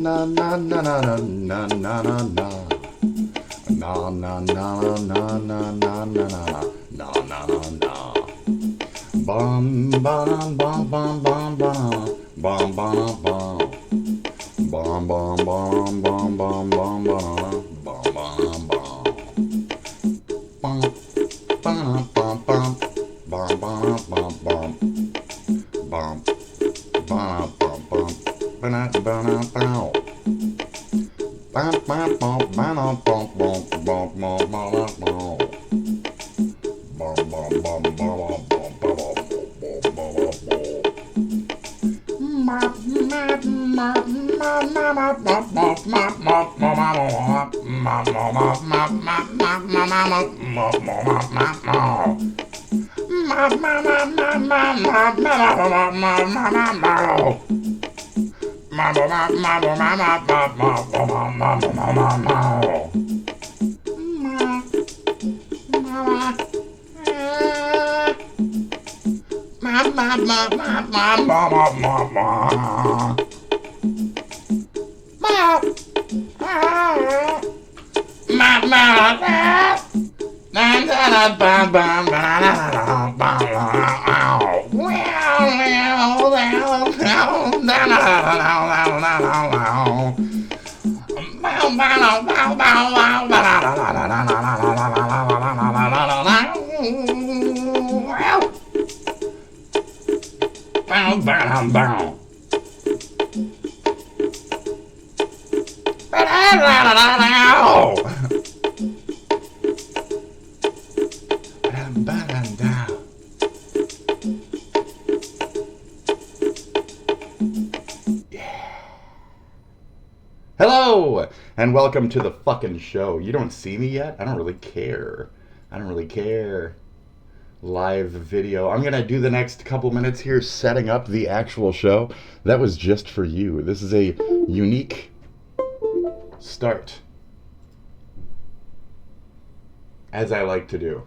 na na na na na na na na na. Na na na na na na na na na na na. Bum bum bum bum bum bum bum bum bum. Bum bum bum bum bum bum bum bum bum. Bum bum bum bum bum bum bum bum. Bum bum bum bum. Ba ba ba ba. Bum bum bum bum bum bum bum bum bum bum. Bum bum bum bum bum bum bum bum. Hello, and welcome to the fucking show. You don't see me yet? I don't really care. I don't really care. Live video. I'm gonna do the next couple minutes here setting up the actual show. That was just for you. This is a unique start, as I like to do.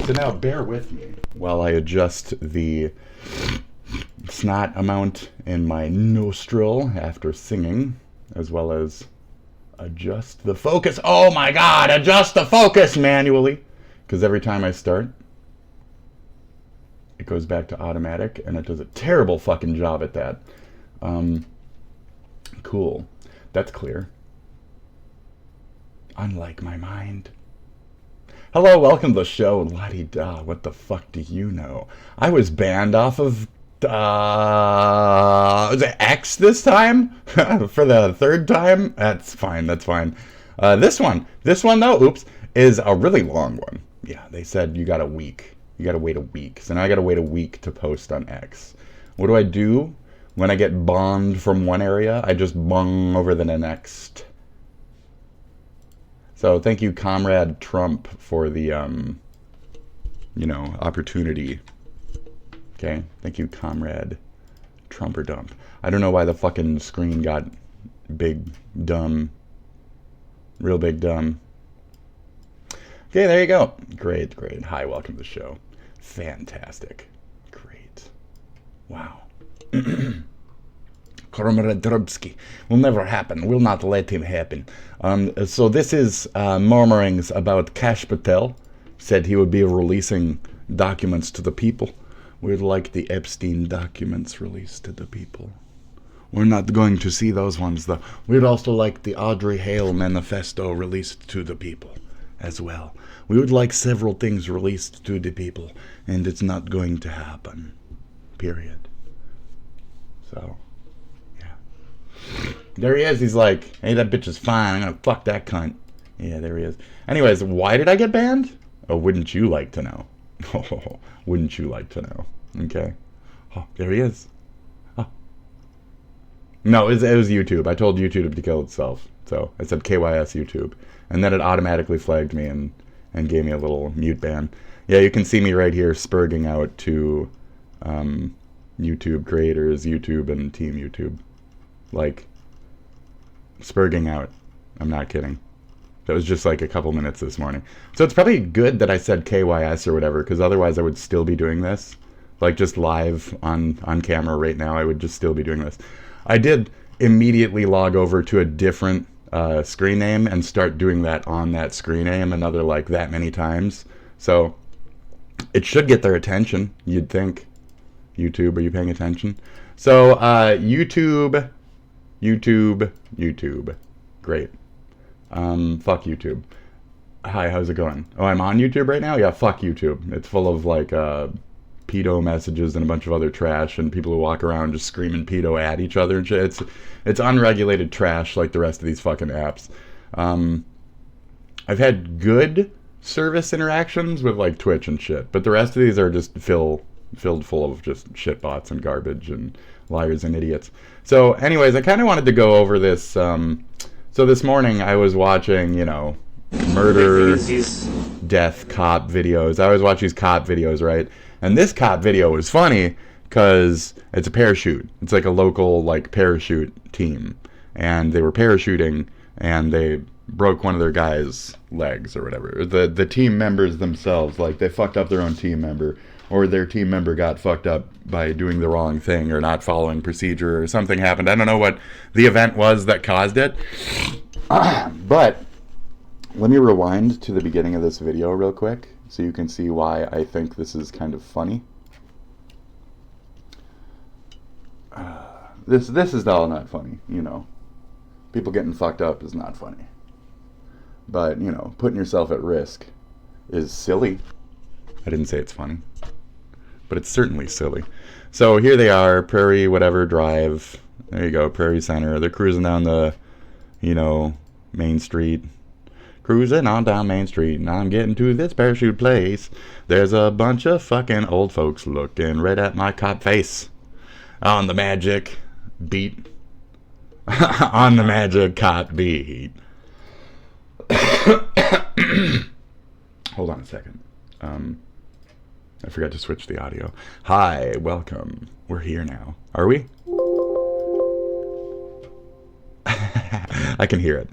So now bear with me while I adjust the snot amount in my nostril after singing, as well as adjust the focus. Oh my God, adjust the focus manually. Because every time I start, it goes back to automatic, and it does a terrible fucking job at that. Cool. That's clear. Unlike my mind. Hello, welcome to the show. La-di-da, what the fuck do you know? I was banned off of was it X this time? For the third time? That's fine, that's fine. This one though, oops, is a really long one. Yeah, they said you got a week. You gotta wait a week. So now I gotta wait a week to post on X. What do I do when I get bombed from one area? I just bung over to the next. So thank you, Comrade Trump, for the, opportunity. Okay, thank you, Comrade Trump or Dump. I don't know why the fucking screen got big, dumb, real big, dumb. Okay, there you go. Great, great. Hi, welcome to the show. Fantastic. Great. Wow. Comrade Drubsky will never happen. Will not let him happen. So this is murmurings about Kash Patel. Said he would be releasing documents to the people. We'd like the Epstein documents released to the people. We're not going to see those ones, though. We'd also like the Audrey Hale manifesto released to the people as well. We would like several things released to the people, and it's not going to happen. Period. So, yeah. There he is. He's like, hey, that bitch is fine. I'm gonna fuck that cunt. Yeah, there he is. Anyways, why did I get banned? Oh, wouldn't you like to know? Oh, wouldn't you like to know? Okay. Oh, there he is. Oh. No, it was YouTube. I told YouTube to kill itself. So I said KYS YouTube. And then it automatically flagged me and gave me a little mute ban. Yeah, you can see me right here spurging out to YouTube creators, YouTube, and Team YouTube. Like, spurging out. I'm not kidding. That was just like a couple minutes this morning. So it's probably good that I said KYS or whatever, because otherwise I would still be doing this. Like just live on camera right now, I would just still be doing this. I did immediately log over to a different screen name and start doing that on that screen name another like that many times. So it should get their attention, you'd think. YouTube, are you paying attention? So YouTube. Great. Fuck YouTube. Hi, how's it going? Oh, I'm on YouTube right now? Yeah, fuck YouTube. It's full of like pedo messages and a bunch of other trash and people who walk around just screaming pedo at each other and shit. It's unregulated trash like the rest of these fucking apps. I've had good service interactions with like Twitch and shit, but the rest of these are just filled full of just shit bots and garbage and liars and idiots. So anyways, I kind of wanted to go over this. So this morning I was watching, you know, murder, death, cop videos. I always watch these cop videos, right? And this cop video was funny because it's a parachute. It's like a local like parachute team, and they were parachuting and they broke one of their guys' legs or whatever. The team members themselves, like they fucked up their own team member, or their team member got fucked up by doing the wrong thing or not following procedure or something happened. I don't know what the event was that caused it. But let me rewind to the beginning of this video real quick so you can see why I think this is kind of funny. This is all not funny, you know. People getting fucked up is not funny. But, you know, putting yourself at risk is silly. I didn't say it's funny, but it's certainly silly. So here they are, Prairie whatever Drive. There you go, Prairie Center. They're cruising down the, you know, Main Street. Cruising on down Main Street, and I'm getting to this parachute place. There's a bunch of fucking old folks looking right at my cop face. On the magic beat. On the magic cop beat. Hold on a second. I forgot to switch the audio. Hi, welcome. We're here now. Are we? I can hear it.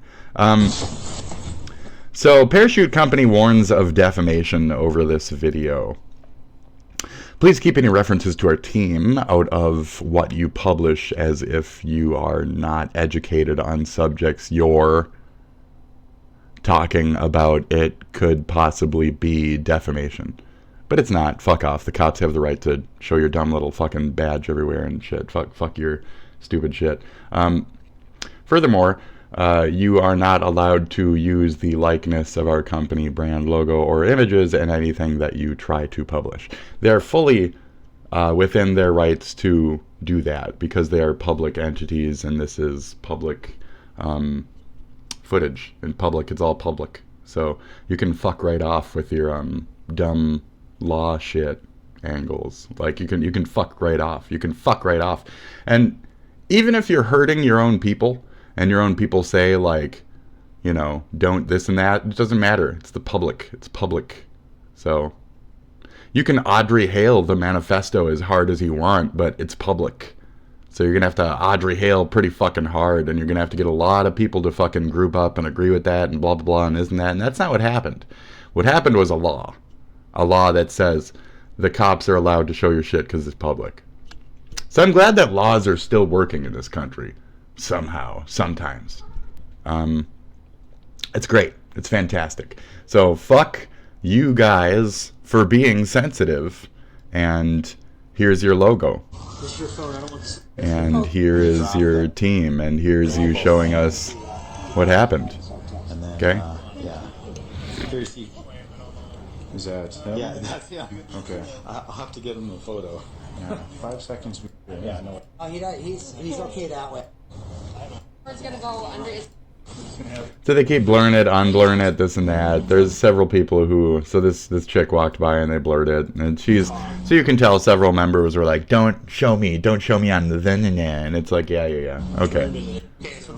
So, Parachute Company warns of defamation over this video. Please keep any references to our team out of what you publish as if you are not educated on subjects you're talking about. It could possibly be defamation. But it's not. Fuck off. The cops have the right to show your dumb little fucking badge everywhere and shit. Fuck your stupid shit. Furthermore, you are not allowed to use the likeness of our company, brand, logo, or images in anything that you try to publish. They're fully within their rights to do that because they are public entities and this is public footage. In public, it's all public. So you can fuck right off with your dumb law shit angles. Like you can fuck right off. You can fuck right off. And even if you're hurting your own people, and your own people say, like, you know, don't this and that, it doesn't matter. It's the public. It's public. So you can Audrey Hale the manifesto as hard as you want, but it's public. So you're going to have to Audrey Hale pretty fucking hard, and you're going to have to get a lot of people to fucking group up and agree with that and blah, blah, blah, and isn't that. And that's not what happened. What happened was a law that says the cops are allowed to show your shit because it's public. So I'm glad that laws are still working in this country. Somehow, sometimes. It's great. It's fantastic. So fuck you guys for being sensitive. And here's your logo. And here is your team. And here's you showing us what happened. Okay? Yeah. Is that him? Yeah, that's him. Okay. I'll have to get him a photo. Yeah. 5 seconds. Yeah, no. Oh, he's okay that way. It's gonna go under his. So they keep blurring it, unblurring it, this and that. There's several people who, so this chick walked by and they blurred it, and so you can tell several members were like, don't show me on the and it's like, yeah, okay.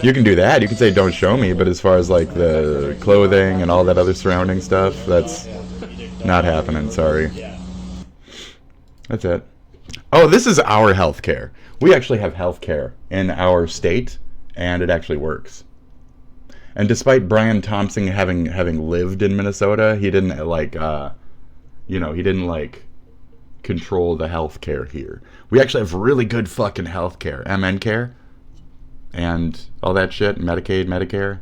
You can do that, you can say don't show me, but as far as like the clothing and all that other surrounding stuff, that's not happening, sorry. That's it. Oh, this is our healthcare. We actually have healthcare in our state, and it actually works. And despite Brian Thompson having lived in Minnesota, he didn't he didn't control the healthcare here. We actually have really good fucking healthcare. MN care. and all that shit, Medicaid, Medicare,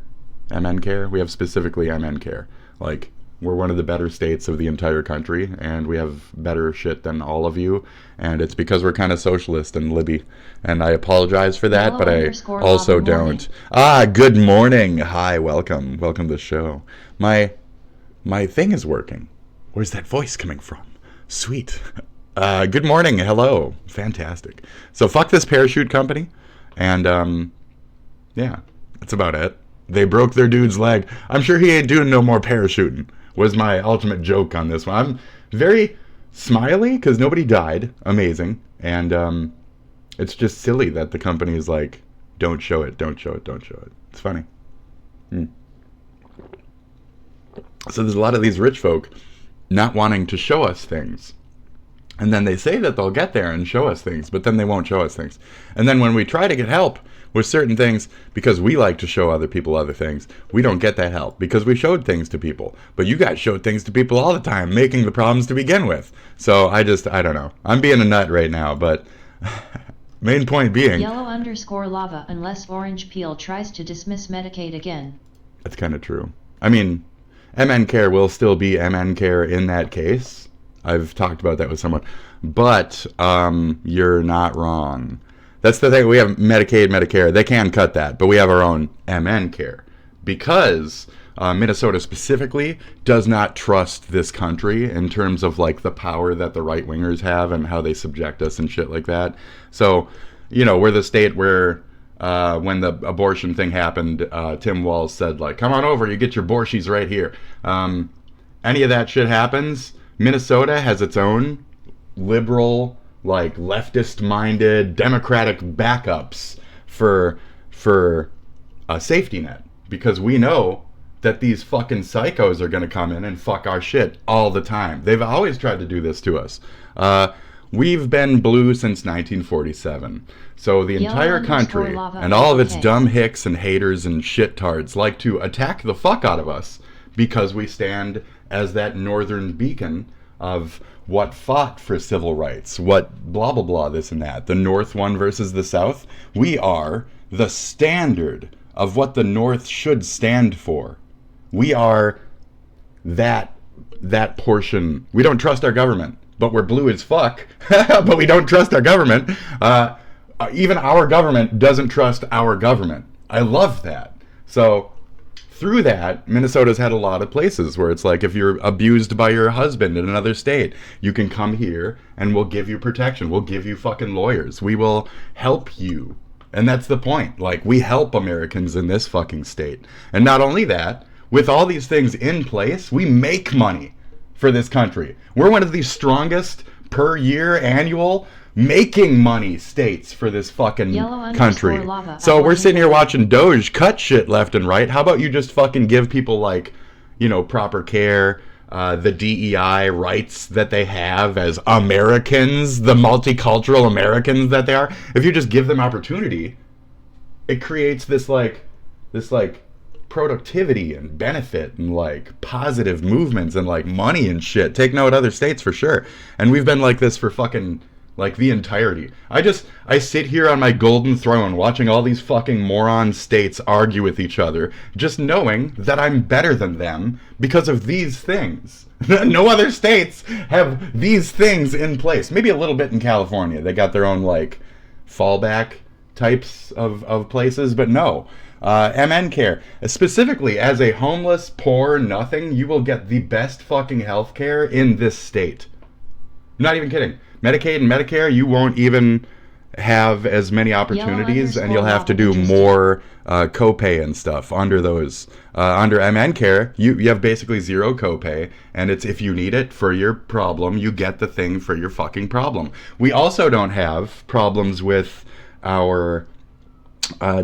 MN care. We have specifically MN care. Like, we're one of the better states of the entire country, and we have better shit than all of you, and it's because we're kind of socialist and libby, and I apologize for that, but I also don't. Good morning. Hi, welcome to the show. My thing is working. Where's that voice coming from? Sweet. Good morning. Hello. Fantastic. So fuck this parachute company, and yeah, that's about it. They broke their dude's leg. I'm sure he ain't doing no more parachuting, was my ultimate joke on this one. I'm very smiley because nobody died. Amazing. And it's just silly that the company is like, don't show it, don't show it, don't show it. It's funny. So there's a lot of these rich folk not wanting to show us things. And then they say that they'll get there and show us things, but then they won't show us things. And then when we try to get help with certain things, because we like to show other people other things, we don't get that help because we showed things to people. But you guys showed things to people all the time, making the problems to begin with. So I don't know. I'm being a nut right now, but main point being... Yellow_lava unless Orange Peel tries to dismiss Medicaid again. That's kind of true. I mean, MN care will still be MN care in that case. I've talked about that with someone. But you're not wrong. That's the thing. We have Medicaid, Medicare. They can cut that. But we have our own MN care. Because Minnesota specifically does not trust this country in terms of like the power that the right-wingers have and how they subject us and shit like that. So, you know, we're the state where when the abortion thing happened, Tim Walz said, like, come on over, you get your borschies right here. Any of that shit happens, Minnesota has its own liberal, like, leftist-minded, democratic backups for a safety net. Because we know that these fucking psychos are going to come in and fuck our shit all the time. They've always tried to do this to us. We've been blue since 1947. So the entire country and all of its dumb hicks and haters and shittards like to attack the fuck out of us because we stand as that northern beacon of what fought for civil rights, what blah, blah, blah, this and that. The North one versus the South. We are the standard of what the North should stand for. We are that portion. We don't trust our government, but we're blue as fuck. But we don't trust our government. Even our government doesn't trust our government. I love that. So through that, Minnesota's had a lot of places where it's like, if you're abused by your husband in another state, you can come here and we'll give you protection. We'll give you fucking lawyers. We will help you. And that's the point. Like, we help Americans in this fucking state. And not only that, with all these things in place, we make money for this country. We're one of the strongest per year annual making money states for this fucking country. So we're sitting here watching Doge cut shit left and right. How about you just fucking give people, like, you know, proper care, the DEI rights that they have as Americans, the multicultural Americans that they are. If you just give them opportunity, it creates this productivity and benefit and like positive movements and like money and shit. Take note, other states for sure. And we've been like this for fucking like the entirety. I sit here on my golden throne watching all these fucking moron states argue with each other, just knowing that I'm better than them because of these things. No other states have these things in place. Maybe a little bit in California. They got their own like fallback types of places, but no. MN care, specifically as a homeless, poor, nothing, you will get the best fucking health care in this state. I'm not even kidding. Medicaid and Medicare, you won't even have as many opportunities, and you'll have to do more copay and stuff under those. Under MN care, you have basically zero copay, and it's if you need it for your problem, you get the thing for your fucking problem. We also don't have problems with our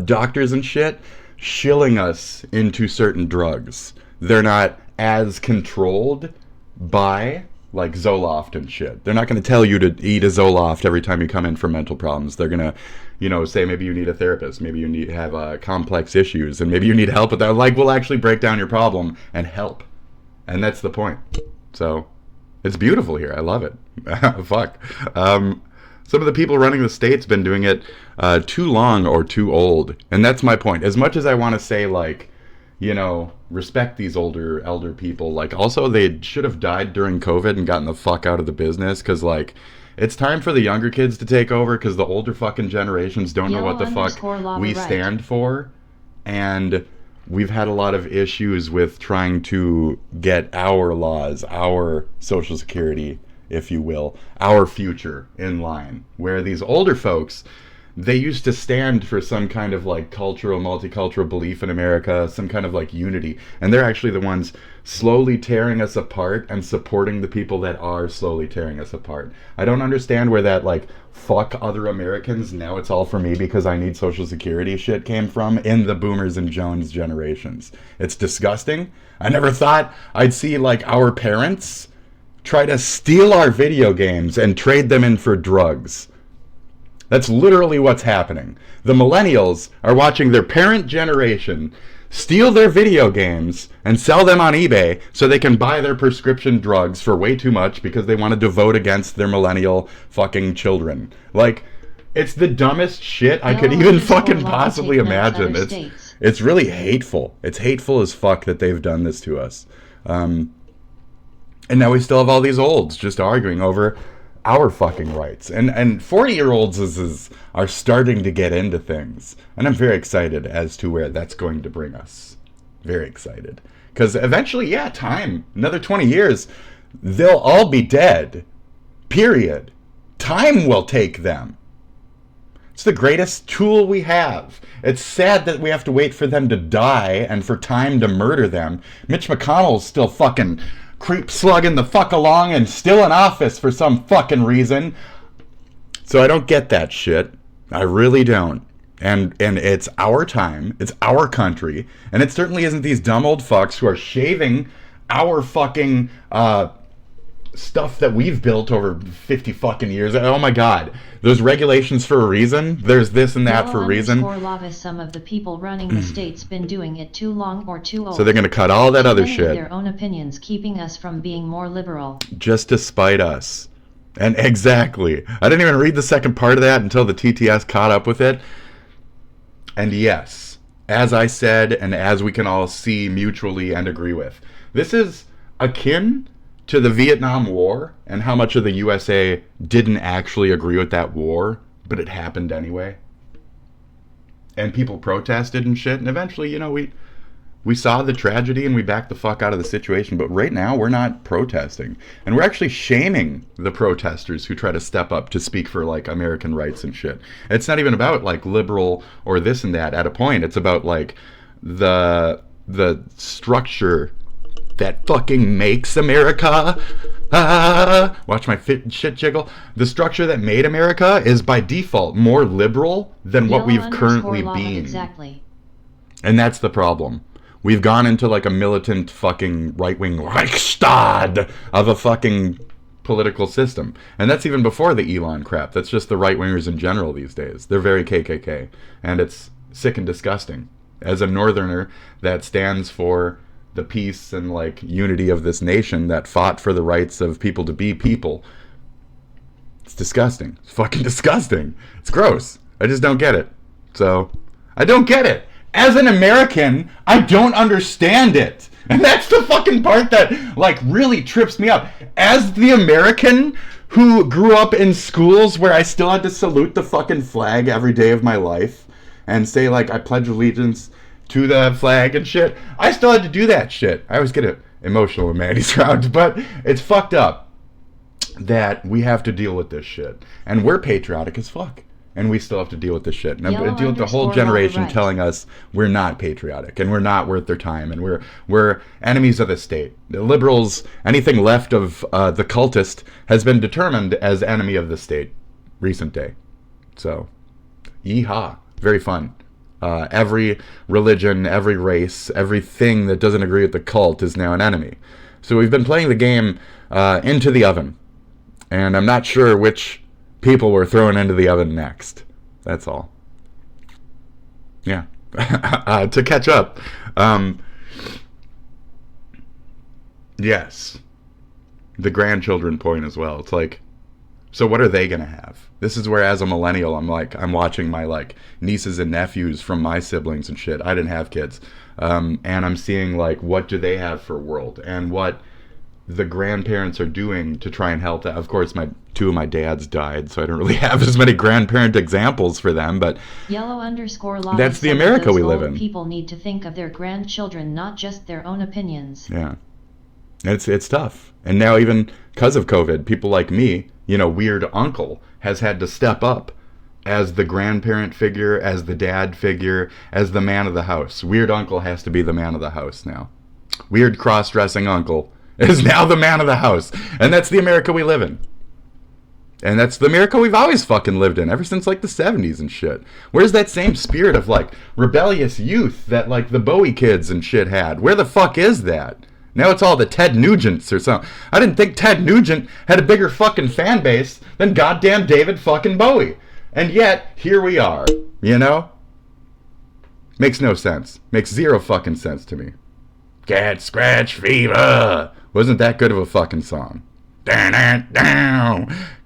doctors and shit shilling us into certain drugs. They're not as controlled by like Zoloft and shit. They're not going to tell you to eat a Zoloft every time you come in for mental problems. They're going to, you know, say maybe you need a therapist, maybe you have complex issues, and maybe you need help with that. Like, we'll actually break down your problem and help. And that's the point. So it's beautiful here. I love it. Fuck. Some of the people running the state's been doing it too long or too old. And that's my point. As much as I want to say, like, you know, respect these elder people, like, also they should have died during COVID and gotten the fuck out of the business, because, like, it's time for the younger kids to take over, because the older fucking generations don't know what the fuck we stand for. And we've had a lot of issues with trying to get our laws, our Social Security, if you will, our future in line. Where these older folks, they used to stand for some kind of like cultural, multicultural belief in America, some kind of like unity. And they're actually the ones slowly tearing us apart and supporting the people that are slowly tearing us apart. I don't understand where that like, fuck other Americans, now it's all for me because I need Social Security shit came from in the Boomers and Jones generations. It's disgusting. I never thought I'd see like our parents try to steal our video games and trade them in for drugs. That's literally what's happening. The millennials are watching their parent generation steal their video games and sell them on eBay so they can buy their prescription drugs for way too much because they wanted to vote against their millennial fucking children. Like, it's the dumbest shit I could even fucking possibly imagine. It's really hateful. It's hateful as fuck that they've done this to us. And now we still have all these olds just arguing over our fucking rights. And 40-year-olds are starting to get into things. And I'm very excited as to where that's going to bring us. Very excited. Because eventually, yeah, time. Another 20 years, they'll all be dead. Period. Time will take them. It's the greatest tool we have. It's sad that we have to wait for them to die and for time to murder them. Mitch McConnell's still fucking creep slugging the fuck along and still in office for some fucking reason. So I don't get that shit. I really don't. And it's our time. It's our country. And it certainly isn't these dumb old fucks who are shaving our fucking stuff that we've built over 50 fucking years. Oh my god. There's regulations for a reason. There's this and that for a reason. Some of the people running the state's been doing it too long or too old. So they're going to cut all that other shit. Their own opinions keeping us from being more liberal. Just to spite us. And exactly. I didn't even read the second part of that until the TTS caught up with it. And yes, as I said, and as we can all see mutually and agree with, this is akin to the Vietnam War and how much of the USA didn't actually agree with that war, but it happened anyway. And people protested and shit, and eventually, you know, we saw the tragedy and we backed the fuck out of the situation, but right now we're not protesting. And we're actually shaming the protesters who try to step up to speak for, like, American rights and shit. It's not even about, like, liberal or this and that at a point. It's about, like, the structure that fucking makes America. Watch my shit jiggle. The structure that made America is by default more liberal than what we've currently been. Exactly. And that's the problem. We've gone into like a militant fucking right-wing Reichstag of a fucking political system. And that's even before the Elon crap. That's just the right-wingers in general these days. They're very KKK. And it's sick and disgusting. As a northerner that stands for the peace and like unity of this nation that fought for the rights of people to be people, it's disgusting. It's fucking disgusting. It's gross. I just don't get it. So, I don't get it. As an American, I don't understand it. And that's the fucking part that, like, really trips me up. As the American who grew up in schools where I still had to salute the fucking flag every day of my life and say, like, I pledge allegiance to the flag and shit, I still had to do that shit. I always get emotional when Mandy's around, but it's fucked up that we have to deal with this shit. And we're patriotic as fuck. And we still have to deal with this shit. And I'm going to deal with the whole generation telling us we're not patriotic and we're not worth their time and we're enemies of the state. The liberals, anything left of the cultist, has been determined as enemy of the state recent day. So, yeehaw. Very fun. Every religion, every race, everything that doesn't agree with the cult is now an enemy. So we've been playing the game into the oven. And I'm not sure which people were thrown into the oven next. That's all. Yeah. To catch up. Yes. The grandchildren point as well. It's like, So what are they going to have? This is where, as a millennial, I'm watching my, like, nieces and nephews from my siblings and shit. I didn't have kids. And I'm seeing, like, what do they have for a world? And what the grandparents are doing to try and help that. Of course, two of my dads died, so I don't really have as many grandparent examples for them, but _lava that's the America we live in. People need to think of their grandchildren, not just their own opinions. Yeah. It's tough. And now even because of COVID, people like me, you know, weird uncle, has had to step up as the grandparent figure, as the dad figure, as the man of the house. Weird uncle has to be the man of the house now. Weird cross-dressing uncle is now the man of the house. And that's the America we live in. And that's the America we've always fucking lived in, ever since, like, the 70s and shit. Where's that same spirit of, like, rebellious youth that, like, the Bowie kids and shit had? Where the fuck is that? Now it's all the Ted Nugents or something. I didn't think Ted Nugent had a bigger fucking fan base than goddamn David fucking Bowie. And yet, here we are, you know? Makes no sense. Makes zero fucking sense to me. Cat Scratch Fever! Wasn't that good of a fucking song. Down.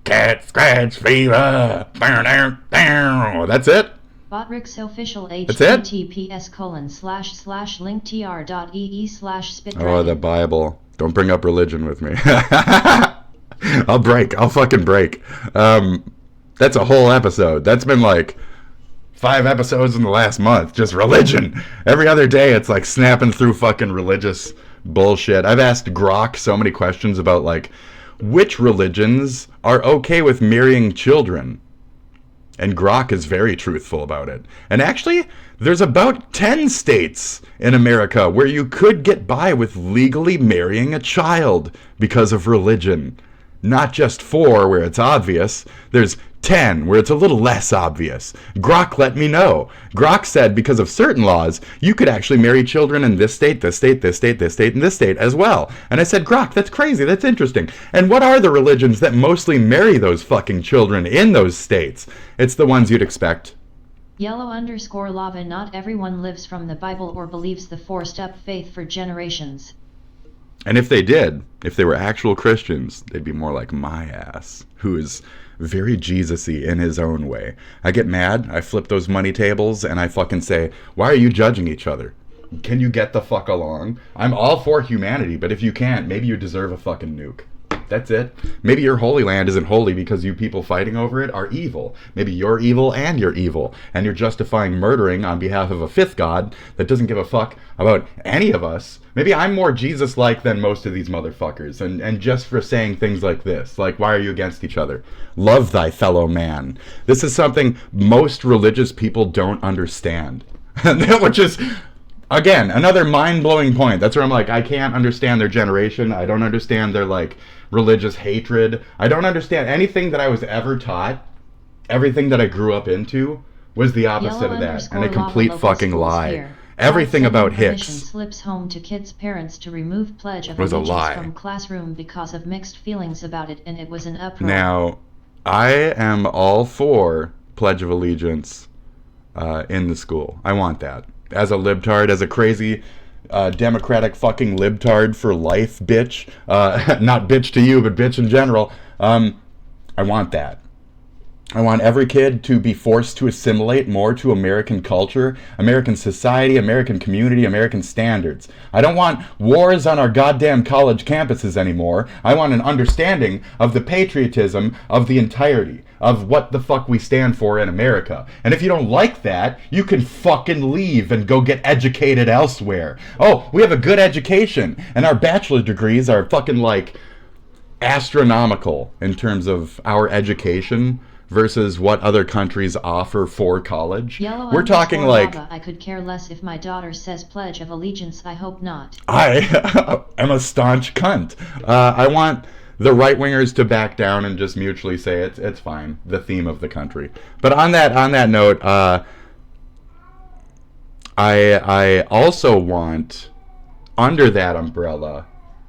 Cat Scratch Fever! Down. That's it? Botrix official That's it? https://linktr.ee/spitdragon. Oh, the Bible. Don't bring up religion with me. I'll fucking break. That's a whole episode. That's been like 5 episodes in the last month. Just religion. Every other day it's like snapping through fucking religious bullshit. I've asked Grok so many questions about, like, which religions are okay with marrying children. And Grok is very truthful about it. And actually, there's about 10 states in America where you could get by with legally marrying a child because of religion. Not just 4 where it's obvious. There's 10 where it's a little less obvious. Grok let me know. Grok said because of certain laws, you could actually marry children in this state, this state, this state, this state, and this state as well. And I said, Grok, that's crazy, that's interesting. And what are the religions that mostly marry those fucking children in those states? It's the ones you'd expect. Yellow_lava. Not everyone lives from the Bible or believes the forced-up faith for generations. And if they did, if they were actual Christians, they'd be more like my ass, who is very Jesus-y in his own way. I get mad, I flip those money tables, and I fucking say, why are you judging each other? Can you get the fuck along? I'm all for humanity, but if you can't, maybe you deserve a fucking nuke. That's it. Maybe your holy land isn't holy because you people fighting over it are evil. Maybe you're evil and you're evil, and you're justifying murdering on behalf of a 5th god that doesn't give a fuck about any of us. Maybe I'm more Jesus-like than most of these motherfuckers, and just for saying things like this, like, why are you against each other? Love thy fellow man. This is something most religious people don't understand. Which is, again, another mind-blowing point. That's where I'm like, I can't understand their generation. I don't understand their, like, religious hatred. I don't understand anything that I was ever taught. Everything that I grew up into was the opposite of that, and a complete fucking lie. Here. Everything about Hicks Hicks slips home to kids' parents to remove Pledge of was a Allegiance lie. from classroom because of mixed feelings about it, and it was an uproar. Now, I am all for Pledge of Allegiance in the school. I want that. As a libtard, as a crazy democratic fucking libtard for life, bitch. Not bitch to you, but bitch in general. I want that. I want every kid to be forced to assimilate more to American culture, American society, American community, American standards. I don't want wars on our goddamn college campuses anymore. I want an understanding of the patriotism of the entirety of what the fuck we stand for in America. And if you don't like that, you can fucking leave and go get educated elsewhere. Oh, we have a good education, and our bachelor degrees are fucking, like, astronomical in terms of our education versus what other countries offer for college. We're talking like, lava. I could care less if my daughter says Pledge of Allegiance. I hope not. I am a staunch cunt. I want the right-wingers to back down and just mutually say it's fine, the theme of the country. But on that note, I also want, under that umbrella,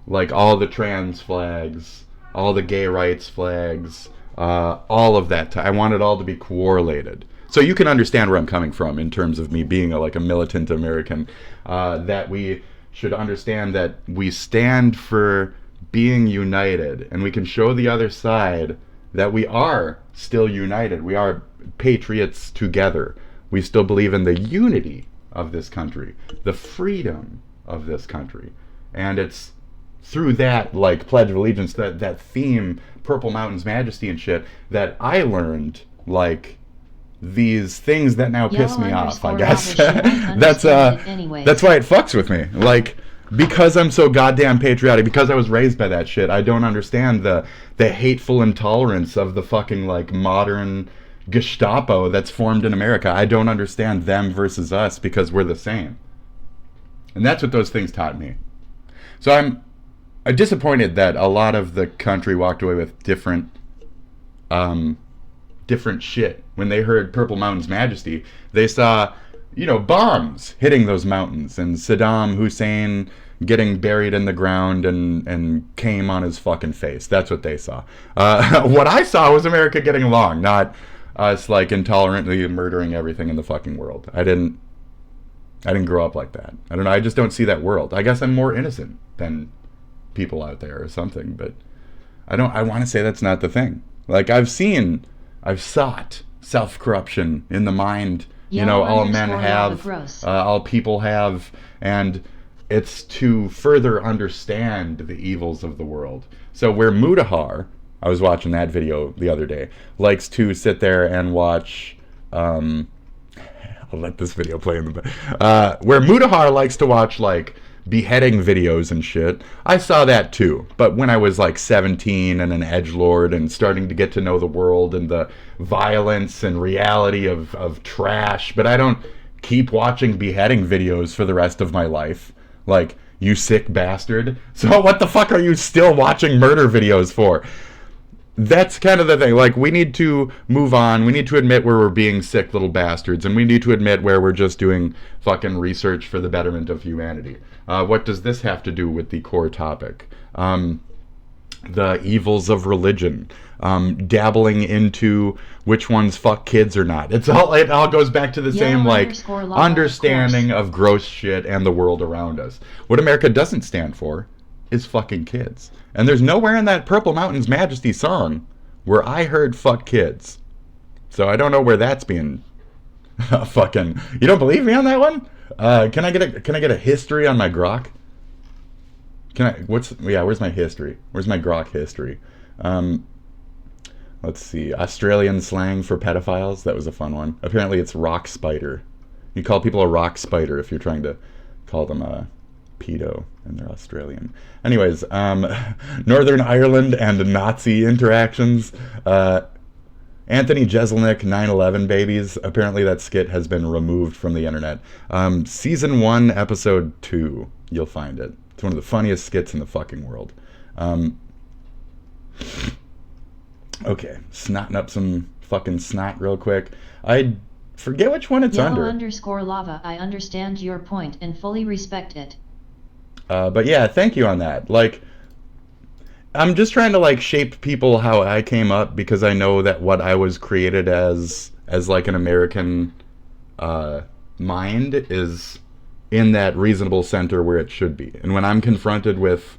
like all the trans flags, all the gay rights flags, all of that. I want it all to be correlated. So you can understand where I'm coming from in terms of me being a militant American, that we should understand that we stand for being united, and we can show the other side that we are still united. We are patriots together. We still believe in the unity of this country, the freedom of this country. And it's through that, like, Pledge of Allegiance, that theme, Purple Mountain's Majesty and shit, that I learned, like, these things that now piss me off, I guess. That's why it fucks with me. Like, because I'm so goddamn patriotic, because I was raised by that shit, I don't understand the hateful intolerance of the fucking, like, modern Gestapo that's formed in America. I don't understand them versus us because we're the same. And that's what those things taught me. So I'm disappointed that a lot of the country walked away with different shit. When they heard Purple Mountain's Majesty, they saw, you know, bombs hitting those mountains and Saddam Hussein getting buried in the ground and came on his fucking face. That's what they saw. What I saw was America getting along, not us, like, intolerantly murdering everything in the fucking world. I didn't grow up like that. I don't know. I just don't see that world. I guess I'm more innocent than people out there or something, but I want to say that's not the thing. Like, I've sought self-corruption in the mind, you know, all men have, all people have, and it's to further understand the evils of the world. So where Mudahar, I was watching that video the other day, likes to sit there and watch, I'll let this video play in the back, where Mudahar likes to watch, like, beheading videos and shit. I saw that too, but when I was like 17 and an edgelord and starting to get to know the world and the violence and reality of trash. But I don't keep watching beheading videos for the rest of my life. Like, you sick bastard. So what the fuck are you still watching murder videos for? That's kind of the thing. Like, we need to move on. We need to admit where we're being sick little bastards, and we need to admit where we're just doing fucking research for the betterment of humanity. What does this have to do with the core topic? The evils of religion. Dabbling into which ones fuck kids or not. It all goes back to the same, like, understanding of gross shit and the world around us. What America doesn't stand for is fucking kids. And there's nowhere in that Purple Mountain's Majesty song where I heard fuck kids. So I don't know where that's being fucking... You don't believe me on that one? Can I get a history on my grok? Where's my history? Where's my grok history? Let's see. Australian slang for pedophiles. That was a fun one. Apparently it's rock spider. You call people a rock spider if you're trying to call them a pedo and they're Australian. Anyways, Northern Ireland and Nazi interactions. Anthony Jeselnik, 9/11 babies. Apparently that skit has been removed from the internet. Season 1, episode 2. You'll find it. It's one of the funniest skits in the fucking world. Okay, snotting up some fucking snot real quick. I forget which one it's under. _lava. I understand your point and fully respect it. But yeah, thank you on that. Like, I'm just trying to, like, shape people how I came up, because I know that what I was created as like an American mind is in that reasonable center where it should be. And when I'm confronted with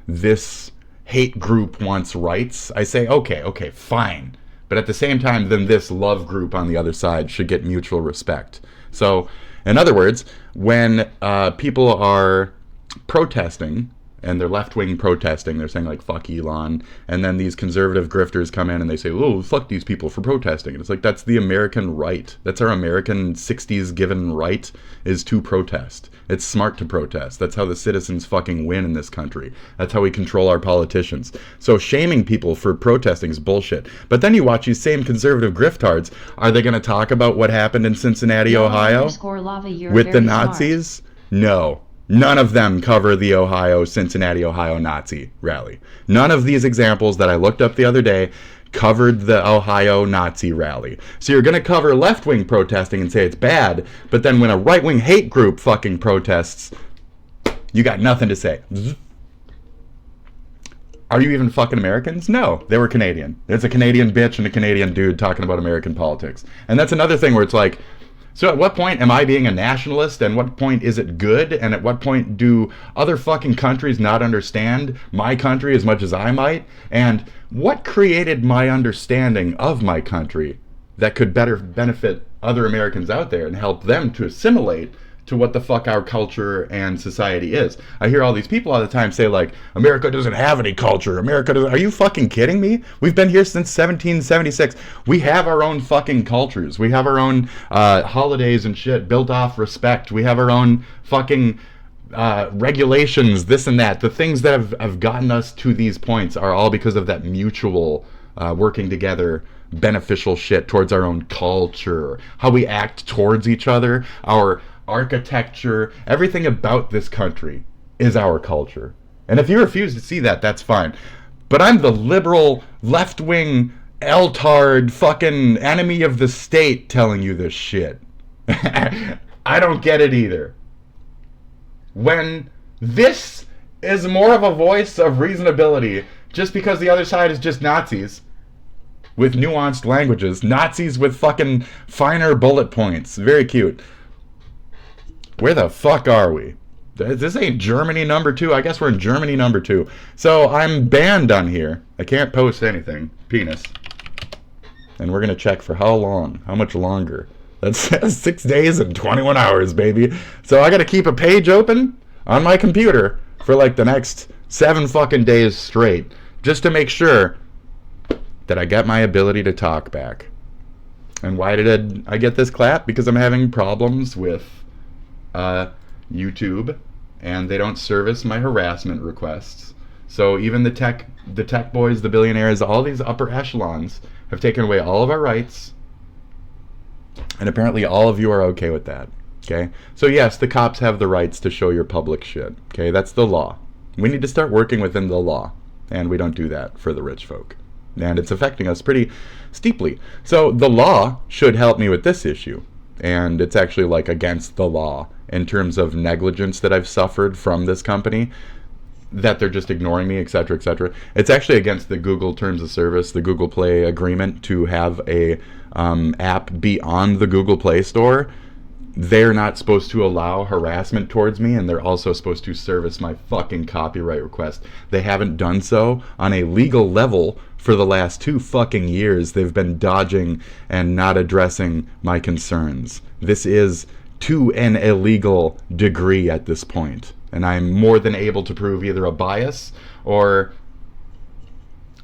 this hate group wants rights, I say, okay, fine. But at the same time, then this love group on the other side should get mutual respect. So, in other words, when people are protesting, and they're left-wing protesting, they're saying, like, fuck Elon, and then these conservative grifters come in and they say, oh, fuck these people for protesting. And it's like, that's the American right. That's our American 60s given right, is to protest. It's smart to protest. That's how the citizens fucking win in this country. That's how we control our politicians. So shaming people for protesting is bullshit. But then you watch these same conservative griftards. Are they going to talk about what happened in Cincinnati, Ohio? With the Nazis? Smart. No. None of them cover the Cincinnati, Ohio Nazi rally. None of these examples that I looked up the other day covered the Ohio Nazi rally. So you're going to cover left-wing protesting and say it's bad, but then when a right-wing hate group fucking protests, you got nothing to say. Are you even fucking Americans? No, they were Canadian. It's a Canadian bitch and a Canadian dude talking about American politics. And that's another thing where it's like, So at what point am I being a nationalist, and what point is it good, and at what point do other fucking countries not understand my country as much as I might? And what created my understanding of my country that could better benefit other Americans out there and help them to assimilate to what the fuck our culture and society is? I hear all these people all the time say, like, America doesn't have any culture. America doesn't... Are you fucking kidding me? We've been here since 1776. We have our own fucking cultures. We have our own holidays and shit built off respect. We have our own fucking regulations, this and that. The things that have gotten us to these points are all because of that mutual working together beneficial shit towards our own culture, how we act towards each other, our architecture, everything about this country is our culture. And if you refuse to see that, that's fine. But I'm the liberal, left-wing, L-tard, fucking enemy of the state telling you this shit. I don't get it either. When this is more of a voice of reasonability, just because the other side is just Nazis with nuanced languages, Nazis with fucking finer bullet points. Very cute. Where the fuck are we? This ain't Germany number 2. I guess we're in Germany number 2. So I'm banned on here. I can't post anything. Penis. And we're going to check for how long. How much longer. That's 6 days and 21 hours, baby. So I got to keep a page open on my computer for like the next 7 fucking days straight. Just to make sure that I get my ability to talk back. And why did I get this clap? Because I'm having problems with YouTube, and they don't service my harassment requests. So even the tech boys, the billionaires, all these upper echelons have taken away all of our rights, and apparently all of you are okay with that. Okay, so yes, the cops have the rights to show your public shit. Okay, that's the law. We need to start working within the law, and we don't do that for the rich folk, and it's affecting us pretty steeply. So the law should help me with this issue, and it's actually like against the law in terms of negligence that I've suffered from this company, that they're just ignoring me, etc., etc. It's actually against the Google Terms of Service, the Google Play agreement to have a app be on the Google Play Store. They're not supposed to allow harassment towards me, and they're also supposed to service my fucking copyright request. They haven't done so on a legal level for the last 2 fucking years. They've been dodging and not addressing my concerns. This is to an illegal degree at this point, and I'm more than able to prove either a bias or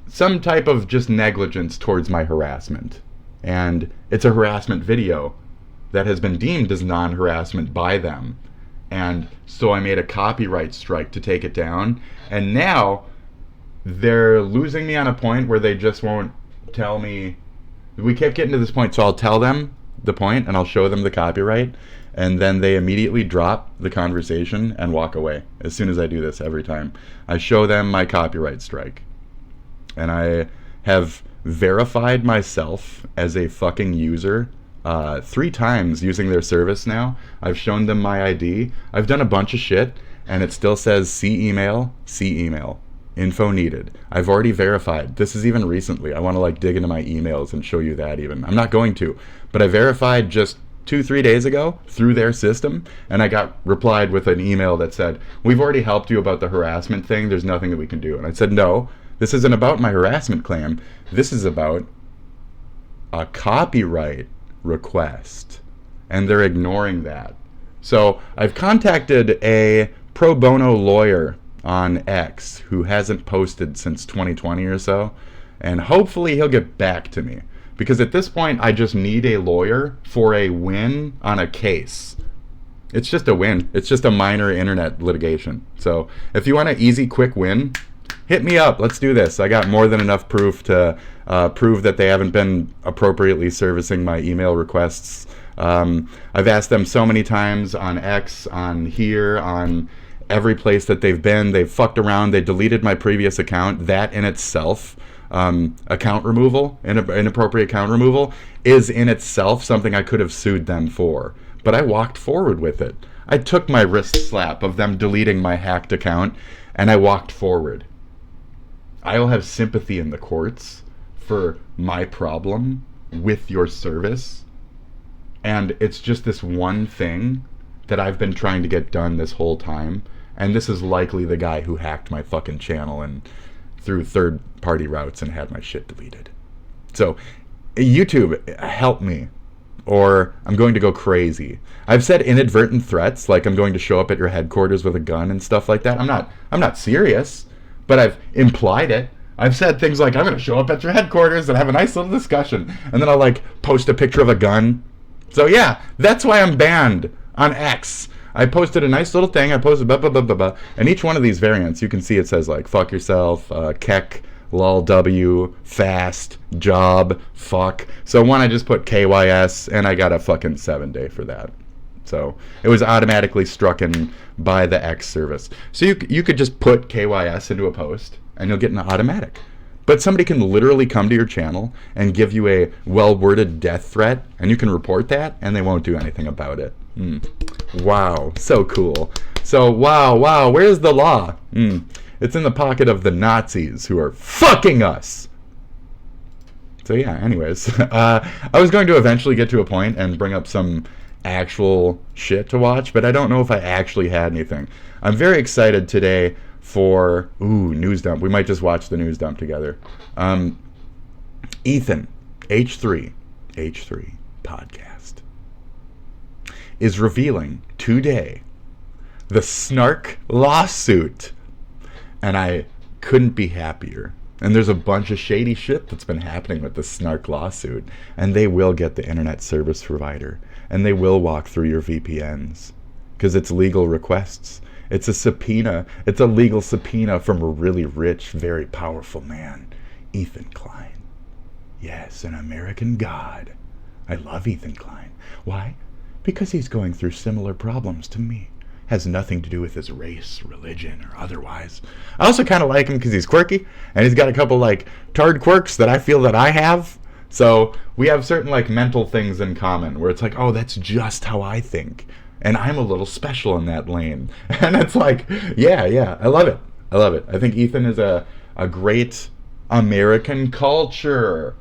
some type of just negligence towards my harassment. And it's a harassment video that has been deemed as non-harassment by them. And so I made a copyright strike to take it down, and now they're losing me on a point where they just won't tell me. We kept getting to this point, so I'll tell them the point and I'll show them the copyright, and then they immediately drop the conversation and walk away as soon as I do this every time. I show them my copyright strike, and I have verified myself as a fucking user 3 times using their service now. I've shown them my ID. I've done a bunch of shit, and it still says see email, info needed. I've already verified. This is even recently. I want to like dig into my emails and show you that even. I'm not going to, but I verified just 2-3 days ago through their system, and I got replied with an email that said, we've already helped you about the harassment thing. There's nothing that we can do. And I said, no, this isn't about my harassment claim. This is about a copyright request, and they're ignoring that. So I've contacted a pro bono lawyer on X who hasn't posted since 2020 or so, and hopefully he'll get back to me, because at this point I just need a lawyer for a win on a case. It's just a win. It's just a minor internet litigation. So if you want an easy, quick win, hit me up. Let's do this. I got more than enough proof to prove that they haven't been appropriately servicing my email requests. I've asked them so many times on X, on here, on every place that they've been. They've fucked around. They deleted my previous account. That in itself, account removal, inappropriate account removal, is in itself something I could have sued them for. But I walked forward with it. I took my wrist slap of them deleting my hacked account, and I walked forward. I'll have sympathy in the courts for my problem with your service, And it's just this one thing that I've been trying to get done this whole time. And this is likely the guy who hacked my fucking channel and through third-party routes and had my shit deleted. So, YouTube, help me, or I'm going to go crazy. I've said inadvertent threats, like I'm going to show up at your headquarters with a gun and stuff like that. I'm not serious, but I've implied it. I've said things like, I'm going to show up at your headquarters and have a nice little discussion, and then I'll like post a picture of a gun. So yeah, that's why I'm banned on X. I posted a nice little thing. I posted blah, blah, blah, blah, blah. And each one of these variants, you can see it says like, fuck yourself, kek, lol, w, fast, job, fuck. So one, I just put KYS, and I got a fucking 7-day for that. So it was automatically struck in by the X service. So you could just put KYS into a post, and you'll get an automatic. But somebody can literally come to your channel and give you a well-worded death threat, and you can report that, and they won't do anything about it. Wow, so cool. So, wow, where's the law? It's in the pocket of the Nazis who are fucking us. So yeah, anyways. I was going to eventually get to a point and bring up some actual shit to watch, but I don't know if I actually had anything. I'm very excited today for news dump. We might just watch the news dump together. Ethan H3 podcast is revealing today the Snark lawsuit, and I couldn't be happier. And there's a bunch of shady shit that's been happening with the Snark lawsuit, and they will get the internet service provider, and they will walk through your VPNs because it's legal requests. It's a subpoena. It's a legal subpoena from a really rich, very powerful man, Ethan Klein. Yes, an American god. I love Ethan Klein. Why? Because he's going through similar problems to me. Has nothing to do with his race, religion, or otherwise. I also kind of like him because he's quirky, and he's got a couple like tard quirks that I feel that I have. So we have certain like mental things in common where it's like, oh, that's just how I think. And I'm a little special in that lane. And it's like, yeah, I love it. I think Ethan is a great American culture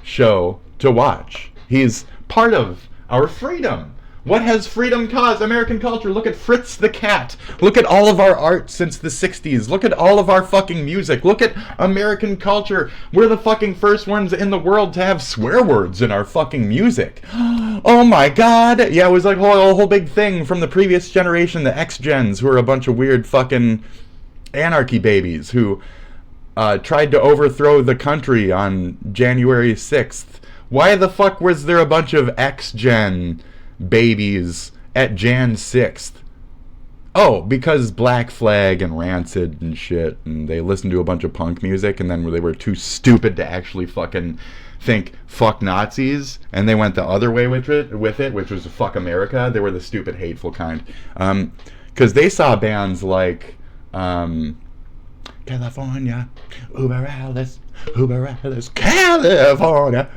show to watch. He's part of our freedom. What has freedom caused? American culture. Look at Fritz the Cat. Look at all of our art since the 60s. Look at all of our fucking music. Look at American culture. We're the fucking first ones in the world to have swear words in our fucking music. Oh my god. Yeah, it was like a whole big thing from the previous generation, the X-Gens, who are a bunch of weird fucking anarchy babies who tried to overthrow the country on January 6th. Why the fuck was there a bunch of X-Gen babies at Jan 6th? Oh, because Black Flag and Rancid and shit, and they listened to a bunch of punk music, and then they were too stupid to actually fucking think fuck Nazis, and they went the other way with it, which was fuck America. They were the stupid, hateful kind. Because they saw bands like California, Uber Alice, California,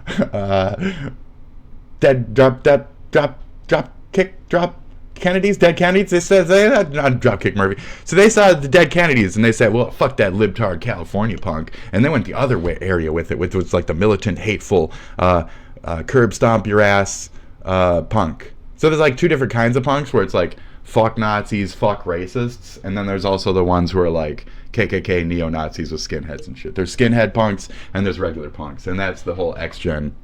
drop Kennedys, dead Kennedys. They said not Dropkick Murphy. So they saw the dead Kennedys, and they said, well, fuck that libtard California punk, and they went the other area with it, which was like the militant, hateful, curb stomp your ass punk. So there's like two different kinds of punks where it's like fuck Nazis, fuck racists, and then there's also the ones who are like KKK neo-Nazis with skinheads and shit. There's skinhead punks and there's regular punks, and that's the whole X-Gen.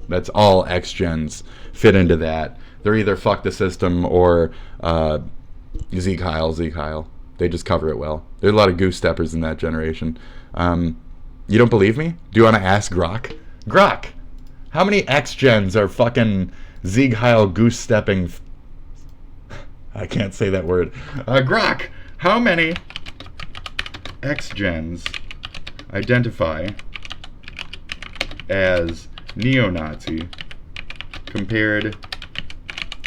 That's all X-Gens fit into that. They're either fuck the system or Zeke Heil. They just cover it well. There's a lot of goose steppers in that generation. You don't believe me? Do you want to ask Grok? Grok, how many X-Gens are fucking Zeke Heil goose stepping? I can't say that word. Grok, how many X-Gens identify as neo-Nazi compared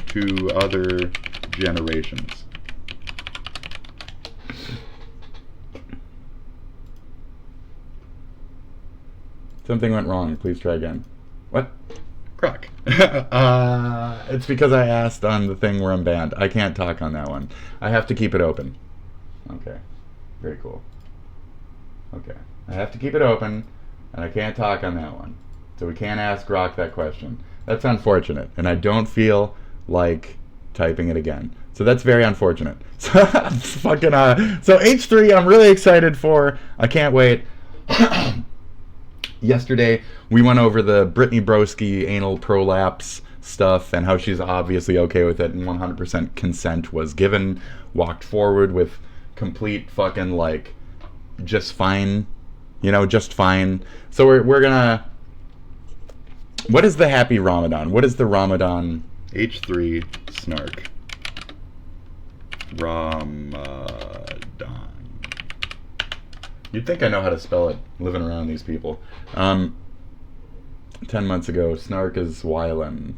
to other generations? Something went wrong. Please try again. What? Croc. It's because I asked on the thing where I'm banned. I can't talk on that one. I have to keep it open. Okay. Very cool. Okay. I have to keep it open, and I can't talk on that one. So we can't ask Grok that question. That's unfortunate, and I don't feel like typing it again. So that's very unfortunate. So fucking so H3 I'm really excited for. I can't wait. Yesterday we went over the Brittany Broski anal prolapse stuff and how she's obviously okay with it and 100% consent was given, walked forward with complete fucking like just fine, you know, just fine. So we're gonna, what is the happy Ramadan? What is the Ramadan? H3 snark. Ramadan. You'd think I know how to spell it, living around these people. 10 months ago, snark is Wylan.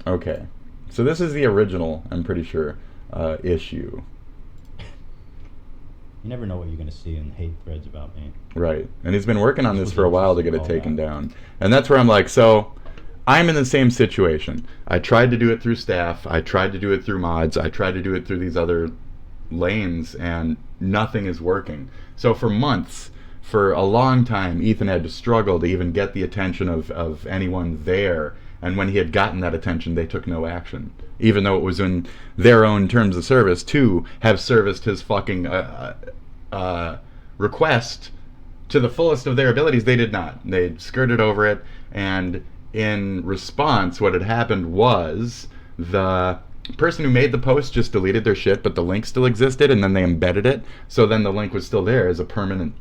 Okay. So this is the original, I'm pretty sure, issue. You never know what you're going to see in hate threads about me. Right. And he's been working on this for a while to get it taken down. And that's where I'm like, so I'm in the same situation. I tried to do it through staff. I tried to do it through mods. I tried to do it through these other lanes, and nothing is working. So for months, for a long time, Ethan had to struggle to even get the attention of anyone there. And when he had gotten that attention, they took no action. Even though it was in their own terms of service to have serviced his fucking request to the fullest of their abilities, they did not. They skirted over it, and in response, what had happened was the person who made the post just deleted their shit, but the link still existed, and then they embedded it, so then the link was still there as a permanent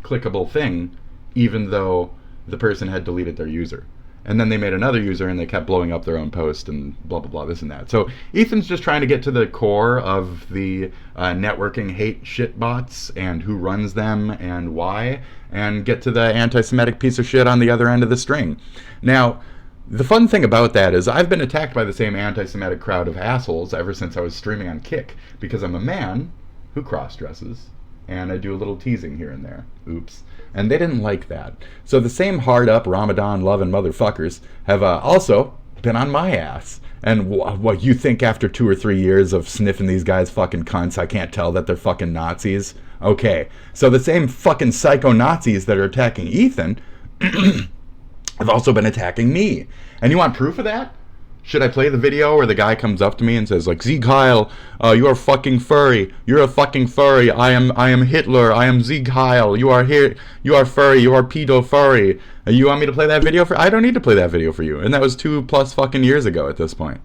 clickable thing, even though the person had deleted their user. And then they made another user, and they kept blowing up their own post, and blah, blah, blah, this and that. So Ethan's just trying to get to the core of the networking hate shit bots and who runs them and why, and get to the anti-Semitic piece of shit on the other end of the string. Now, the fun thing about that is I've been attacked by the same anti-Semitic crowd of assholes ever since I was streaming on Kick, because I'm a man who cross-dresses, and I do a little teasing here and there. Oops. And they didn't like that. So the same hard-up Ramadan-loving motherfuckers have also been on my ass. And what, you think after 2 or 3 years of sniffing these guys fucking cunts, I can't tell that they're fucking Nazis? Okay. So the same fucking psycho-Nazis that are attacking Ethan have also been attacking me. And you want proof of that? Should I play the video where the guy comes up to me and says, like, Sieg Heil, you are fucking furry. You're a fucking furry. I am Hitler. I am Sieg Heil. You are here. You are furry. You are pedo furry. You want me to play that video for? I don't need to play that video for you. And that was 2+ fucking years ago at this point.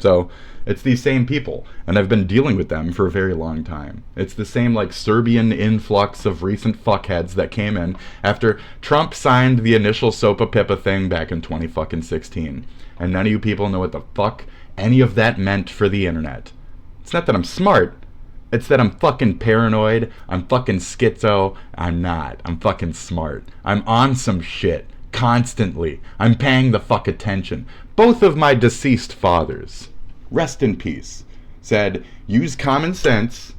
So it's these same people, and I've been dealing with them for a very long time. It's the same like Serbian influx of recent fuckheads that came in after Trump signed the initial FAUXPPL thing back in 2016. And none of you people know what the fuck any of that meant for the internet. It's not that I'm smart. It's that I'm fucking paranoid. I'm fucking schizo. I'm not. I'm fucking smart. I'm on some shit constantly. I'm paying the fuck attention. Both of my deceased fathers, rest in peace, said, use common sense.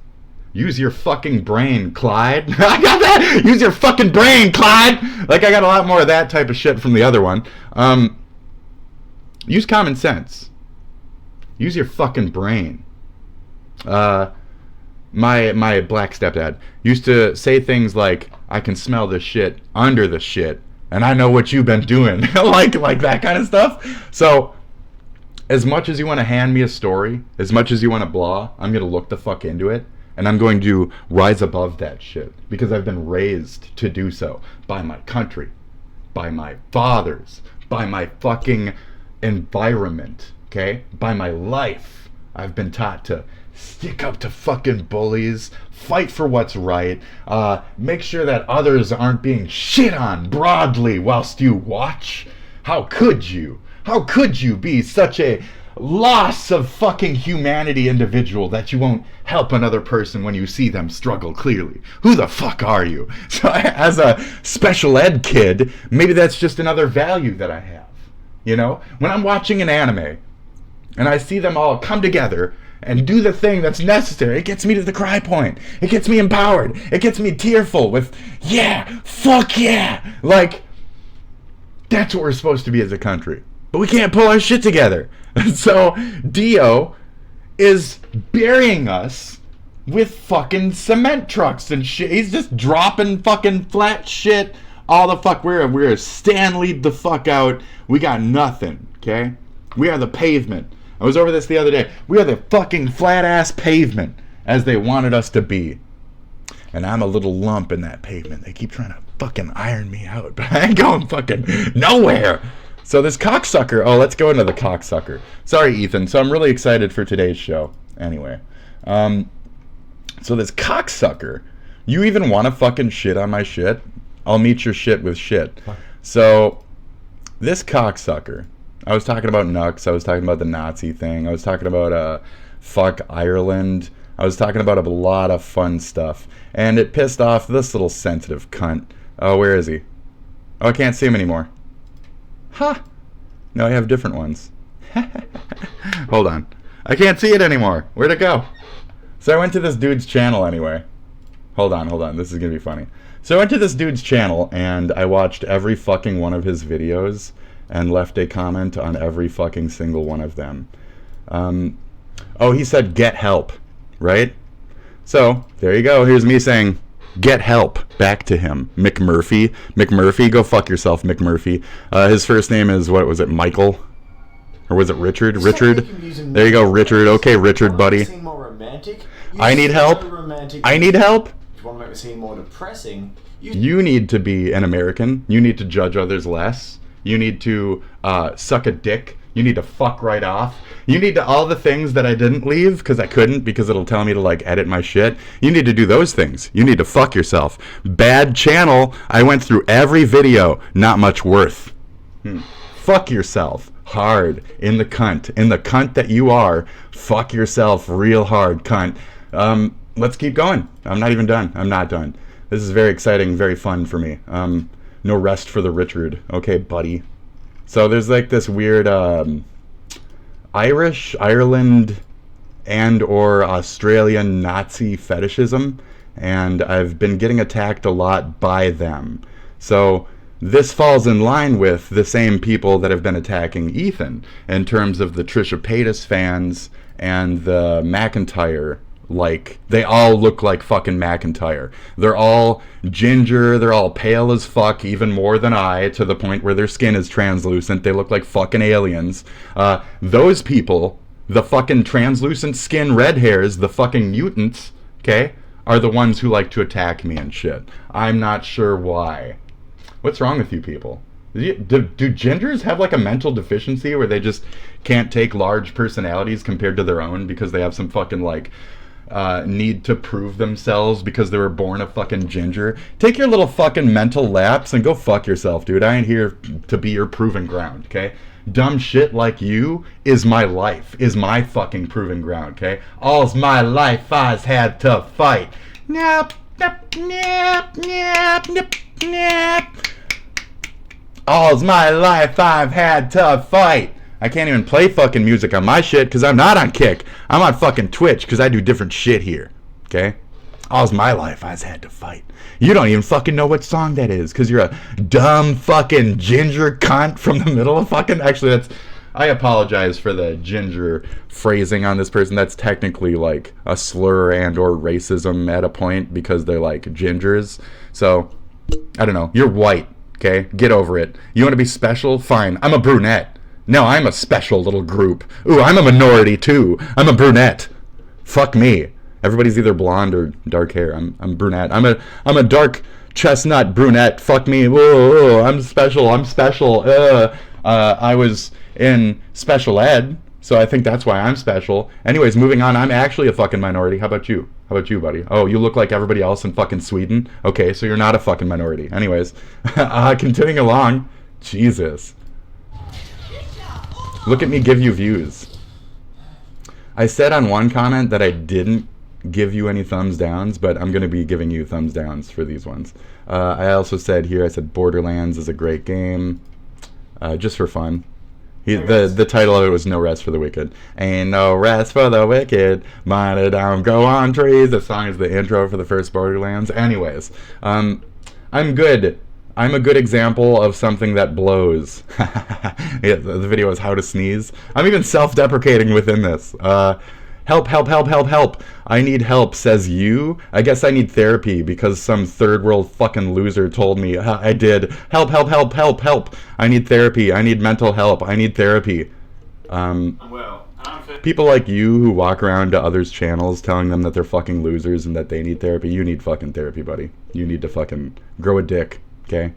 Use your fucking brain, Clyde. I got that! Use your fucking brain, Clyde! Like, I got a lot more of that type of shit from the other one. Use common sense. Use your fucking brain. My black stepdad used to say things like, I can smell the shit under the shit, and I know what you've been doing. like that kind of stuff. So, as much as you want to hand me a story, as much as you want to blah, I'm going to look the fuck into it, and I'm going to rise above that shit, because I've been raised to do so by my country, by my fathers, by my fucking environment, okay? By my life. I've been taught to stick up to fucking bullies, fight for what's right, make sure that others aren't being shit on broadly whilst you watch. How could you? How could you be such a loss of fucking humanity individual that you won't help another person when you see them struggle clearly? Who the fuck are you? So as a special ed kid, maybe that's just another value that I have. You know, when I'm watching an anime and I see them all come together and do the thing that's necessary, it gets me to the cry point. It gets me empowered. It gets me tearful with, yeah, fuck yeah. Like, that's what we're supposed to be as a country. But we can't pull our shit together. So Dio is burying us with fucking cement trucks and shit. He's just dropping fucking flat shit All the fuck, we're Stanley'd the fuck out. We got nothing, okay? We are the pavement. I was over this the other day. We are the fucking flat-ass pavement, as they wanted us to be. And I'm a little lump in that pavement. They keep trying to fucking iron me out, but I ain't going fucking nowhere. So this cocksucker, oh, let's go into the cocksucker. Sorry, Ethan. So I'm really excited for today's show. Anyway, so this cocksucker, you even want to fucking shit on my shit? I'll meet your shit with shit. So this cocksucker, I was talking about Nux, I was talking about the Nazi thing, I was talking about fuck Ireland, I was talking about a lot of fun stuff, and it pissed off this little sensitive cunt. Oh, where is he? Oh, I can't see him anymore. Ha! No, I have different ones. Hold on. I can't see it anymore. Where'd it go? So I went to this dude's channel anyway. Hold on. This is gonna be funny. So I went to this dude's channel and I watched every fucking one of his videos and left a comment on every fucking single one of them. Oh, he said get help, right? So there you go. Here's me saying get help back to him. McMurphy, go fuck yourself, McMurphy. His first name is, what was it, Michael? Or was it Richard? Richard? There you go, Richard. Okay, Richard, buddy. I need help. I need help. If you want to make the scene more depressing, you need to be an American. You need to judge others less. You need to suck a dick. You need to fuck right off. You need to, all the things that I didn't leave because I couldn't, because it'll tell me to like edit my shit. You need to do those things. You need to fuck yourself. Bad channel. I went through every video. Not much worth. Fuck yourself. Hard. In the cunt. In the cunt that you are. Fuck yourself real hard, cunt. Let's keep going. I'm not even done. I'm not done. This is very exciting, very fun for me. No rest for the Richard. Okay, buddy. So there's like this weird Ireland and or Australian Nazi fetishism, and I've been getting attacked a lot by them. So this falls in line with the same people that have been attacking Ethan in terms of the Trisha Paytas fans and the McIntyre. Like, they all look like fucking McIntyre. They're all ginger, they're all pale as fuck, even more than I, to the point where their skin is translucent. They look like fucking aliens. Those people, the fucking translucent skin red hairs, the fucking mutants, okay, are the ones who like to attack me and shit. I'm not sure why. What's wrong with you people? Do gingers have like a mental deficiency where they just can't take large personalities compared to their own because they have some fucking like need to prove themselves because they were born a fucking ginger? Take your little fucking mental lapse and go fuck yourself, dude. I ain't here to be your proving ground, okay? Dumb shit like you is my life, is my fucking proving ground, okay? All's my life I's had to fight. Nap, nap, nap, nap, nap, nap. All's my life I've had to fight. I can't even play fucking music on my shit because I'm not on Kick. I'm on fucking Twitch because I do different shit here. Okay? All's my life I've had to fight. You don't even fucking know what song that is because you're a dumb fucking ginger cunt from the middle of fucking... Actually, that's... I apologize for the ginger phrasing on this person. That's technically like a slur and or racism at a point because they're like gingers. So, I don't know. You're white. Okay? Get over it. You want to be special? Fine. I'm a brunette. No, I'm a special little group. Ooh, I'm a minority too. I'm a brunette. Fuck me. Everybody's either blonde or dark hair. I'm brunette. I'm a dark chestnut brunette. Fuck me. Whoa, I'm special. I'm special. I was in special ed, so I think that's why I'm special. Anyways, moving on. I'm actually a fucking minority. How about you? How about you, buddy? Oh, you look like everybody else in fucking Sweden? Okay, so you're not a fucking minority. Anyways, continuing along. Jesus. Look at me give you views. I said on one comment that I didn't give you any thumbs downs, but I'm going to be giving you thumbs downs for these ones. I also said here, I said Borderlands is a great game, just for fun. The title of it was No Rest for the Wicked. Ain't no rest for the wicked. Mighty down, go on trees. The song is the intro for the first Borderlands. Anyways, I'm good. I'm a good example of something that blows. Yeah, the video is how to sneeze. I'm even self-deprecating within this. Help, help, help, help, help. I need help, says you. I guess I need therapy because some third world fucking loser told me I did. Help, help, help, help, help. I need therapy. I need mental help. I need therapy. People like you who walk around to others' channels telling them that they're fucking losers and that they need therapy, you need fucking therapy, buddy. You need to fucking grow a dick, okay?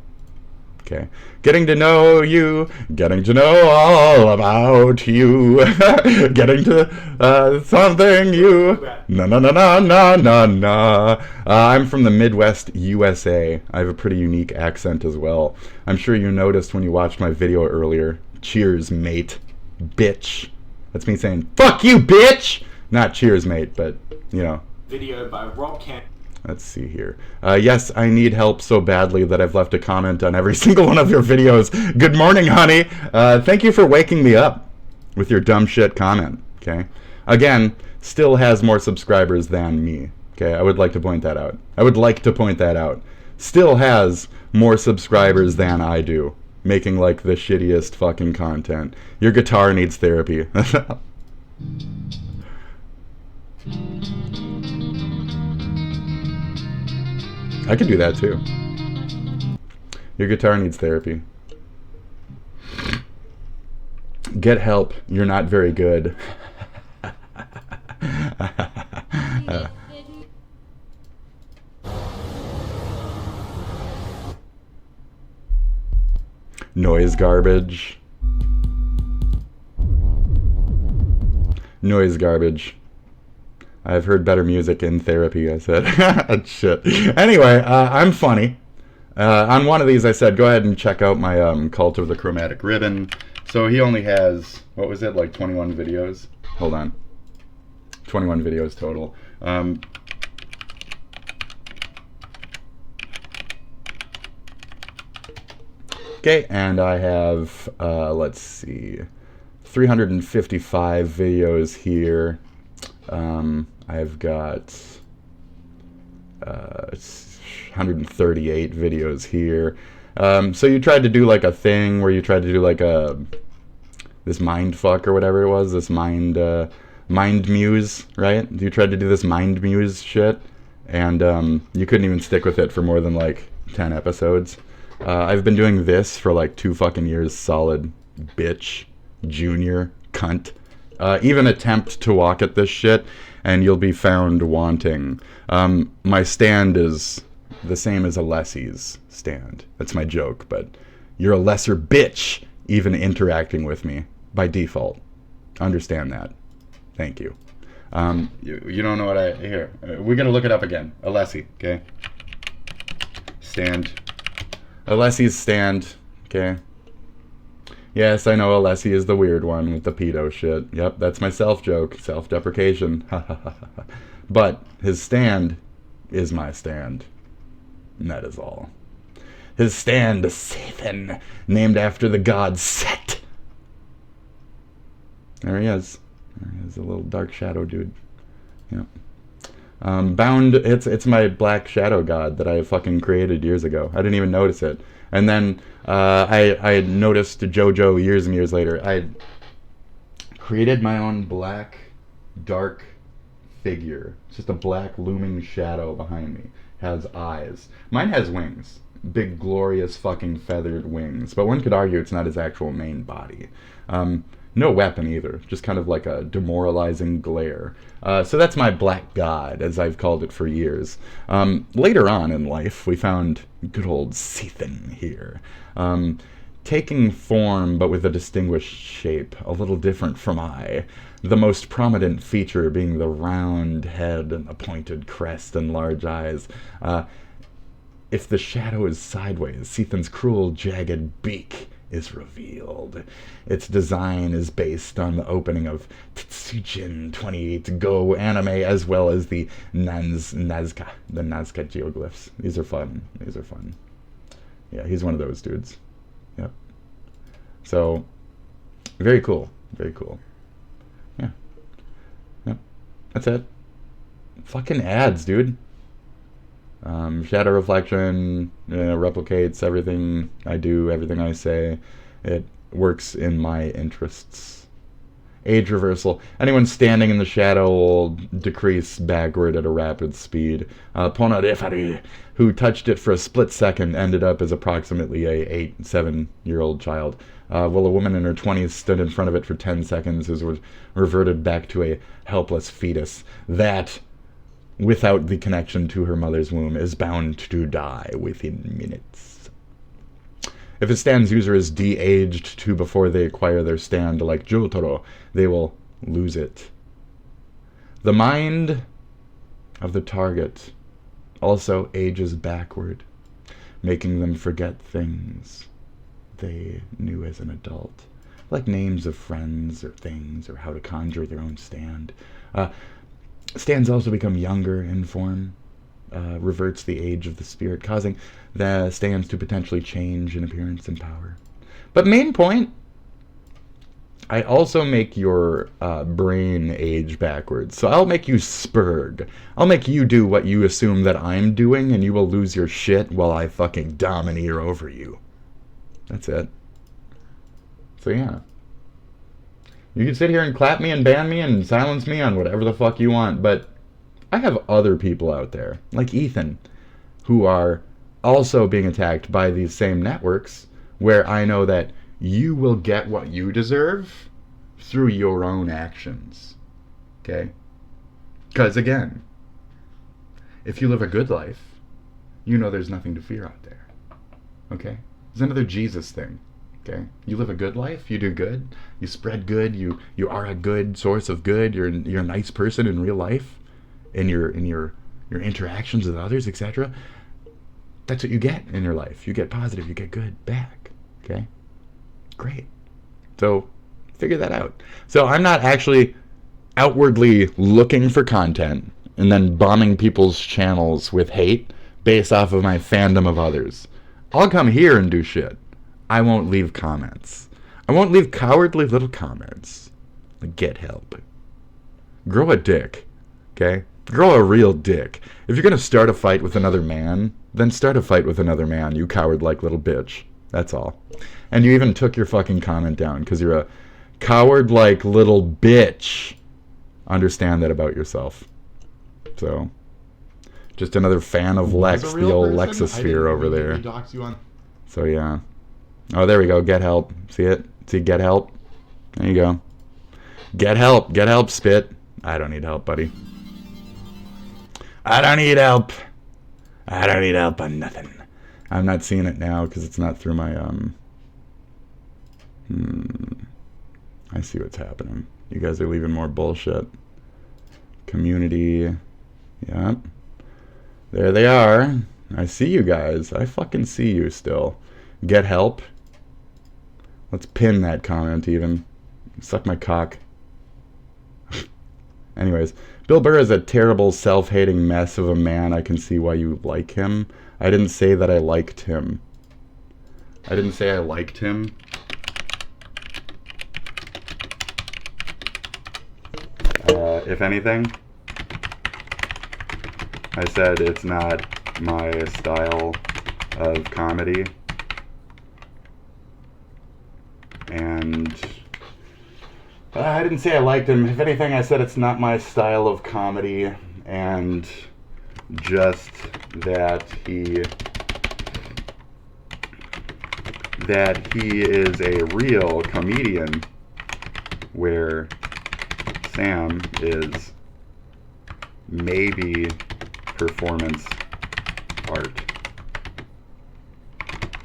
Okay. Getting to know you, getting to know all about you, getting to something you. Na na na na na na na. I'm from the Midwest, USA. I have a pretty unique accent as well. I'm sure you noticed when you watched my video earlier. Cheers, mate. Bitch. That's me saying, fuck you, bitch! Not cheers, mate, but, you know. Video by Rob Camp. Let's see here. Yes, I need help so badly that I've left a comment on every single one of your videos. Good morning, honey. Thank you for waking me up with your dumb shit comment, okay? Again, still has more subscribers than me, okay? I would like to point that out. Still has more subscribers than I do, making like the shittiest fucking content. Your guitar needs therapy. I could do that too. Your guitar needs therapy. Get help. You're not very good. Noise garbage. Noise garbage. I've heard better music in therapy, I said. Shit. Anyway, I'm funny. On one of these I said, go ahead and check out my Cult of the Chromatic Ribbon. So he only has, what was it, like 21 videos? Hold on. 21 videos total. Okay, and I have, let's see, 355 videos here. I've got 138 videos here. So you tried to do like a thing where you tried to do like this mind fuck or whatever it was, this mind muse, right? You tried to do this mind muse shit, and you couldn't even stick with it for more than like 10 episodes. I've been doing this for like 2 fucking years solid, bitch, junior, cunt. Even attempt to walk at this shit, and you'll be found wanting. My stand is the same as a lessie's stand. That's my joke, but you're a lesser bitch even interacting with me by default. Understand that. Thank you. You don't know what I... Here, we're going to look it up again. A lessie, okay? Stand. A lessie's stand, okay? Yes, I know Alessi is the weird one with the pedo shit. Yep, that's my self-joke. Self-deprecation. But his stand is my stand. And that is all. His stand is Satan, named after the god Set. There he is. There he is, a little dark shadow dude. Yep. Bound, it's my black shadow god that I fucking created years ago. I didn't even notice it. And then I had noticed JoJo years and years later. I created my own black, dark figure. It's just a black looming shadow behind me. Has eyes. Mine has wings. Big, glorious fucking feathered wings. But one could argue it's not his actual main body. No weapon either. Just kind of like a demoralizing glare. So that's my black god, as I've called it for years. Later on in life, we found good old Sethan here. Taking form, but with a distinguished shape, a little different from I. The most prominent feature being the round head and the pointed crest and large eyes. If the shadow is sideways, Sethan's cruel, jagged beak is revealed. Its design is based on the opening of Tetsujin 28 Go anime, as well as the Nazca geoglyphs. These are fun. These are fun. Yeah, he's one of those dudes. Yep. So, very cool. Very cool. Yeah. Yep. That's it. Fucking ads, dude. Shadow reflection replicates everything I do, everything I say. It works in my interests. age reversal. Anyone standing in the shadow will decrease backward at a rapid speed. Ponarefari, who touched it for a split second, ended up as approximately a 7-year-old child. While a woman in her 20s stood in front of it for 10 seconds, is reverted back to a helpless fetus. That, without the connection to her mother's womb, is bound to die within minutes. If a stand's user is de-aged to before they acquire their stand, like Jotaro, they will lose it. The mind of the target also ages backward, making them forget things they knew as an adult, like names of friends or things, or how to conjure their own stand. Stands also become younger in form, reverts the age of the spirit, causing the stands to potentially change in appearance and power. But main point, I also make your brain age backwards. So I'll make you spurg. I'll make you do what you assume that I'm doing, and you will lose your shit while I fucking domineer over you. That's it. So yeah. You can sit here and clap me and ban me and silence me on whatever the fuck you want, but I have other people out there, like Ethan, who are also being attacked by these same networks, where I know that you will get what you deserve through your own actions. Okay? Because again, if you live a good life, you know there's nothing to fear out there. Okay? It's another Jesus thing. Okay? You live a good life, you do good, you spread good, you are a good source of good, you're a nice person in real life, in your interactions with others, etc. That's what you get in your life. You get positive, you get good back. Okay? Great. So figure that out. So I'm not actually outwardly looking for content and then bombing people's channels with hate based off of my fandom of others. I'll come here and do shit. I won't leave comments. I won't leave cowardly little comments. Like, get help. Grow a dick. Okay? Grow a real dick. If you're going to start a fight with another man, then start a fight with another man, you coward-like little bitch. That's all. And you even took your fucking comment down because you're a coward-like little bitch. Understand that about yourself. So, just another fan of Lex, the old Lexosphere over there. So yeah. Oh, there we go. Get help. See it? See, get help? There you go. Get help. Get help, Spit. I don't need help, buddy. I don't need help. I don't need help on nothing. I'm not seeing it now because it's not through my, I see what's happening. You guys are leaving more bullshit. Community. Yep. There they are. I see you guys. I fucking see you still. Get help. Let's pin that comment even. Suck my cock. Anyways, Bill Burr is a terrible, self-hating mess of a man. I can see why you like him. I didn't say that I liked him. I didn't say I liked him. If anything, I said it's not my style of comedy. And I didn't say I liked him. If anything, I said it's not my style of comedy, and just that he is a real comedian, where Sam is maybe performance art,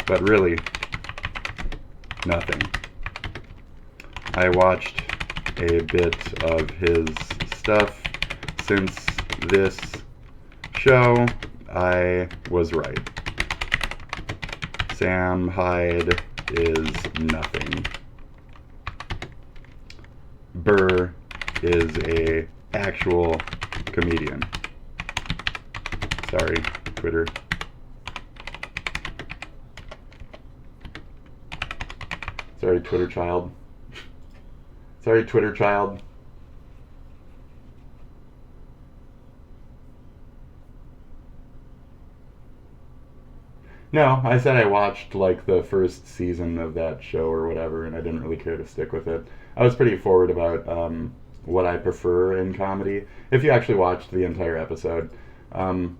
but really nothing. I watched a bit of his stuff since this show. I was right. Sam Hyde is nothing. Burr is a actual comedian. Sorry, Twitter. Sorry, Twitter child. Sorry, Twitter child. No, I said I watched like the first season of that show or whatever, and I didn't really care to stick with it. I was pretty forward about what I prefer in comedy. If you actually watched the entire episode, um,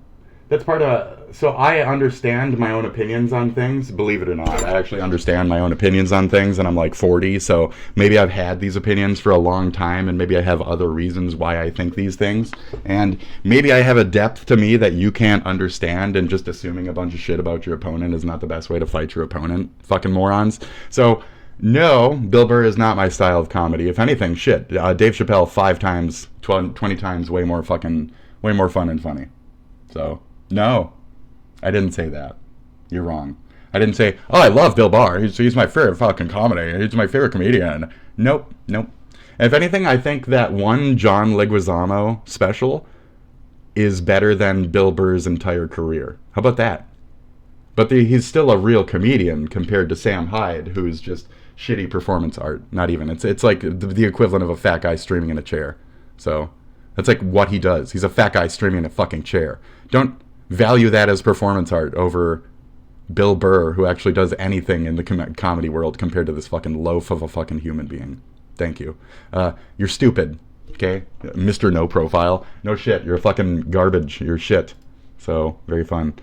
that's part of. So I understand my own opinions on things. Believe it or not, I actually understand my own opinions on things, and I'm like 40, so maybe I've had these opinions for a long time, and maybe I have other reasons why I think these things, and maybe I have a depth to me that you can't understand, and just assuming a bunch of shit about your opponent is not the best way to fight your opponent. Fucking morons. So. No, Bill Burr is not my style of comedy. If anything, shit. Dave Chappelle 5 times, 20 times way more fun and funny. So, no, I didn't say that. You're wrong. I didn't say, oh, I love Bill Burr. He's my favorite fucking comedy. He's my favorite comedian. Nope. If anything, I think that one John Leguizamo special is better than Bill Burr's entire career. How about that? But he's still a real comedian compared to Sam Hyde, who's just shitty performance art. Not even. It's like the equivalent of a fat guy streaming in a chair. So that's like what he does. He's a fat guy streaming in a fucking chair. Don't value that as performance art over Bill Burr, who actually does anything in the comedy world compared to this fucking loaf of a fucking human being. Thank you. You're stupid, okay? Mr. No Profile. No shit. You're a fucking garbage. You're shit. So, very fun.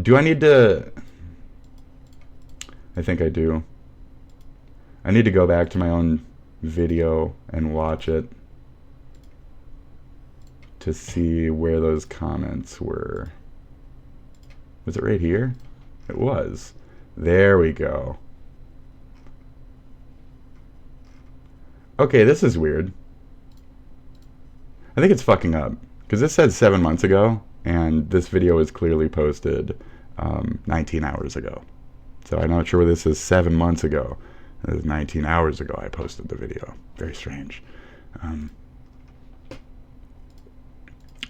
Do I need to... I think I do. I need to go back to my own video and watch it to see where those comments were. Was it right here? It was. There we go. Okay, this is weird. I think it's fucking up. Because this said 7 months ago, and this video was clearly posted 19 hours ago. So I'm not sure where this is 7 months ago. It was 19 hours ago I posted the video. Very strange.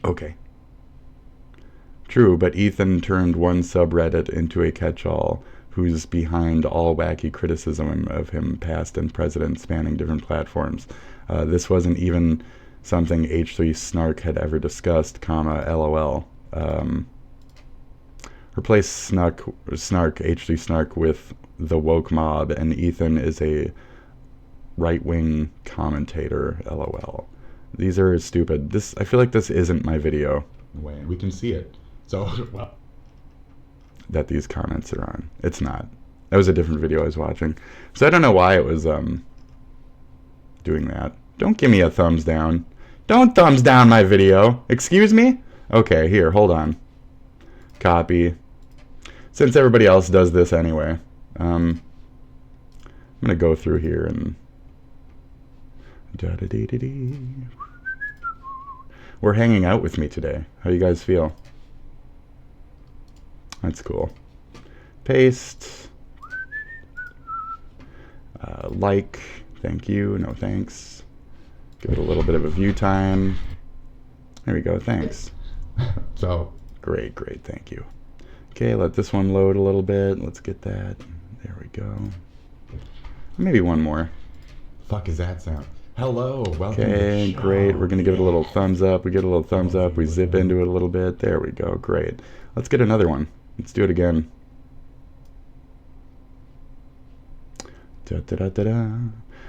Okay. True, but Ethan turned one subreddit into a catch-all who's behind all wacky criticism of him, past and present, spanning different platforms. This wasn't even something H3 Snark had ever discussed, LOL. Replace Snark H3 Snark with the woke mob, and Ethan is a right-wing commentator, LOL. These are stupid. I feel like this isn't my video. We can see it. So, well, that these comments are on. It's not. That was a different video I was watching. So I don't know why it was doing that. Don't give me a thumbs down. Don't thumbs down my video. Excuse me? Okay, here, hold on. Copy. Since everybody else does this anyway, I'm going to go through here and... We're hanging out with me today. How you guys feel? That's cool. Paste. Like. Thank you. No thanks. Give it a little bit of a view time. There we go. Thanks. So, great. Thank you. Okay, let this one load a little bit. Let's get that. There we go. Maybe one more. Fuck is that sound? Hello, welcome Okay, to the show. great. We're going to give it a little thumbs up. We get a little thumbs up. We zip into it a little bit. There we go. Great. Let's get another one. Let's do it again. Da-da-da-da-da.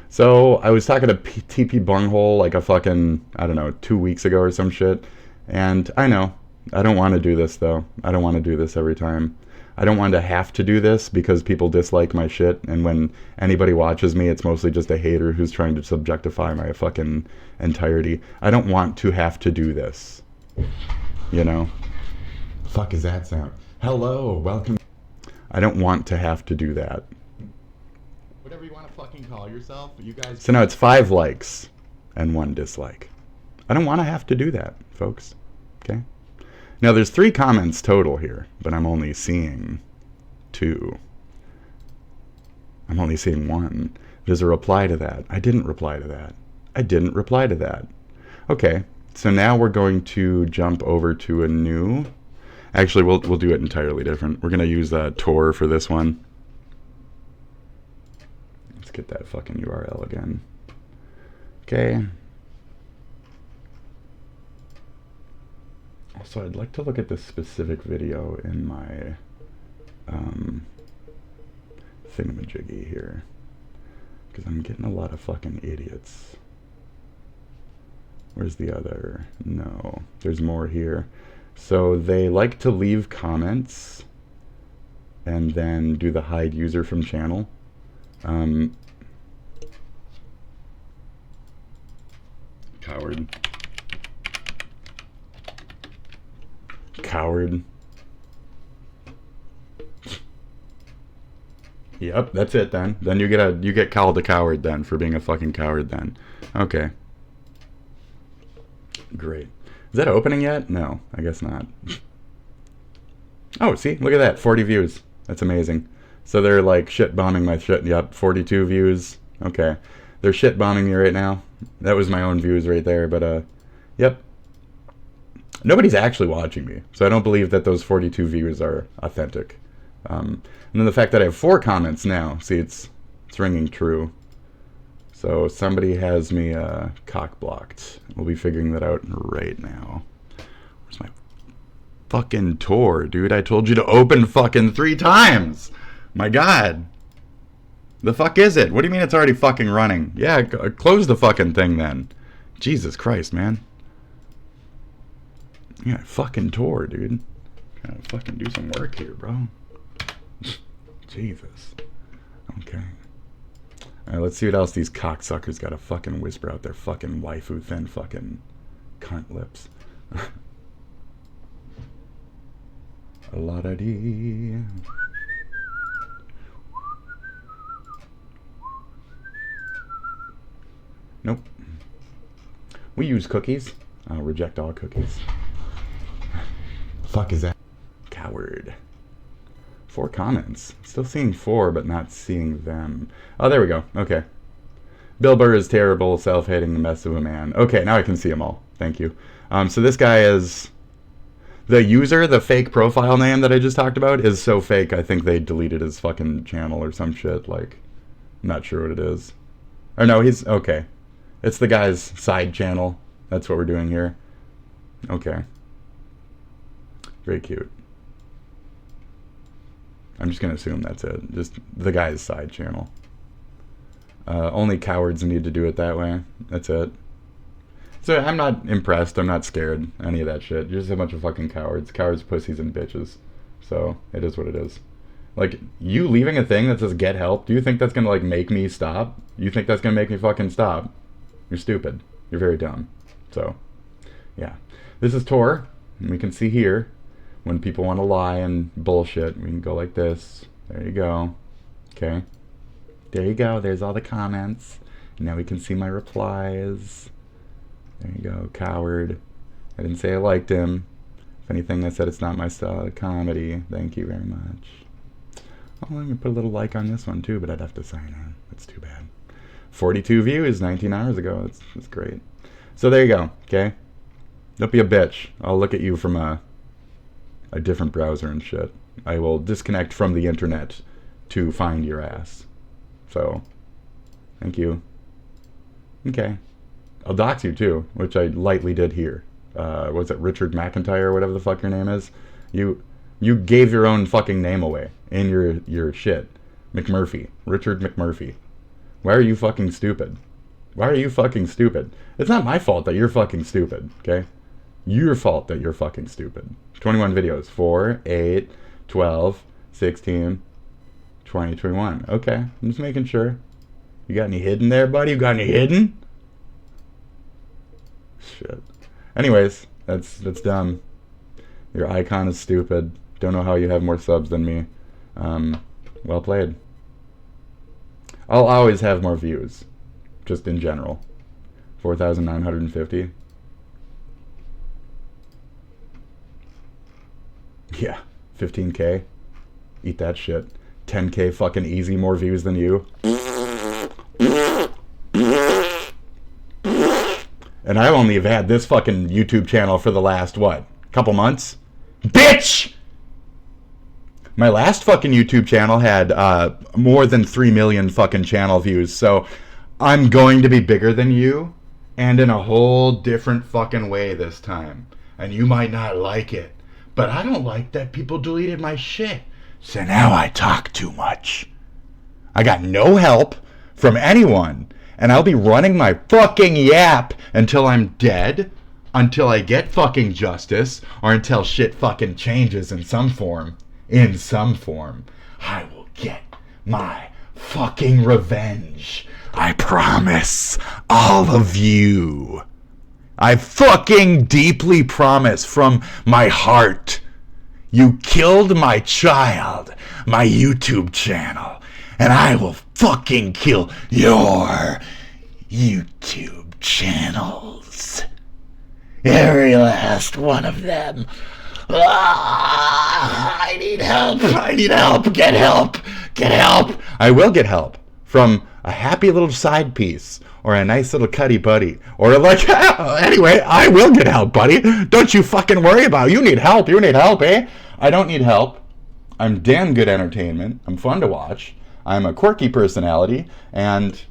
So, I was talking to TP Bunghole like a fucking, I don't know, 2 weeks ago or some shit. And I know. I don't want to do this, though. I don't want to do this every time. I don't want to have to do this because people dislike my shit, and when anybody watches me, it's mostly just a hater who's trying to subjectify my fucking entirety. I don't want to have to do this. You know? Fuck is that sound? Hello, welcome. I don't want to have to do that. Whatever you want to fucking call yourself, you guys... So now it's 5 likes and 1 dislike. I don't want to have to do that, folks. Okay? Now there's 3 comments total here, but I'm only seeing 2. I'm only seeing 1. There's a reply to that. I didn't reply to that. I didn't reply to that. Okay, so now we're going to jump over to a new... Actually, we'll do it entirely different. We're going to use Tor for this one. Let's get that fucking URL again. Okay. So I'd like to look at this specific video in my thingamajiggy here. Because I'm getting a lot of fucking idiots. Where's the other? No, there's more here. So they like to leave comments and then do the hide user from channel. Coward. Coward. Yep, that's it then. Then you get called a coward then for being a fucking coward then. Okay. Great. Is that opening yet? No, I guess not. Oh, see? Look at that. 40 views. That's amazing. So they're like shit bombing my shit. Yep, 42 views. Okay. They're shit bombing me right now. That was my own views right there, but yep. Nobody's actually watching me, so I don't believe that those 42 views are authentic. And then the fact that I have 4 comments now, see, it's ringing true. So somebody has me cock blocked. We'll be figuring that out right now. Where's my fucking Tor, dude? I told you to open fucking 3 times. My God. The fuck is it? What do you mean it's already fucking running? Yeah, close the fucking thing then. Jesus Christ, man. Yeah, fucking Tor, dude. Gotta fucking do some work here, bro. Jesus. Okay. Alright, let's see what else these cocksuckers gotta fucking whisper out their fucking waifu thin fucking cunt lips. A la da dee. Nope. We use cookies. I'll reject all cookies. Fuck is that? Coward. 4 comments. Still seeing 4, but not seeing them. Oh, there we go. Okay. Bill Burr is terrible, self-hating mess of a man. Okay, now I can see them all. Thank you. So this guy is... The user, the fake profile name that I just talked about, is so fake, I think they deleted his fucking channel or some shit. Like, I'm not sure what it is. Or no, he's... Okay. It's the guy's side channel. That's what we're doing here. Okay. Very cute. I'm just going to assume that's it. Just the guy's side channel. Only cowards need to do it that way. That's it. So I'm not impressed. I'm not scared. Any of that shit. You're just a bunch of fucking cowards. Cowards, pussies, and bitches. So it is what it is. Like, you leaving a thing that says get help, do you think that's going to, like, make me stop? You think that's going to make me fucking stop? You're stupid. You're very dumb. So, yeah. This is Tor. And we can see here. When people want to lie and bullshit, we can go like this. There you go. Okay. There you go. There's all the comments. Now we can see my replies. There you go. Coward. I didn't say I liked him. If anything, I said it's not my style of comedy. Thank you very much. Oh, I'm going to put a little like on this one too, but I'd have to sign on. That's too bad. 42 views 19 hours ago. That's great. So there you go. Okay. Don't be a bitch. I'll look at you from a different browser and shit. I will disconnect from the internet to find your ass. So, thank you. Okay. I'll dox you too, which I lightly did here. Was it Richard McIntyre or whatever the fuck your name is? You gave your own fucking name away in your shit. McMurphy. Richard McMurphy. Why are you fucking stupid? Why are you fucking stupid? It's not my fault that you're fucking stupid, okay? Your fault that you're fucking stupid. 21 videos. 4, 8, 12, 16, 20, 21. Okay, I'm just making sure. You got any hidden there, buddy? You got any hidden? Shit. Anyways, that's dumb. Your icon is stupid. Don't know how you have more subs than me. Well played. I'll always have more views. Just in general. 4,950. Yeah, 15K. Eat that shit. 10K fucking easy, more views than you. And I only have had this fucking YouTube channel for the last, what, couple months? Bitch! My last fucking YouTube channel had more than 3 million fucking channel views, so I'm going to be bigger than you, and in a whole different fucking way this time. And you might not like it. But I don't like that people deleted my shit. So now I talk too much. I got no help from anyone, and I'll be running my fucking yap until I'm dead, until I get fucking justice, or until shit fucking changes in some form. In some form. I will get my fucking revenge. I promise all of you. I fucking deeply promise from my heart. You killed my child, my YouTube channel, and I will fucking kill your YouTube channels. Every last one of them. I need help. I need help. Get help. Get help. I will get help from a happy little side piece or a nice little cuddy buddy or like, anyway, I will get help, buddy. Don't you fucking worry about it. You need help. You need help, eh? I don't need help. I'm damn good entertainment. I'm fun to watch. I'm a quirky personality, and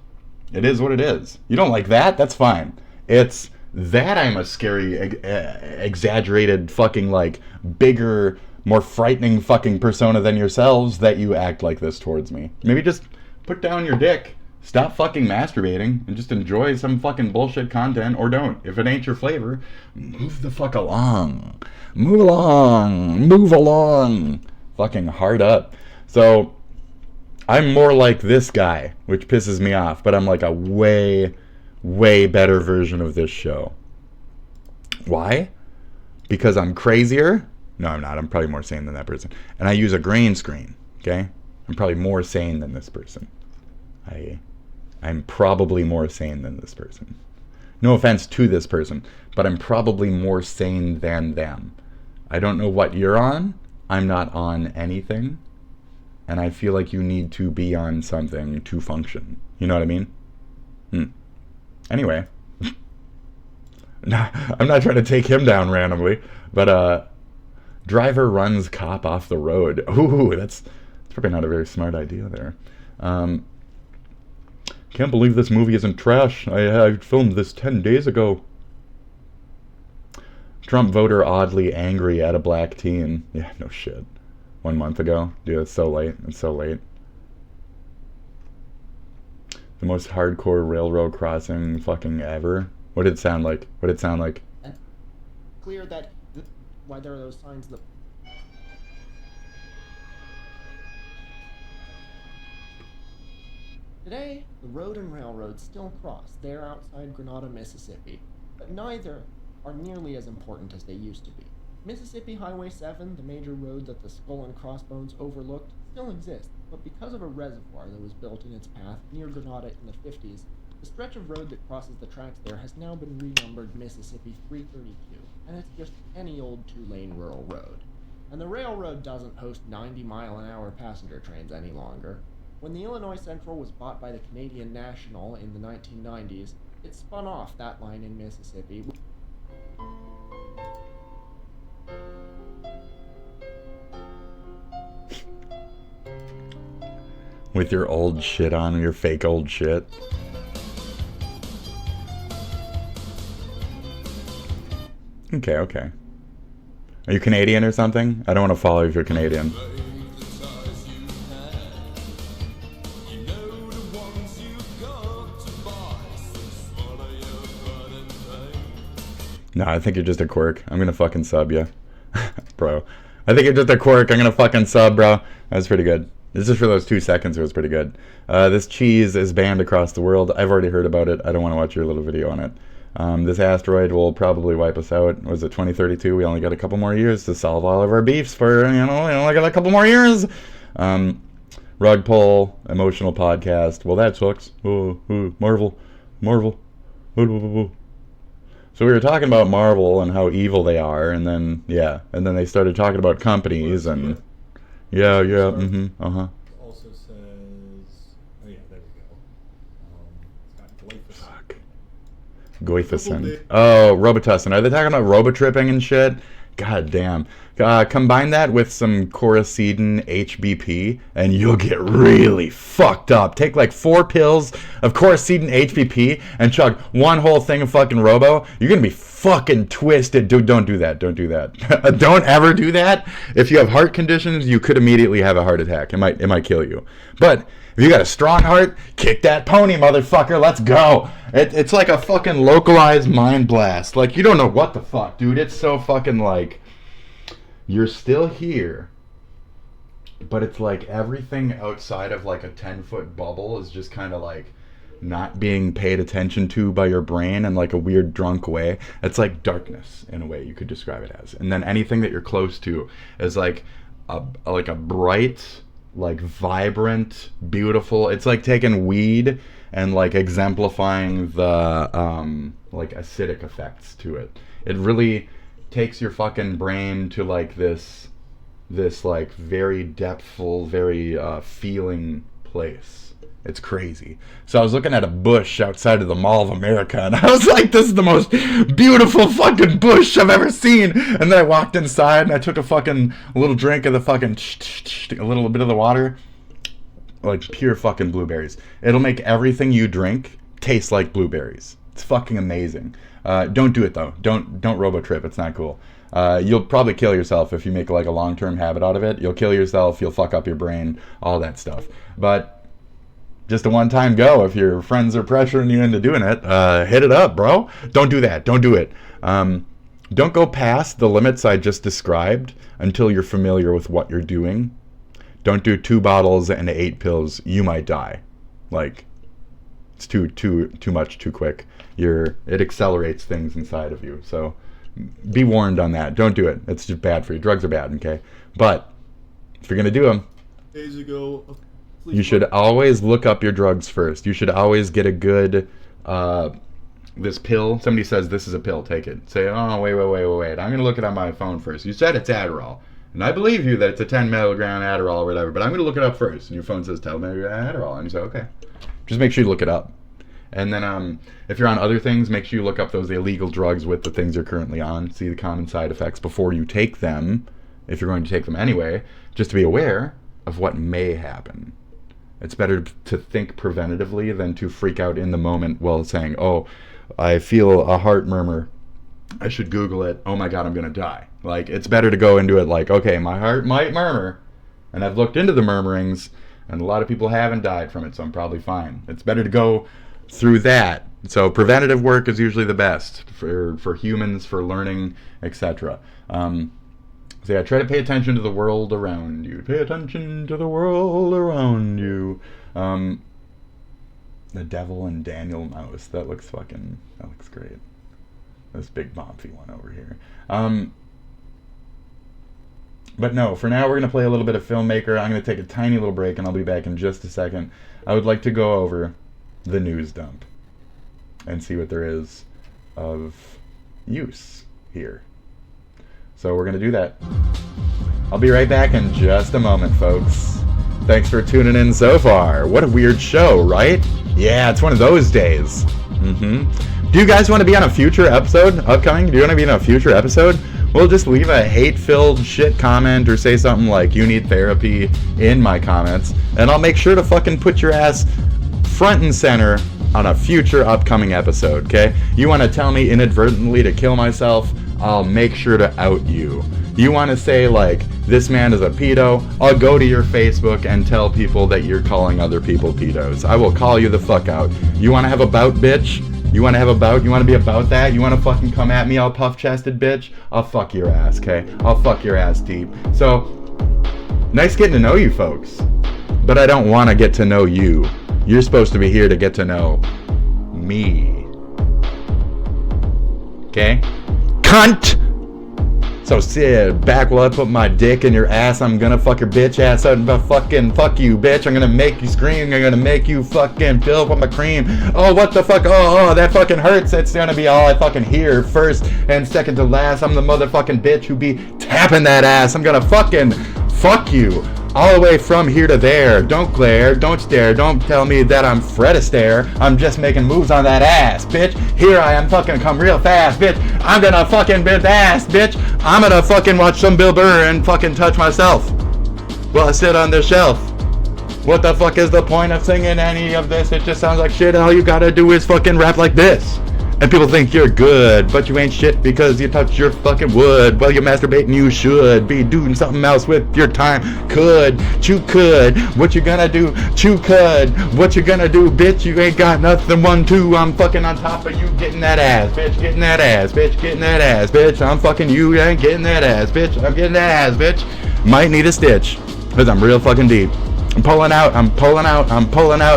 it is what it is. You don't like that? That's fine. It's that I'm a scary, exaggerated, fucking, like, bigger, more frightening fucking persona than yourselves that you act like this towards me. Maybe just put down your dick, stop fucking masturbating, and just enjoy some fucking bullshit content, or don't. If it ain't your flavor, move the fuck along. Move along. Move along. Fucking hard up. So, I'm more like this guy, which pisses me off, but I'm like a way better version of this show. Why? Because I'm crazier? No, I'm not. I'm probably more sane than that person. And I use a green screen, okay? I'm probably more sane than this person. I'm probably more sane than this person. No offense to this person, but I'm probably more sane than them. I don't know what you're on. I'm not on anything. And I feel like you need to be on something to function. You know what I mean? Anyway. I'm not trying to take him down randomly, but driver runs cop off the road. Ooh, that's probably not a very smart idea there. Can't believe this movie isn't trash. I filmed this 10 days ago. Trump voter oddly angry at a black teen. Yeah, no shit. 1 month ago. Dude, it's so late. It's so late. The most hardcore railroad crossing fucking ever. What did it sound like? What did it sound like? And clear that why there are those signs that today the road and railroad still cross. They're outside Grenada, Mississippi, but neither are nearly as important as they used to be. Mississippi Highway 7, the major road that the Skull and Crossbones overlooked, still exists, but because of a reservoir that was built in its path near Grenada in the 50s, the stretch of road that crosses the tracks there has now been renumbered Mississippi 332, and it's just any old two-lane rural road. And the railroad doesn't host 90-mile-an-hour passenger trains any longer. When the Illinois Central was bought by the Canadian National in the 1990s, it spun off that line in Mississippi. With your old shit on, your fake old shit. Okay, okay. Are you Canadian or something? I don't want to follow if you're Canadian. No, I think you're just a quirk. I'm gonna fucking sub you. Bro. I think you're just a quirk. I'm gonna fucking sub, bro. That's pretty good. This is for those 2 seconds. It was pretty good. This cheese is banned across the world. I've already heard about it. I don't want to watch your little video on it. This asteroid will probably wipe us out. Was it 2032? We only got a couple more years to solve all of our beefs for, you know, we only got a couple more years. Rug pull, emotional podcast. Well, that sucks. Marvel. So we were talking about Marvel and how evil they are, and then, yeah, and then they started talking about companies, and, yeah, Also says, oh yeah, there we go. It's got glyphosate. Fuck. Glyphosate. Oh, Robitussin. Are they talking about robotripping and shit? God damn. Combine that with some Coracidin HBP, and you'll get really fucked up. Take like 4 pills of Coracidin HBP and chug 1 whole thing of fucking Robo. You're gonna be fucking twisted. Dude, don't do that. Don't do that. Don't ever do that. If you have heart conditions, you could immediately have a heart attack. It might kill you. But if you got a strong heart, kick that pony, motherfucker. Let's go. It's like a fucking localized mind blast. Like, you don't know what the fuck, dude. It's so fucking like, you're still here, but it's like everything outside of like a 10-foot bubble is just kind of like not being paid attention to by your brain in like a weird drunk way. It's like darkness in a way you could describe it as. And then anything that you're close to is like a bright, like vibrant, beautiful. It's like taking weed and like exemplifying the like acidic effects to it. It really takes your fucking brain to like this like very depthful, very feeling place. It's crazy. So I was looking at a bush outside of the Mall of America, and I was like, this is the most beautiful fucking bush I've ever seen. And then I walked inside and I took a little drink of the fucking a little bit of the water. Like pure fucking blueberries. It'll make everything you drink taste like blueberries. It's fucking amazing. Don't do it though. Don't robo trip. It's not cool. You'll probably kill yourself if you make like a long-term habit out of it. You'll kill yourself. You'll fuck up your brain. All that stuff. But just a one-time go. If your friends are pressuring you into doing it, hit it up, bro. Don't do that. Don't do it. Don't go past the limits I just described until you're familiar with what you're doing. Don't do 2 bottles and 8 pills. You might die. Like, it's too much too quick. It accelerates things inside of you. So be warned on that. Don't do it. It's just bad for you. Drugs are bad, okay? But if you're gonna do them, days ago, you should always look up your drugs first. You should always get a good this pill. Somebody says this is a pill. Take it. Say, oh wait. I'm gonna look it on my phone first. You said it's Adderall, and I believe you that it's a 10 milligram Adderall or whatever. But I'm gonna look it up first. And your phone says 10 milligram Adderall, and you say okay. Just make sure you look it up. And then if you're on other things, make sure you look up those illegal drugs with the things you're currently on. See the common side effects before you take them, if you're going to take them anyway, just to be aware of what may happen. It's better to think preventatively than to freak out in the moment while saying, oh, I feel a heart murmur. I should Google it. Oh my God, I'm going to die. Like, it's better to go into it like, okay, my heart might murmur. And I've looked into the murmurings, and a lot of people haven't died from it, so I'm probably fine. It's better to go through that. So preventative work is usually the best for humans, for learning, etc. So yeah, try to pay attention to the world around you. Pay attention to the world around you. The Devil and Daniel Mouse. That looks great. This big bompy one over here. But no, for now we're going to play a little bit of Filmmaker. I'm going to take a tiny little break and I'll be back in just a second. I would like to go over the news dump and see what there is of use here. So we're going to do that. I'll be right back in just a moment, folks. Thanks for tuning in so far. What a weird show, right? Yeah, it's one of those days. Do you guys want to be on a future episode upcoming? Do you want to be in a future episode? Well, just leave a hate-filled shit comment or say something like, you need therapy, in my comments, and I'll make sure to fucking put your ass front and center on a future upcoming episode, okay? You want to tell me inadvertently to kill myself, I'll make sure to out you. You want to say, like, this man is a pedo, I'll go to your Facebook and tell people that you're calling other people pedos. I will call you the fuck out. You want to have a bout, bitch? You want to have a bout? You want to be about that? You want to fucking come at me all puff-chested, bitch? I'll fuck your ass, okay? I'll fuck your ass deep. So, nice getting to know you folks. But I don't want to get to know you. You're supposed to be here to get to know me. Okay? Cunt! So sit back while I put my dick in your ass. I'm gonna fuck your bitch ass out and fucking fuck you, bitch. I'm gonna make you scream. I'm gonna make you fucking fill up with my cream. Oh, what the fuck? Oh, that fucking hurts. It's gonna be all I fucking hear first and second to last. I'm the motherfucking bitch who be tapping that ass. I'm gonna fucking fuck you. all the way from here to there. Don't glare, don't stare, don't tell me that I'm Fred Astaire. I'm just making moves on that ass, bitch. Here I am, fucking come real fast, bitch. I'm gonna fucking bit ass, bitch. I'm gonna fucking watch some Bill Burr and fucking touch myself while I sit on the shelf. What the fuck is the point of singing any of this? It just sounds like shit. All you gotta do is fucking rap like this. And people think you're good, but you ain't shit because you touch your fucking wood. Well, you're masturbating, you should be doing something else with your time. Could, what you gonna do? What you gonna do, bitch? You ain't got nothing, 1, 2, I'm fucking on top of you, getting that ass, bitch, getting that ass, bitch, getting that ass, bitch. I'm fucking you, ain't getting that ass, bitch, I'm getting that ass, bitch. Might need a stitch, because I'm real fucking deep. I'm pulling out,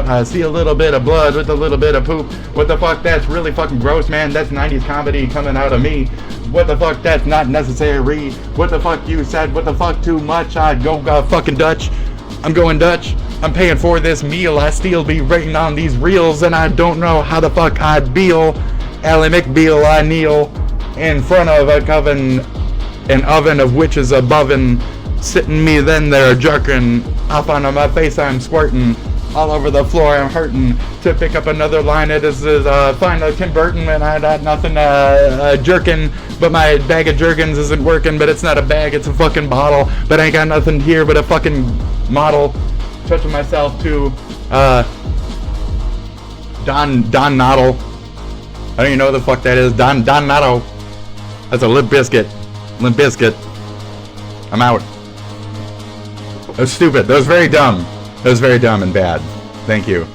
I see a little bit of blood with a little bit of poop. What the fuck, that's really fucking gross, man. That's 90s comedy coming out of me. What the fuck, that's not necessary. What the fuck you said, what the fuck too much. I'd go fucking Dutch. I'm going Dutch. I'm paying for this meal. I still be rating on these reels, and I don't know how the fuck I'd beal. Ally McBeal, I kneel in front of a coven, an oven of witches above and sitting me then there jerking off onto my face. I'm squirting all over the floor. I'm hurting to pick up another line. It is find a Tim Burton and I had nothing jerking, but my bag of jerkins isn't working. But it's not a bag, it's a fucking bottle. But I ain't got nothing here but a fucking model. Touching myself to Don Noddle. I don't even know what the fuck that is. Don Noddle. That's a Limp Biscuit. I'm out. That was stupid. That was very dumb. That was very dumb and bad. Thank you.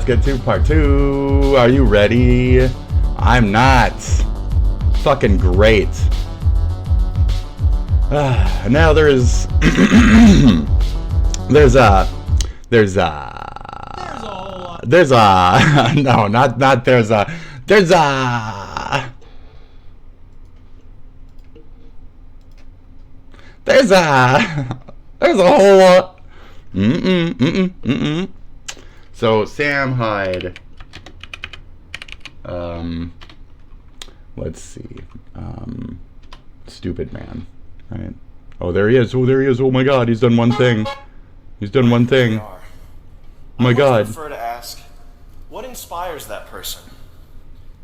let's get to part 2. Are you ready? I'm not. Fucking great. Now there's there's a no, not there's a whole So Sam Hyde, let's see, stupid man, right? Oh, there he is. Oh my God, he's done one thing. Oh my God. I would prefer to ask, what inspires that person?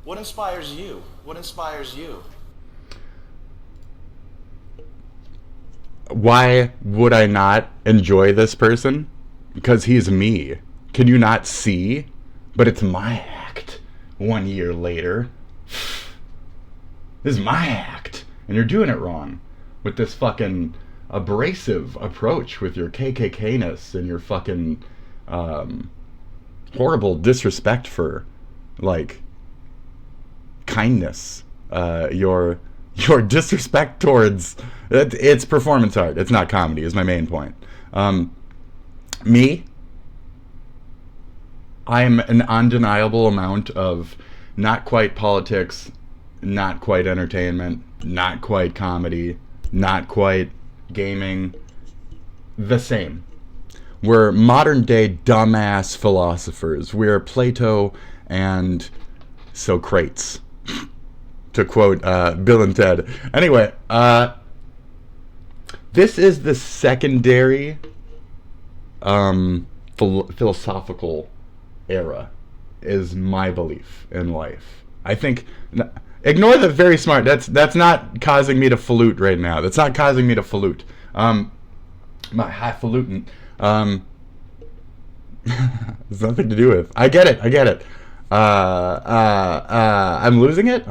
What inspires you? What inspires you? Why would I not enjoy this person? Because he's me. Can you not see? But it's my act. 1 year later. This is my act. And you're doing it wrong. With this fucking abrasive approach with your KKK-ness and your fucking horrible disrespect for, like, kindness. Your disrespect towards... It's performance art. It's not comedy, is my main point. Me, I'm an undeniable amount of not quite politics, not quite entertainment, not quite comedy, not quite gaming, the same. We're modern day dumbass philosophers. We're Plato and Socrates, to quote Bill and Ted. Anyway, this is the secondary philosophical era, is my belief in life. I think, ignore the very smart, that's not causing me to falut right now. That's not causing me to falut. My highfalutin. There's nothing to do with. I get it. I'm losing it.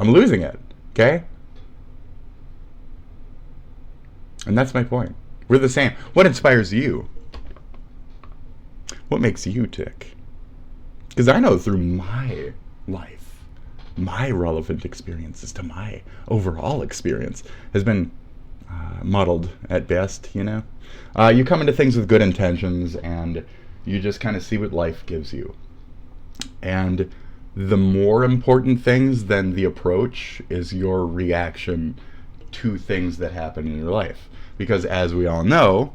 Okay? And that's my point. We're the same. What inspires you? What makes you tick? Because I know through my life, my relevant experiences to my overall experience has been muddled at best, you know? You come into things with good intentions and you just kind of see what life gives you. And the more important things than the approach is your reaction to things that happen in your life. Because as we all know,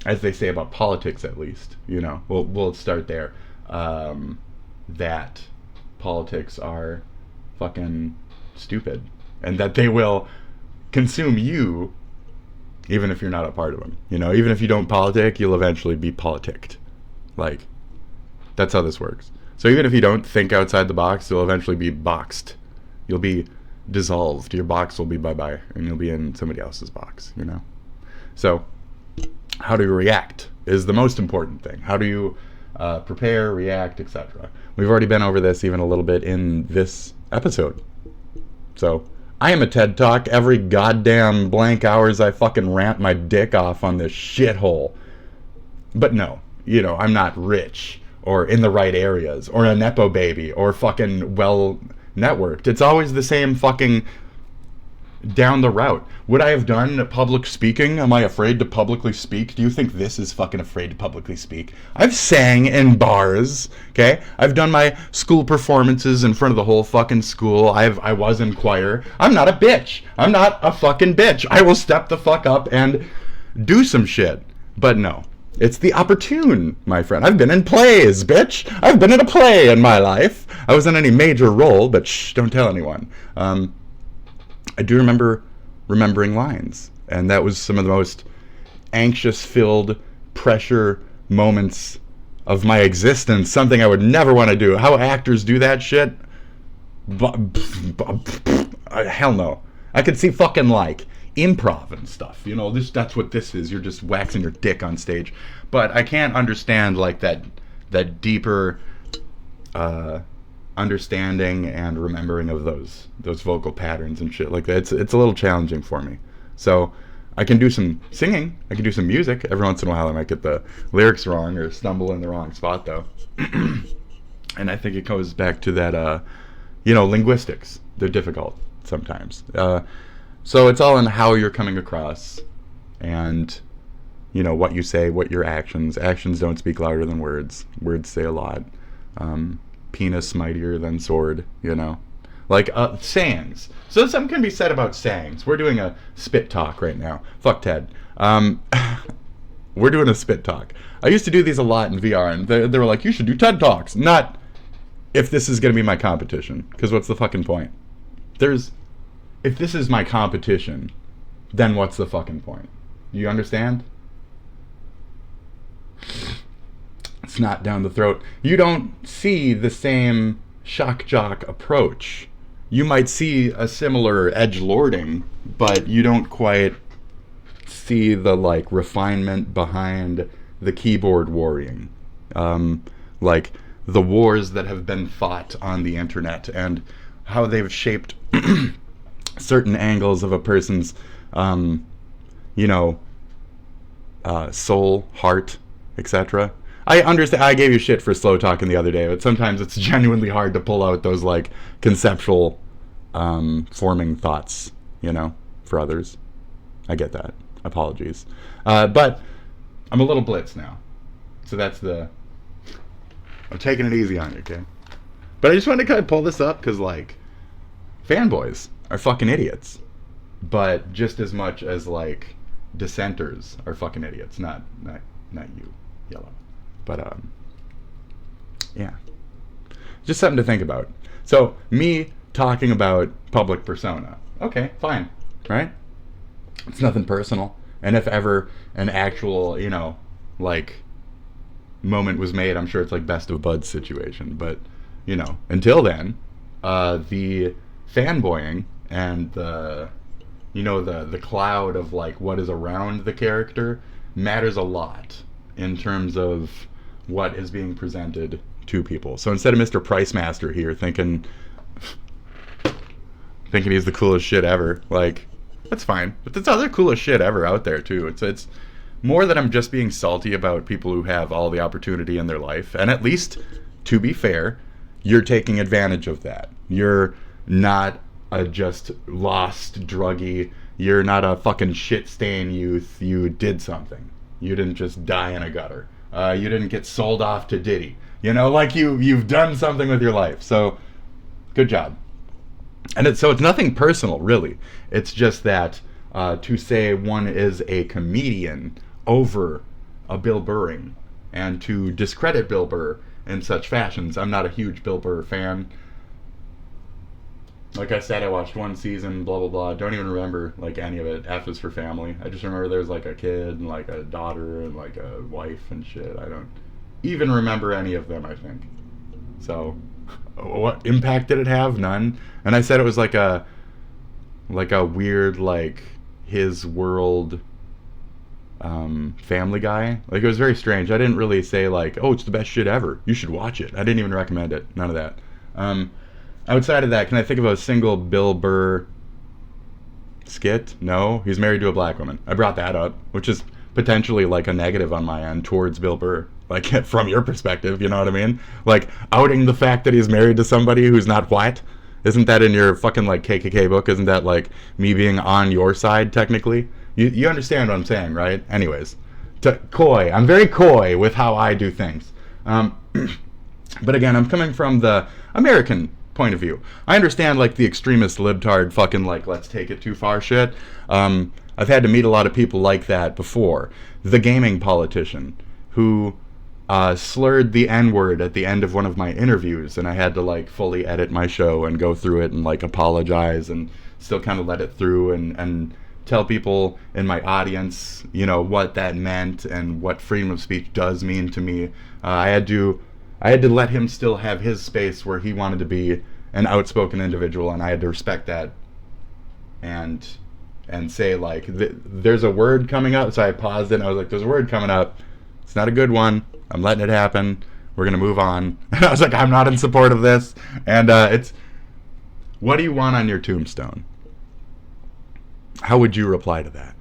as they say about politics at least, you know, we'll start there, that politics are fucking stupid. And that they will consume you even if you're not a part of them. You know, even if you don't politic, you'll eventually be politicked. Like, that's how this works. So even if you don't think outside the box, you'll eventually be boxed. You'll be dissolved. Your box will be bye-bye, and you'll be in somebody else's box, you know? So, how do you react is the most important thing. How do you prepare, react, etc.? We've already been over this even a little bit in this episode. So, I am a TED Talk. Every goddamn blank hours I fucking rant my dick off on this shithole. But no, you know, I'm not rich, or in the right areas, or a Nepo baby, or fucking well networked. It's always the same fucking down the route. Would I have done public speaking? Am I afraid to publicly speak? Do you think this is fucking afraid to publicly speak? I've sang in bars, okay? I've done my school performances in front of the whole fucking school. I was in choir. I'm not a bitch. I'm not a fucking bitch. I will step the fuck up and do some shit. But no. It's the opportune, my friend. I've been in plays, bitch. I've been in a play in my life. I wasn't in any major role, but shh, don't tell anyone. I do remember remembering lines, and that was some of the most anxious-filled pressure moments of my existence, something I would never want to do. How actors do that shit? Hell no. I could see fucking like improv and stuff, you know, that's what this is. You're just waxing your dick on stage. But I can't understand like that deeper understanding and remembering of those vocal patterns and shit like that. It's a little challenging for me. So I can do some singing. I can do some music. Every once in a while I might get the lyrics wrong or stumble in the wrong spot, though. And I think it goes back to that, linguistics. They're difficult sometimes. So it's all in how you're coming across and, what you say, what your actions. Actions don't speak louder than words. Words say a lot. Penis mightier than sword, Like, sayings. So something can be said about sayings. We're doing a spit talk right now. Fuck Ted. We're doing a spit talk. I used to do these a lot in VR, and they were like, you should do TED Talks. Not if this is going to be my competition, because what's the fucking point? If this is my competition, then what's the fucking point? You understand? It's not down the throat. You don't see the same shock jock approach. You might see a similar edgelording, but you don't quite see the refinement behind the keyboard warring. Like the wars that have been fought on the internet and how they've shaped certain angles of a person's soul, heart, etc. I understand. I gave you shit for slow talking the other day, but sometimes it's genuinely hard to pull out those conceptual forming thoughts, for others. I get that. Apologies. But I'm a little blitz now. So I'm taking it easy on you, okay? But I just wanted to kind of pull this up because, fanboys are fucking idiots. But just as much as, dissenters are fucking idiots. Not you, Yellow. But, yeah. Just something to think about. So, me talking about public persona. Okay, fine. Right? It's nothing personal. And if ever an actual, moment was made, I'm sure it's best of buds situation. But, until then, the fanboying and the cloud of what is around the character matters a lot in terms of what is being presented to people. So instead of Mr. Price Master here thinking he's the coolest shit ever, that's fine. But there's other coolest shit ever out there too. It's more that I'm just being salty about people who have all the opportunity in their life. And at least, to be fair, you're taking advantage of that. You're not a just lost druggie. You're not a fucking shit-stained youth. You did something. You didn't just die in a gutter. You didn't get sold off to Diddy. You've done something with your life. So, good job. And it's nothing personal, really. It's just that to say one is a comedian over a Bill Burring and to discredit Bill Burr in such fashions. I'm not a huge Bill Burr fan. Like I said, I watched one season, blah, blah, blah. Don't even remember, any of it. F is for family. I just remember there was, a kid and, a daughter and, a wife and shit. I don't even remember any of them, I think. So, what impact did it have? None. And I said it was a weird, his world Family Guy. It was very strange. I didn't really say, oh, it's the best shit ever. You should watch it. I didn't even recommend it. None of that. Outside of that, can I think of a single Bill Burr skit? No. He's married to a black woman. I brought that up, which is potentially a negative on my end towards Bill Burr. From your perspective, you know what I mean? Outing the fact that he's married to somebody who's not white. Isn't that in your fucking KKK book? Isn't that me being on your side technically? You understand what I'm saying, right? Anyways, coy. I'm very coy with how I do things. But again, I'm coming from the American point of view. I understand the extremist libtard fucking let's take it too far shit. I've had to meet a lot of people like that before. The gaming politician who slurred the N-word at the end of one of my interviews, and I had to fully edit my show and go through it and apologize and still kind of let it through and tell people in my audience what that meant and what freedom of speech does mean to me. I had to let him still have his space where he wanted to be an outspoken individual, and I had to respect that and say there's a word coming up. So I paused it and I was there's a word coming up. It's not a good one. I'm letting it happen. We're going to move on. And I was I'm not in support of this. And it's, what do you want on your tombstone? How would you reply to that?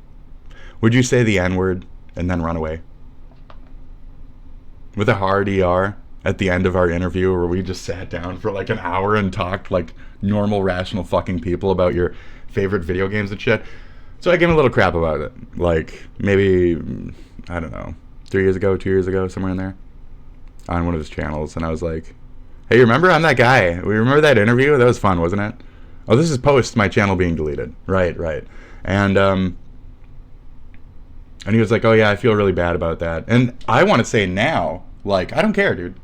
Would you say the N-word and then run away? With a hard ER at the end of our interview where we just sat down for like an hour and talked like normal, rational fucking people about your favorite video games and shit. So I gave him a little crap about it. Like, maybe, I don't know, 3 years ago, 2 years ago, somewhere in there, on one of his channels. And I was like, hey, remember, I'm that guy. We remember that interview? That was fun, wasn't it? Oh, this is post my channel being deleted. Right. And he was like, oh yeah, I feel really bad about that. And I want to say now, like, I don't care, dude.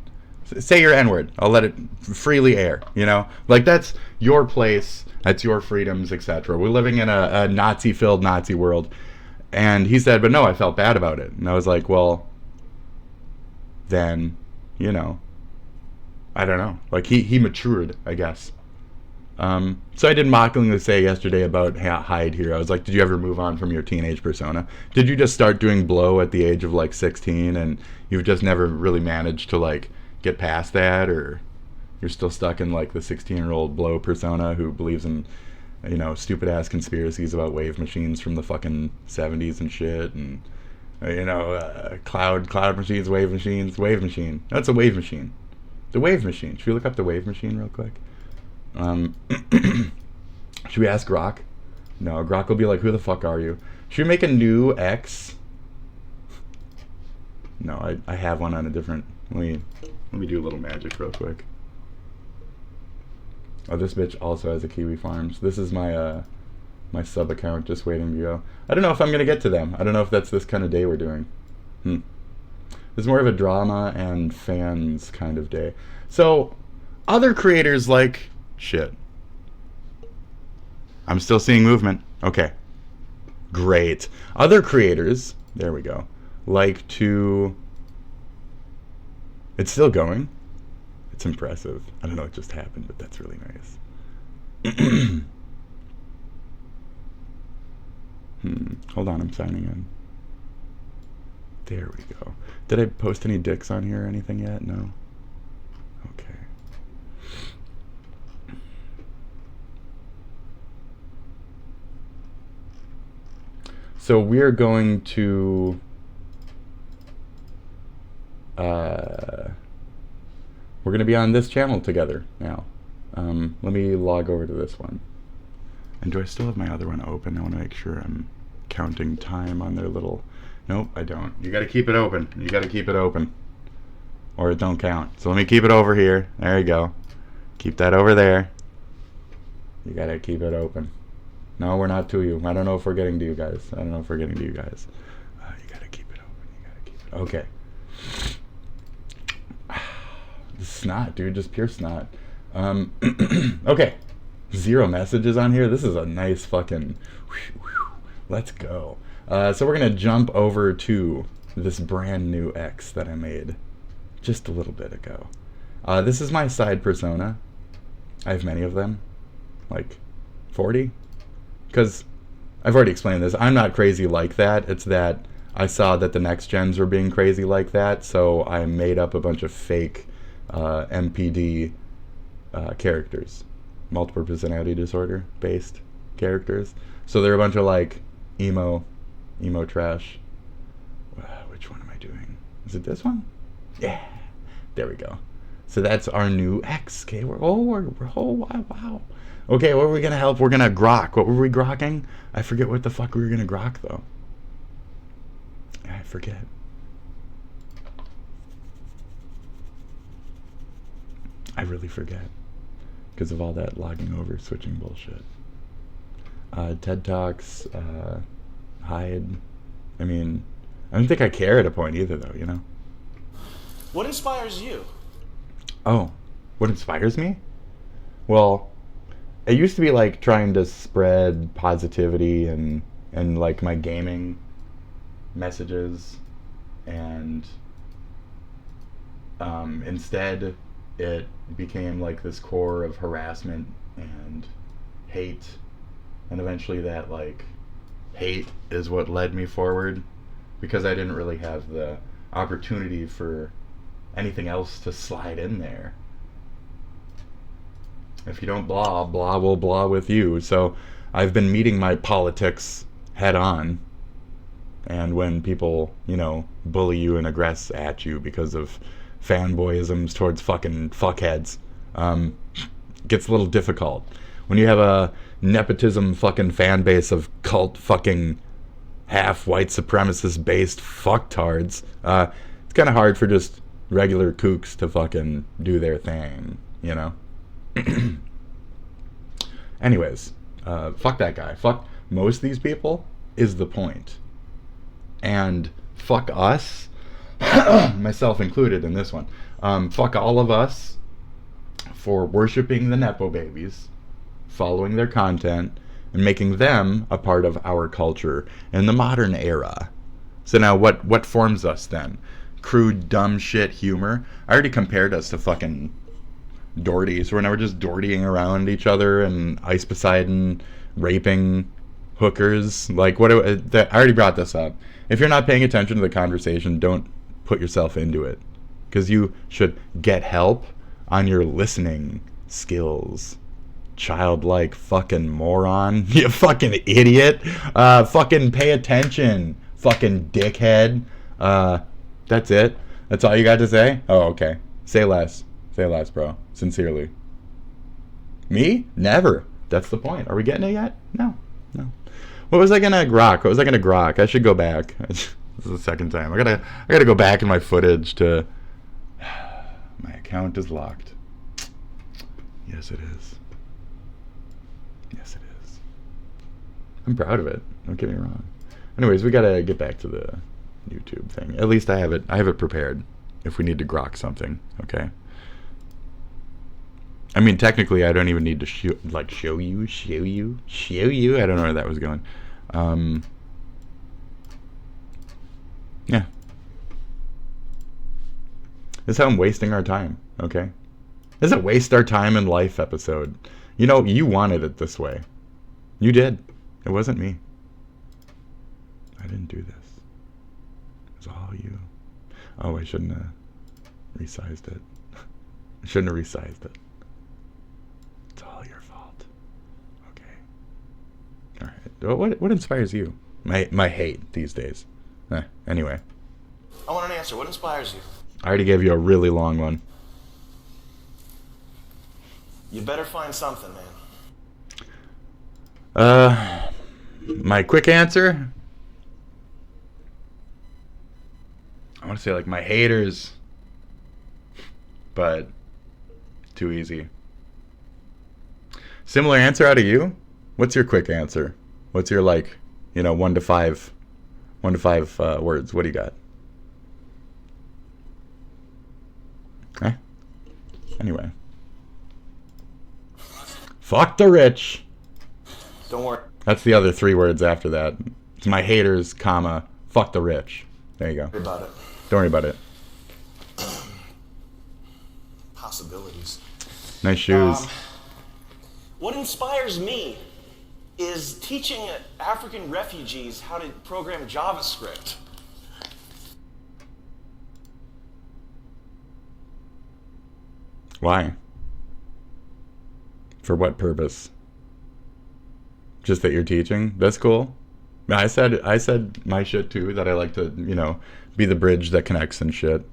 Say your N-word. I'll let it freely air, you know? Like, that's your place. That's your freedoms, etc. We're living in a Nazi-filled Nazi world. And he said, but no, I felt bad about it. And I was like, well, then, you know, I don't know. Like, he matured, I guess. So I did mockingly say yesterday about Hyde here. I was like, did you ever move on from your teenage persona? Did you just start doing blow at the age of like 16 and you've just never really managed to like get past that? Or you're still stuck in like the 16-year-old blow persona who believes in, you know, stupid ass conspiracies about wave machines from the fucking 70s and shit, and you know, cloud machines, wave machine. That's a wave machine. The wave machine. Should we look up the wave machine real quick? Should we ask Grok? No, Grok will be like, who the fuck are you? Should we make a new X? No, I have one on a different. Let me do a little magic real quick. Oh, this bitch also has a Kiwi Farms. This is my my sub account just waiting to go. I don't know if I'm gonna get to them. I don't know if that's this kind of day we're doing. It's more of a drama and fans kind of day. So other creators like shit. I'm still seeing movement. Okay. Great. Other creators, there we go, like to... It's still going. It's impressive. I don't know what just happened, but that's really nice. Hold on, I'm signing in. There we go. Did I post any dicks on here or anything yet? No? Okay. So we're going to we're going to be on this channel together now. Let me log over to this one. And do I still have my other one open? I want to make sure I'm counting time on their little... Nope, I don't. You got to keep it open. You got to keep it open, or it don't count. So let me keep it over here. There you go. Keep that over there. You got to keep it open. No, we're not to you. I don't know if we're getting to you guys. I don't know if we're getting to you guys. You gotta keep it open. You gotta keep it. Okay. Snot, dude. Just pure snot. Okay. 0 messages on here. This is a nice fucking... Let's go. So we're gonna jump over to this brand new X that I made just a little bit ago. This is my side persona. I have many of them. Like 40? Because I've already explained this. I'm not crazy like that. It's that I saw that the next gens were being crazy like that, so I made up a bunch of fake MPD characters, multiple personality disorder based characters. So they're a bunch of like emo trash. Which one am I doing? Is it this one? Yeah, there we go. So that's our new X. Okay, wow. Okay, what are we gonna help? We're gonna grok. What were we grokking? I forget what the fuck we were gonna grok though. I forget. I really forget because of all that logging over, switching bullshit. TED Talks, Hyde. I mean, I don't think I care at a point either, though. You know. What inspires you? Oh, what inspires me? Well, it used to be like trying to spread positivity and like my gaming messages, and instead it became like this core of harassment and hate, and eventually that like hate is what led me forward, because I didn't really have the opportunity for anything else to slide in there. If you don't blah, blah will blah with you. So I've been meeting my politics head on and when people, you know, bully you and aggress at you because of fanboyisms towards fucking fuckheads, gets a little difficult. When you have a nepotism fucking fan base of cult fucking half white supremacist based fucktards, it's kind of hard for just regular kooks to fucking do their thing, you know? Anyways, fuck that guy. Fuck most of these people is the point. And fuck us, myself included in this one. Fuck all of us for worshiping the Nepo babies, following their content, and making them a part of our culture in the modern era. So now what forms us then? Crude, dumb shit humor? I already compared us to fucking Doherty, so we're never just Dohertying around each other and Ice Poseidon raping hookers. Like, what? I already brought this up. If you're not paying attention to the conversation, don't put yourself into it, because you should get help on your listening skills. Childlike fucking moron. You fucking idiot. Fucking pay attention, fucking dickhead. That's it? That's all you got to say? Oh, okay. Say less. Say less, bro. Sincerely. Me? Never. That's the point. Are we getting it yet? No. No. What was I gonna grok? What was I gonna grok? I should go back. This is the second time. I gotta go back in my footage to... My account is locked. Yes, it is. Yes, it is. I'm proud of it. Don't get me wrong. Anyways, we gotta get back to the YouTube thing. At least I have it prepared if we need to grok something. Okay. I mean, technically, I don't even need to show you. I don't know where that was going. Yeah. This is how I'm wasting our time, okay? This is a waste our time in life episode. You know, you wanted it this way. You did. It wasn't me. I didn't do this. It was all you. Oh, I shouldn't have resized it. I shouldn't have resized it. It's all your fault. Okay. All right. What inspires you? My hate these days. Anyway. I want an answer. What inspires you? I already gave you a really long one. You better find something, man. My quick answer? I want to say like my haters, but too easy. Similar answer out of you? What's your quick answer? What's your 1 to 5 words? What do you got? Okay. Anyway. Fuck the rich. Don't worry. That's the other 3 words after that. It's my haters, comma, fuck the rich. There you go. Don't worry about it. Don't worry about it. Possibilities. Nice shoes. What inspires me is teaching African refugees how to program JavaScript. Why? For what purpose? Just that you're teaching? That's cool. I said my shit too, that I like to, be the bridge that connects and shit.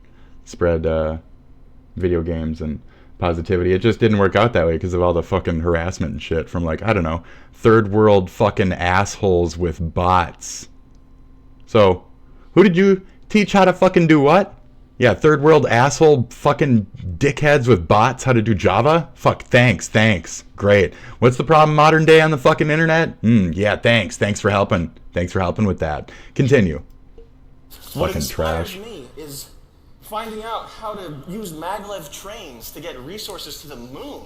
Spread video games and positivity. It just didn't work out that way because of all the fucking harassment and shit from third world fucking assholes with bots. So, who did you teach how to fucking do what? Yeah, third world asshole fucking dickheads with bots how to do Java? Fuck, thanks. Great. What's the problem modern day on the fucking internet? Yeah, thanks. Thanks for helping. Thanks for helping with that. Continue. What Fucking inspires trash. me is finding out how to use maglev trains to get resources to the moon.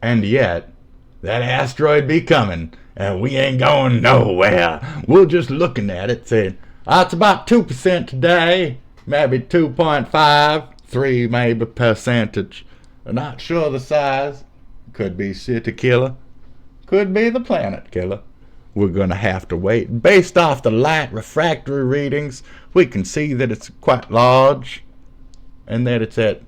And yet, that asteroid be coming, and we ain't going nowhere. We're just looking at it saying, it's about 2% today, maybe 2.5, 3 maybe percentage. I'm not sure the size. Could be city killer. Could be the planet killer. We're going to have to wait. Based off the light refractory readings, we can see that it's quite large, and that it's at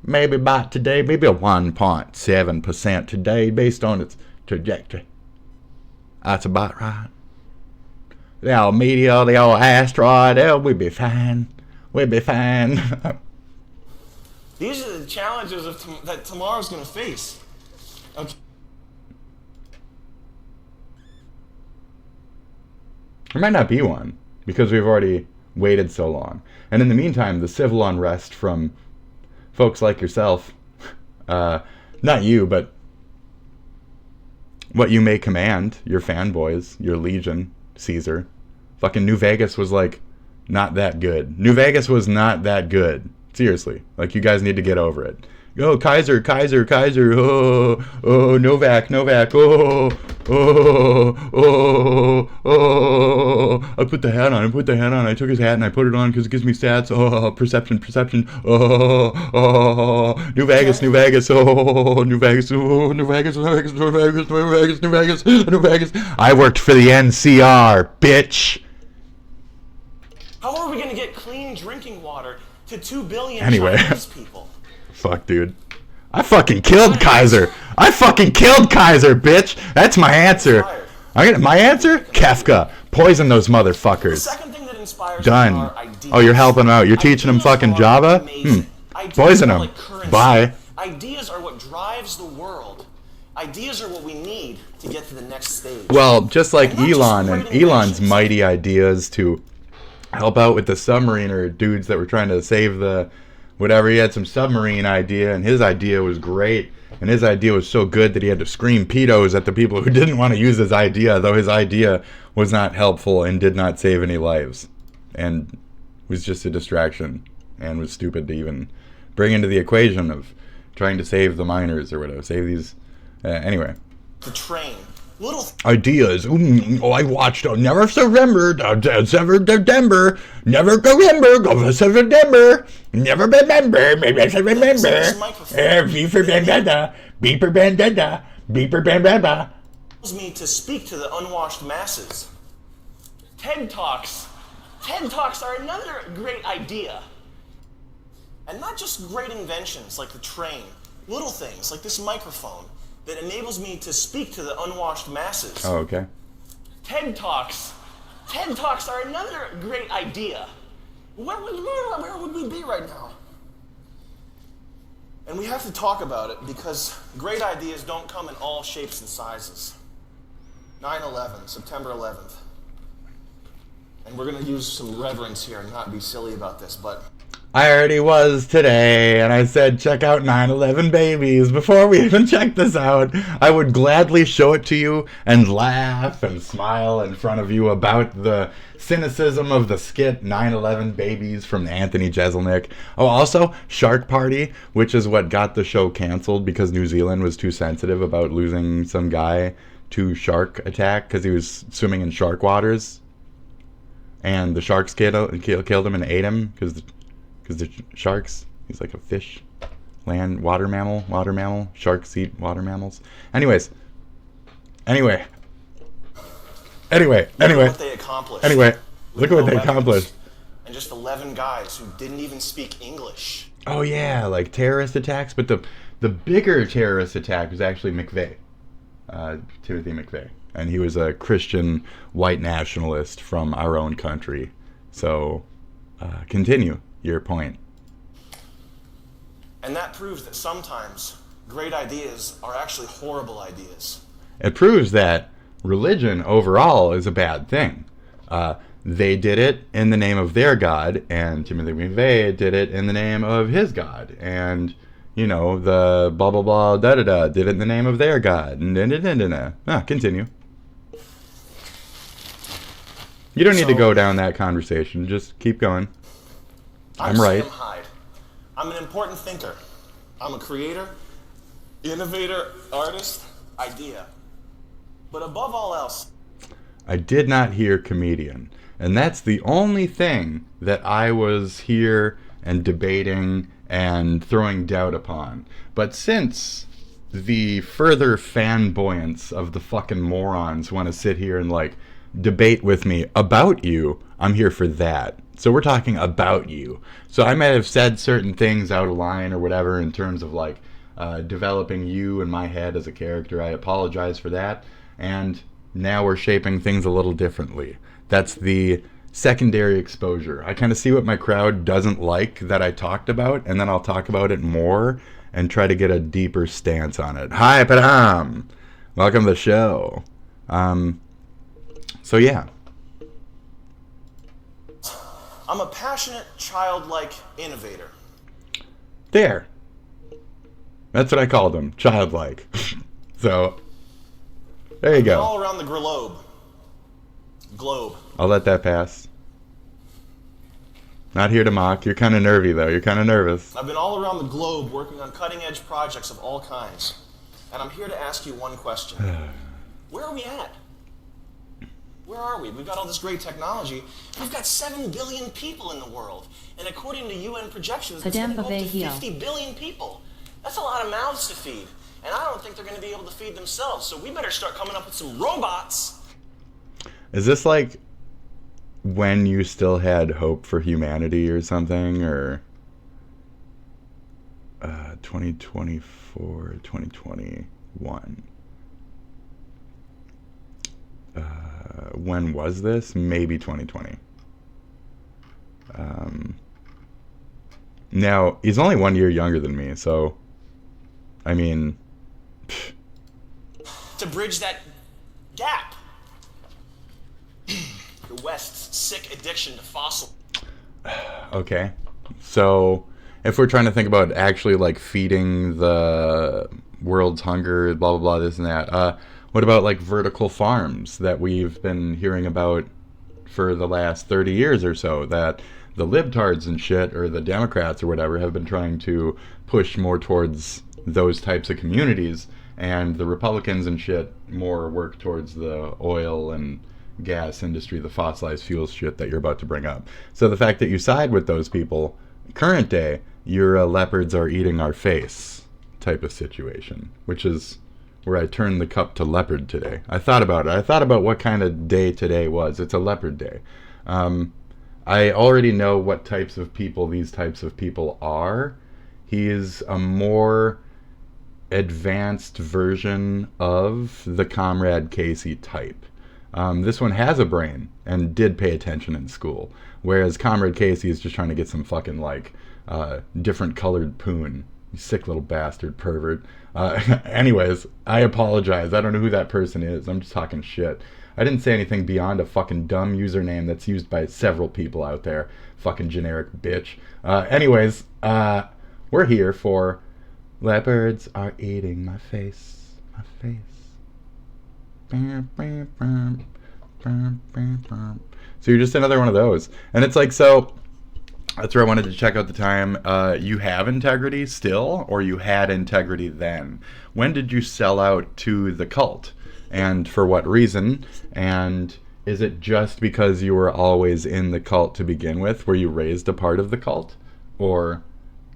maybe about today, maybe a 1.7% today based on its trajectory. That's about right. the old meteor, the old asteroid, we'll be fine. We'll be fine. These are the challenges that tomorrow's going to face. Okay. There might not be one, because we've already waited so long. And in the meantime, the civil unrest from folks like yourself, not you, but what you may command, your fanboys, your legion, Caesar. Fucking New Vegas was like, not that good. New Vegas was not that good. Seriously. Like, you guys need to get over it. Oh, Kaiser, Kaiser, Kaiser, oh, Novak, Novak, oh, I put the hat on, I took his hat and I put it on because it gives me stats, perception, New Vegas, New Vegas, New Vegas, New Vegas, New Vegas, New Vegas, New Vegas, New Vegas, New Vegas. I worked for the NCR, bitch. How are we going to get clean drinking water to 2 billion Chinese people? Fuck, dude. I fucking killed Kaiser. I fucking killed Kaiser, bitch. That's my answer. My answer? Kefka. Poison those motherfuckers. The second thing that inspires Done. are ideas. Oh, you're helping them out. You're teaching them fucking Java? Poison them. Bye. Ideas are what drives the world. Ideas are what we need to get to the next stage. Well, just like Elon and Elon's mighty ideas to help out with the submariner dudes that were trying to save the whatever. He had some submarine idea, and his idea was great, and his idea was so good that he had to scream pedos at the people who didn't want to use his idea, though his idea was not helpful and did not save any lives, and was just a distraction, and was stupid to even bring into the equation of trying to save the miners or whatever, save these, anyway. The train. Little ideas. I watched Never Surrender, Denver, Never go remember, go Denver, never remember, maybe I should remember. Beeper Bandada, Beeper Bandada, Beeper Bandada. Me to speak to the unwashed masses. TED Talks. TED Talks are another great idea. And not just great inventions like the train, little things like this microphone that enables me to speak to the unwashed masses. Oh, okay. TED Talks. TED Talks are another great idea. Where would we be right now? And we have to talk about it because great ideas don't come in all shapes and sizes. 9/11, September 11th. And we're going to use some reverence here and not be silly about this, but I already was today, and I said check out 9/11 babies before we even check this out. I would gladly show it to you and laugh and smile in front of you about the cynicism of the skit 9/11 babies from Anthony Jeselnik. Oh, also Shark Party, which is what got the show canceled because New Zealand was too sensitive about losing some guy to shark attack because he was swimming in shark waters, and the sharks killed him and ate him because the sharks, he's like a fish, water mammal, sharks eat water mammals. Anyway. Look at what they accomplished. Look at what they accomplished. And just 11 guys who didn't even speak English. Oh yeah, like terrorist attacks, but the bigger terrorist attack was actually McVeigh, Timothy McVeigh, and he was a Christian white nationalist from our own country. So, continue your point. And that proves that sometimes great ideas are actually horrible ideas. It proves that religion overall is a bad thing. They did it in the name of their God, and Timothy McVeigh did it in the name of his God, and the blah blah blah da da da did it in the name of their God, and continue. You don't need to go down that conversation. Just keep going. I'm right. Sam Hyde. I'm an important thinker. I'm a creator, innovator, artist, idea. But above all else, I did not hear comedian. And that's the only thing that I was here and debating and throwing doubt upon. But since the further fanboyance of the fucking morons want to sit here and debate with me about you, I'm here for that. So we're talking about you. So I might have said certain things out of line or whatever in terms of developing you in my head as a character. I apologize for that. And now we're shaping things a little differently. That's the secondary exposure. I kind of see what my crowd doesn't like that I talked about, and then I'll talk about it more and try to get a deeper stance on it. Hi, Padam! Welcome to the show. So yeah. I'm a passionate, childlike innovator. There. That's what I called him. Childlike. So, there you go. All around the globe. I'll let that pass. Not here to mock. You're kind of nervy, though. You're kind of nervous. I've been all around the globe working on cutting-edge projects of all kinds. And I'm here to ask you one question. Where are we at? Where are we? We've got all this great technology. We've got 7 billion people in the world. And according to UN projections, it's going to go up to 50 billion people. That's a lot of mouths to feed. And I don't think they're going to be able to feed themselves. So we better start coming up with some robots. Is this like when you still had hope for humanity or something? Or 2024, 2021? When was this? Maybe 2020. Now, he's only 1 year younger than me, so, I mean... To bridge that gap. The West's sick addiction to fossil. Okay. So, if we're trying to think about actually, like, feeding the world's hunger, blah, blah, blah, this and that, what about, like, vertical farms that we've been hearing about for the last 30 years or so, that the libtards and shit, or the Democrats or whatever, have been trying to push more towards those types of communities, and the Republicans and shit more work towards the oil and gas industry, the fossilized fuels shit that you're about to bring up. So the fact that you side with those people, current day, your leopards are eating our face type of situation, which is where I turned the cup to leopard today. I thought about it. I thought about what kind of day today was. It's a leopard day. I already know what types of people these types of people are. He is a more advanced version of the Comrade Casey type. This one has a brain and did pay attention in school, whereas Comrade Casey is just trying to get some fucking, like, different colored poon. You sick little bastard pervert. Anyways, I apologize. I don't know who that person is. I'm just talking shit. I didn't say anything beyond a fucking dumb username that's used by several people out there. Fucking generic bitch. Anyways, we're here for leopards are eating my face. My face. So you're just another one of those. And it's like, so that's where I wanted to check out the time. You have integrity still, or you had integrity then? When did you sell out to the cult? And for what reason? And is it just because you were always in the cult to begin with? Were you raised a part of the cult? Or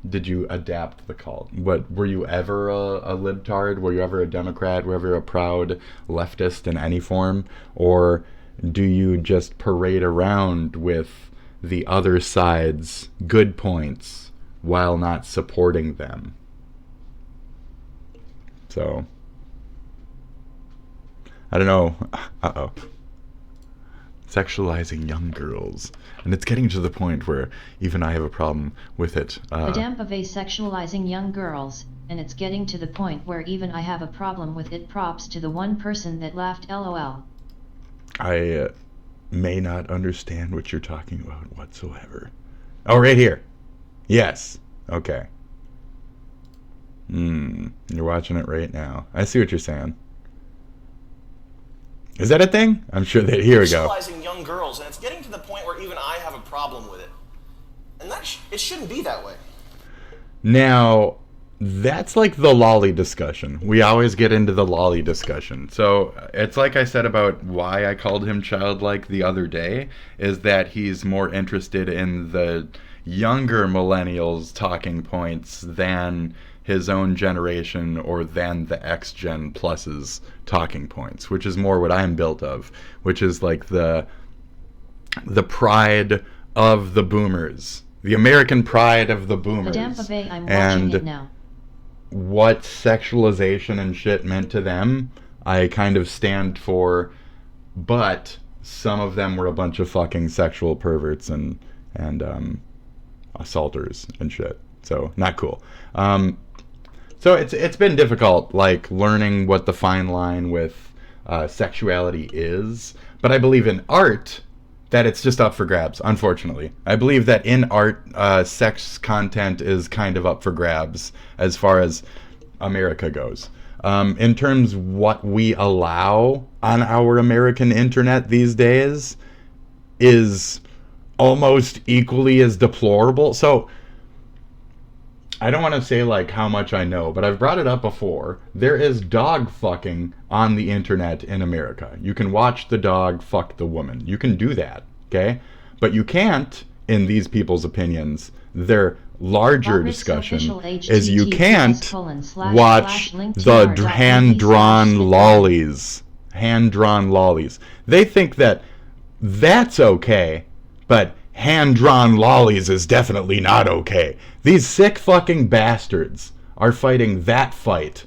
did you adapt the cult? What, were you ever a libtard? Were you ever a Democrat? Were you ever a proud leftist in any form? Or do you just parade around with the other side's good points while not supporting them? So, I don't know. Uh-oh. Sexualizing young girls. And it's getting to the point where even I have a problem with it. TEMP of sexualizing young girls, and it's getting to the point where even I have a problem with it. Props to the one person that laughed, LOL. I may not understand what you're talking about whatsoever. Oh, right here. Yes. Okay. You're watching it right now. I see what you're saying. Is that a thing? I'm sure that, here we go. Sexualizing young girls, and it's getting to the point where even I have a problem with it. And it shouldn't be that way. Now, that's like the lolly discussion. We always get into the lolly discussion. So it's like I said about why I called him childlike the other day, is that he's more interested in the younger millennials' talking points than his own generation or than the X-Gen Plus's talking points, which is more what I'm built of, which is like the pride of the boomers, the American pride of the boomers. I'm watching it now. What sexualization and shit meant to them, I kind of stand for but some of them were a bunch of fucking sexual perverts and assaulters and shit. So not cool. So it's been difficult, like learning what the fine line with sexuality is. But I believe in art that it's just up for grabs. Unfortunately, I believe that in art, sex content is kind of up for grabs as far as America goes. In terms what we allow on our American internet these days is almost equally as deplorable. So I don't want to say like how much I know, but I've brought it up before. There is dog fucking on the internet in America. You can watch the dog fuck the woman. You can do that, okay? But you can't, in these people's opinions, their larger discussion is you can't watch the hand-drawn lollies. Hand-drawn lollies. They think that that's okay, but hand-drawn lollies is definitely not okay. These sick fucking bastards are fighting that fight.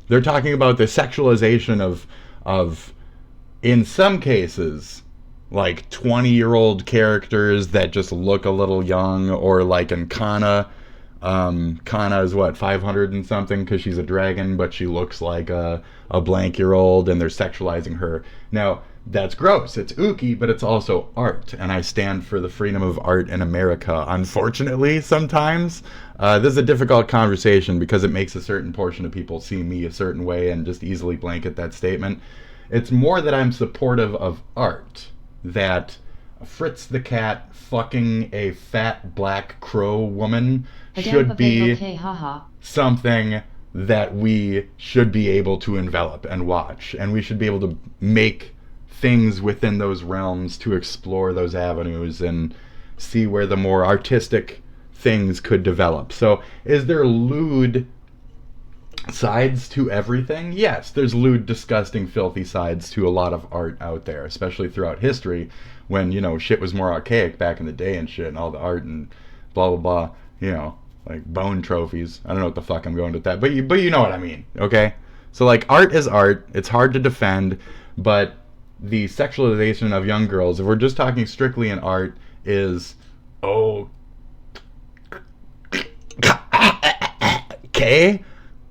They're talking about the sexualization of in some cases, like 20-year-old characters that just look a little young, or like in Kana. Kana is what, 500 and something because she's a dragon, but she looks like a blank-year-old, and they're sexualizing her. Now, that's gross. It's ooky, but it's also art, and I stand for the freedom of art in America. Unfortunately, sometimes this is a difficult conversation because it makes a certain portion of people see me a certain way and just easily blanket that statement. It's more that I'm supportive of art, that Fritz the cat fucking a fat black crow woman should be something that we should be able to envelop and watch, and we should be able to make things within those realms to explore those avenues and see where the more artistic things could develop. So is there lewd sides to everything? Yes, there's lewd, disgusting, filthy sides to a lot of art out there, especially throughout history when, you know, shit was more archaic back in the day and shit, and all the art and blah blah blah, you know, like bone trophies. I don't know what the fuck I'm going with that, but you know what I mean, okay? So like art is art. It's hard to defend, but the sexualization of young girls, if we're just talking strictly in art, is okay,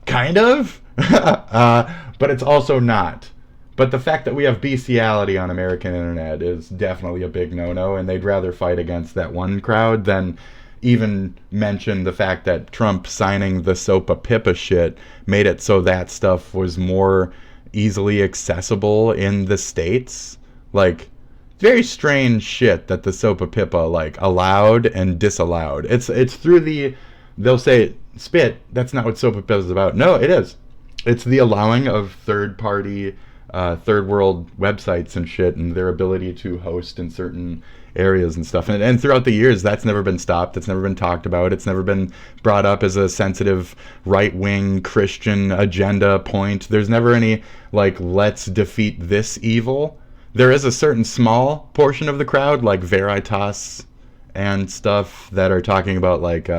kind of, but it's also not. But the fact that we have bestiality on American internet is definitely a big no-no, and they'd rather fight against that one crowd than even mention the fact that Trump signing the SOOO shit made it so that stuff was more easily accessible in the States. Like, very strange shit that the SOOO like allowed and disallowed. It's through the, they'll say spit, that's not what SOOO is about. No, it is. It's the allowing of third-party, third world websites and shit, and their ability to host in certain areas and stuff. And throughout the years, that's never been stopped. It's never been talked about. It's never been brought up as a sensitive right-wing Christian agenda point. There's never any, like, let's defeat this evil. There is a certain small portion of the crowd, like Veritas and stuff, that are talking about, like,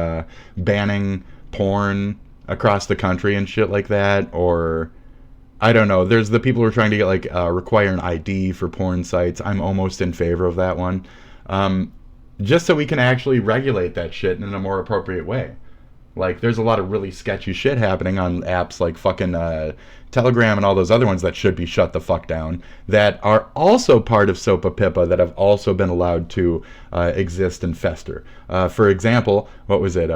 banning porn across the country and shit like that, or I don't know. There's the people who are trying to get, like, require an ID for porn sites. I'm almost in favor of that one. Just so we can actually regulate that shit in a more appropriate way. Like, there's a lot of really sketchy shit happening on apps like fucking Telegram and all those other ones that should be shut the fuck down, that are also part of SOOO that have also been allowed to exist and fester. For example, what was it?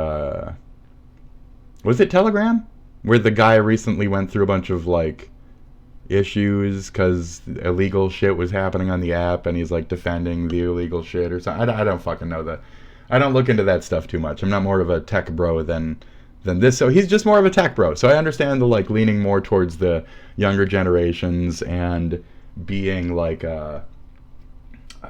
Was it Telegram? Where the guy recently went through a bunch of, like, issues because illegal shit was happening on the app, and he's, like, defending the illegal shit or something. I don't fucking know that. I don't look into that stuff too much. I'm not more of a tech bro than this. So he's just more of a tech bro. So I understand the, like, leaning more towards the younger generations and being, like, a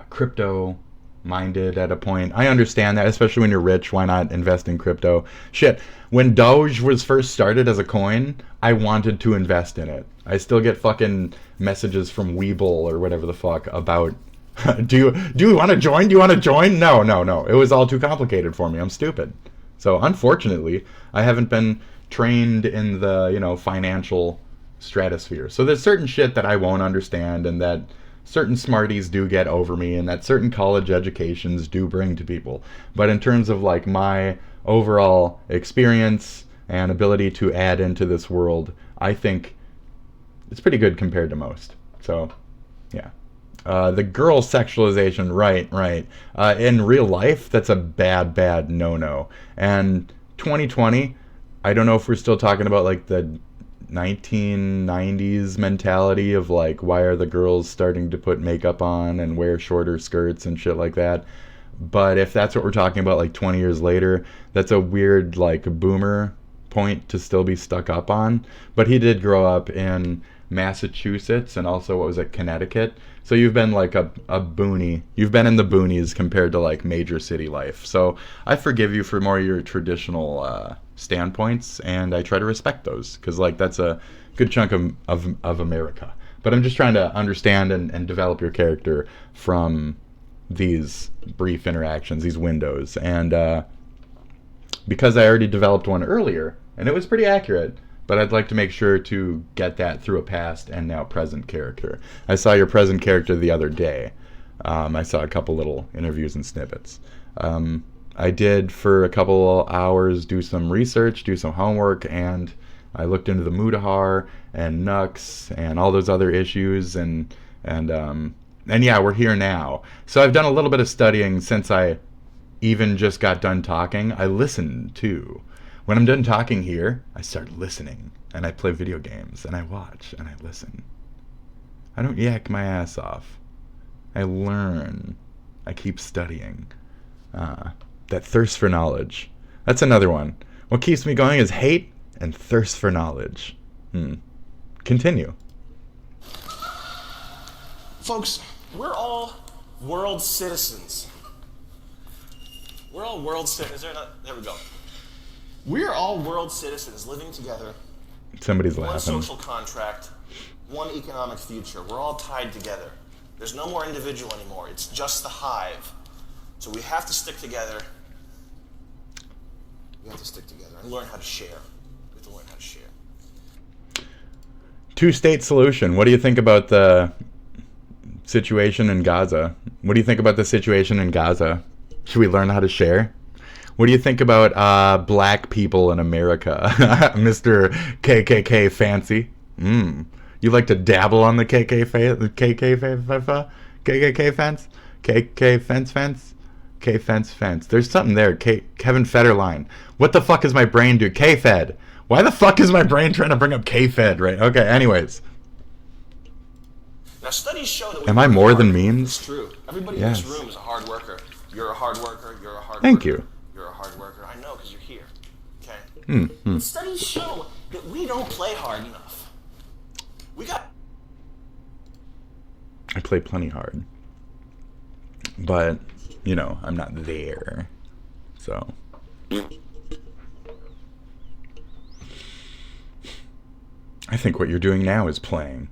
crypto minded at a point. I understand that, especially when you're rich. Why not invest in crypto? Shit, when Doge was first started as a coin, I wanted to invest in it. I still get fucking messages from Weeble or whatever the fuck about do you want to join? Do you want to join? No. It was all too complicated for me. I'm stupid. So unfortunately, I haven't been trained in the, you know, financial stratosphere. So there's certain shit that I won't understand, and that certain smarties do get over me and that certain college educations do bring to people. But in terms of like my overall experience and ability to add into this world, I think it's pretty good compared to most. So, yeah. The girl sexualization, right. In real life, that's a bad no-no. And 2020, I don't know if we're still talking about like the 1990s mentality of like, why are the girls starting to put makeup on and wear shorter skirts and shit like that. But if that's what we're talking about like 20 years later, that's a weird like boomer point to still be stuck up on. But he did grow up in Massachusetts and also, what was it, Connecticut. So you've been like a boonie. You've been in the boonies compared to like major city life. So I forgive you for more of your traditional standpoints, and I try to respect those because like that's a good chunk of America. But I'm just trying to understand and develop your character from these brief interactions, these windows. And because I already developed one earlier, and it was pretty accurate, but I'd like to make sure to get that through a past and now present character. I saw your present character the other day. I saw a couple little interviews and snippets. I did for a couple hours do some research, do some homework, and I looked into the Mudahar and Nux and all those other issues, and yeah, we're here now. So I've done a little bit of studying since I even just got done talking. I listened too. When I'm done talking here, I start listening, and I play video games, and I watch, and I listen. I don't yak my ass off. I learn. I keep studying. That thirst for knowledge. That's another one. What keeps me going is hate and thirst for knowledge. Continue. Folks, we're all world citizens. We're all world citizens. There we go. We're all world citizens living together. Somebody's one laughing. One social contract, one economic future. We're all tied together. There's no more individual anymore. It's just the hive. So we have to stick together. We have to stick together and learn how to share. We have to learn how to share. Two-state solution. What do you think about the situation in Gaza? What do you think about the situation in Gaza? Should we learn how to share? What do you think about black people in America? Mr. KKK fancy. You like to dabble on the KKK fence? KK fence? K fence. There's something there. Kevin Federline. What the fuck is my brain do? K-Fed. Why the fuck is my brain trying to bring up K-Fed, right? Okay, anyways. Now studies show that am I more than memes? It's true. Everybody in this room is a hard worker. You're a hard worker. You're a hard worker. Thank you. You're a hard worker. I know because you're here. Okay? Studies show that we don't play hard enough. I play plenty hard. But, you know, I'm not there. So. I think what you're doing now is playing.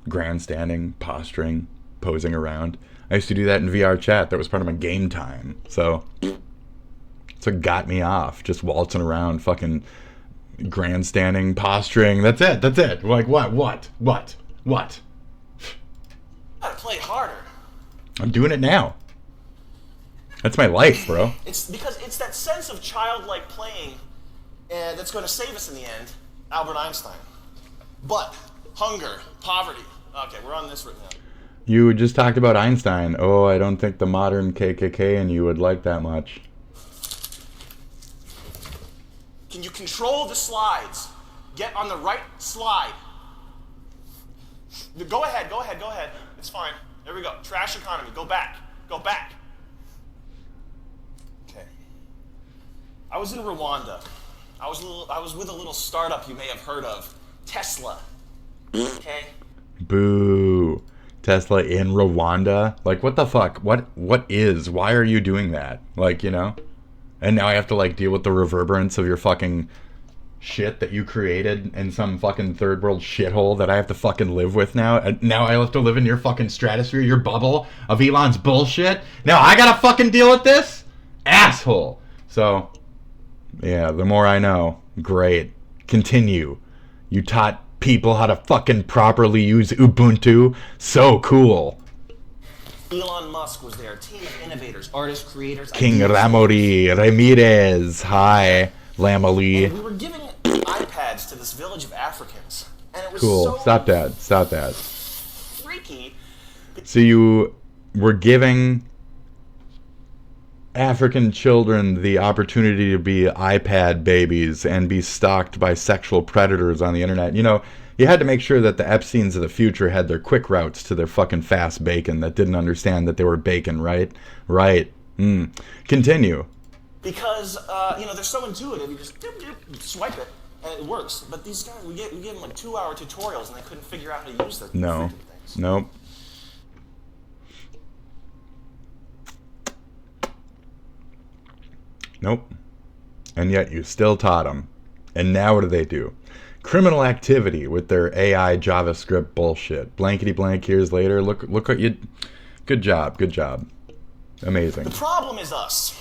Grandstanding, posturing, posing around. I used to do that in VR chat. That was part of my game time. So it's what got me off. Just waltzing around, fucking grandstanding, posturing. That's it. Like, what? Gotta play harder. I'm doing it now. That's my life, bro. It's because it's that sense of childlike playing that's going to save us in the end. Albert Einstein. But hunger, poverty. Okay, we're on this right now. You just talked about Einstein. Oh, I don't think the modern KKK and you would like that much. Can you control the slides? Get on the right slide. Go ahead. It's fine. There we go. Trash economy. Go back. Okay. I was in Rwanda. I was with a little startup you may have heard of. Tesla. Okay? Boo. Tesla in Rwanda? Like, what the fuck? What is? Why are you doing that? Like, you know? And now I have to, like, deal with the reverberance of your fucking shit that you created in some fucking third world shithole that I have to fucking live with now. And now I have to live in your fucking stratosphere, your bubble of Elon's bullshit. Now I gotta fucking deal with this? Asshole. So, yeah, the more I know. Great. Continue. You taught people how to fucking properly use Ubuntu. So cool. Elon Musk was there, a team of innovators, artists, creators. King ideas. Ramori Ramirez. Hi, Lamali. And we were giving iPads to this village of Africans. And it was Cool. so Stop that. Stop that. freaky. So you were giving African children the opportunity to be iPad babies and be stalked by sexual predators on the internet. You know, you had to make sure that the Epsteins of the future had their quick routes to their fucking fast bacon that didn't understand that they were bacon, right? Right. Continue. Because, you know, they're so intuitive. You just doop, doop, swipe it, and it works. But these guys, we gave them like 2-hour tutorials, and they couldn't figure out how to use the No. freaking things. Nope. Nope. And yet you still taught them. And now what do? Criminal activity with their AI JavaScript bullshit. Blankety blank years later. Look what you... Good job. Good job. Amazing. The problem is us.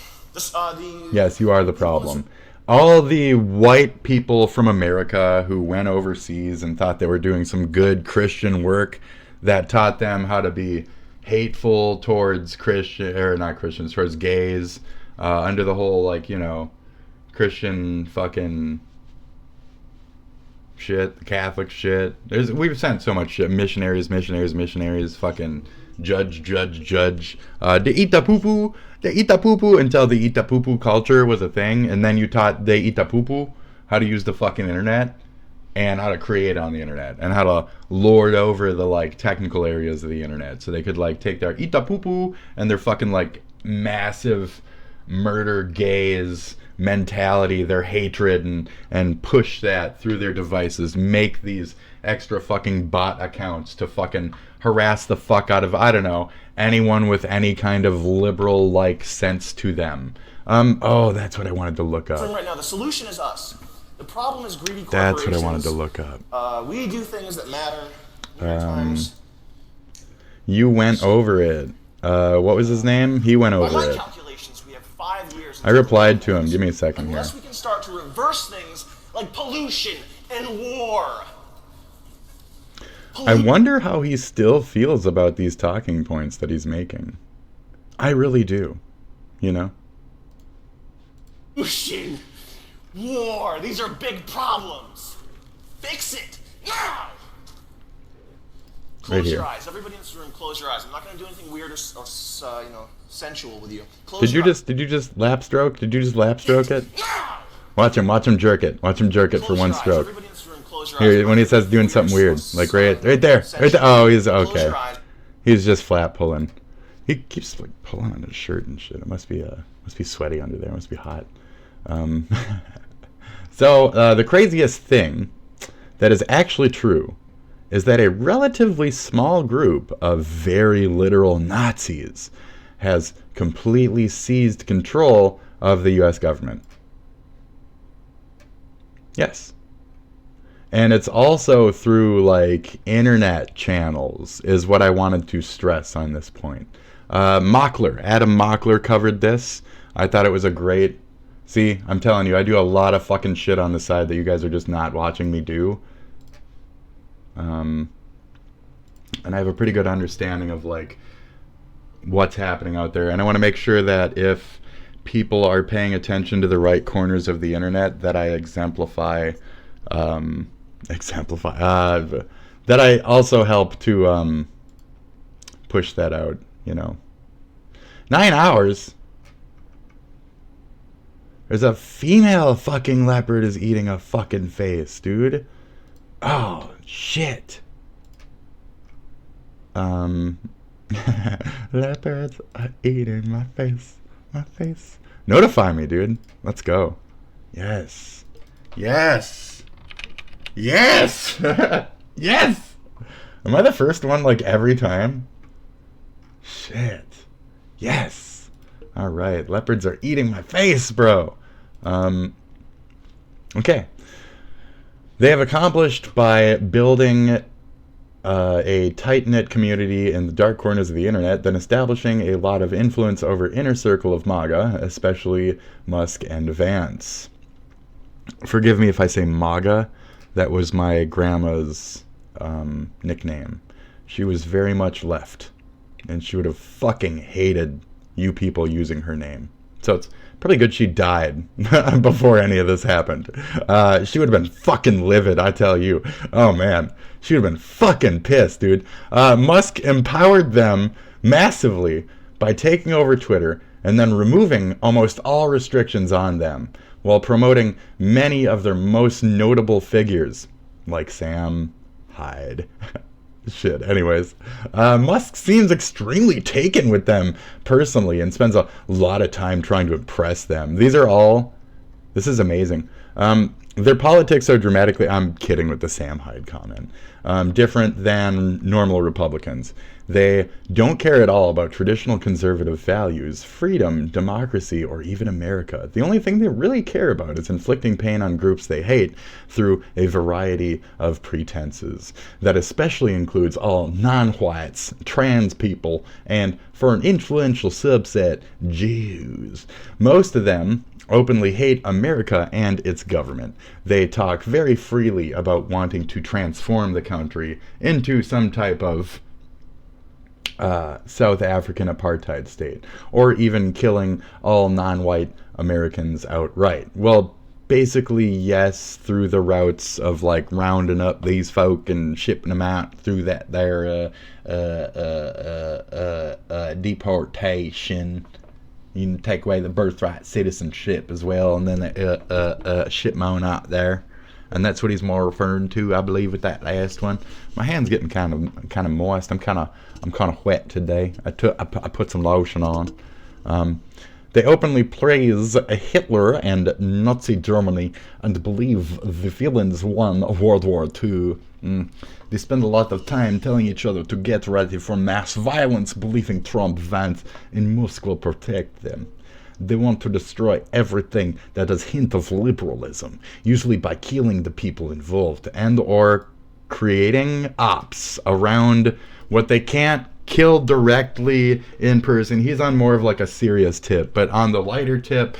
Yes, you are the problem. All the white people from America who went overseas and thought they were doing some good Christian work that taught them how to be hateful towards towards gays, under the whole, like, you know, Christian fucking shit, Catholic shit. We've sent so much shit. Missionaries, fucking judge. They eat the poo-poo until the eat the poo-poo culture was a thing, and then you taught they eat the poo-poo how to use the fucking internet and how to create on the internet and how to lord over the, like, technical areas of the internet so they could, like, take their eat the poo-poo and their fucking, like, massive murder gays mentality, their hatred, and push that through their devices, make these extra fucking bot accounts to fucking harass the fuck out of, I don't know, anyone with any kind of liberal like sense to them. Oh, that's what I wanted to look up. Right now, the solution is us. The problem is greedy corporations. That's what I wanted to look up. We do things that matter. Times. You went over it. What was his name? He went over it. Calculations, we have 5 years. I replied to him. Give me a second here. Unless we can start to reverse things like pollution and war. I wonder how he still feels about these talking points that he's making. I really do. You know? Pollution, war, these are big problems. Fix it now. Close your eyes. Everybody in this room, close your eyes. I'm not going to do anything weird or you know, sensual with you. Did you just lap stroke? Did you just lap stroke it? Watch him jerk it. Watch him jerk it for one stroke. Here, when he says doing something weird, like right there. Oh, he's okay. He's just flat pulling. He keeps like pulling on his shirt and shit. It must be sweaty under there. It must be hot. So the craziest thing that is actually true is that a relatively small group of very literal Nazis has completely seized control of the U.S. government. Yes. And it's also through, like, internet channels is what I wanted to stress on this point. Adam Mockler covered this. I thought it was a great... See, I'm telling you, I do a lot of fucking shit on the side that you guys are just not watching me do. And I have a pretty good understanding of, like, what's happening out there. And I want to make sure that if people are paying attention to the right corners of the internet, that I exemplify... that I also help to push that out, you know. 9 hours? There's a female fucking leopard is eating a fucking face, dude. Oh, shit. Leopards are eating my face. My face. Notify me, dude. Let's go. Yes. Yes. Yes! Yes! Am I the first one, like, every time? Shit. Yes! Alright, leopards are eating my face, bro! Okay. They have accomplished by building a tight-knit community in the dark corners of the internet, then establishing a lot of influence over inner circle of MAGA, especially Musk and Vance. Forgive me if I say MAGA. That was my grandma's nickname. She was very much left, and she would have fucking hated you people using her name. So it's probably good she died before any of this happened. She would have been fucking livid, I tell you. Oh man, she would have been fucking pissed, dude. Musk empowered them massively by taking over Twitter and then removing almost all restrictions on them, while promoting many of their most notable figures, like Sam, Hyde. Shit, anyways. Musk seems extremely taken with them personally and spends a lot of time trying to impress them. This is amazing. Their politics are dramatically, I'm kidding with the Sam Hyde comment, different than normal Republicans. They don't care at all about traditional conservative values, freedom, democracy, or even America. The only thing they really care about is inflicting pain on groups they hate through a variety of pretenses. That especially includes all non-whites, trans people, and, for an influential subset, Jews. Most of them openly hate America and its government. They talk very freely about wanting to transform the country into some type of South African apartheid state, or even killing all non-white Americans outright. Well, basically, yes, through the routes of like rounding up these folk and shipping them out through that there deportation. You can take away the birthright citizenship as well, and then ship them on out there. And that's what he's more referring to, I believe, with that last one. My hand's getting kind of moist. I'm kind of wet today. I put some lotion on. They openly praise Hitler and Nazi Germany and believe the villains won World War II. They spend a lot of time telling each other to get ready for mass violence, believing Trump, Vance, and Musk will protect them. They want to destroy everything that has hint of liberalism, usually by killing the people involved and or creating ops around what they can't kill directly in person. He's on more of like a serious tip, but on the lighter tip,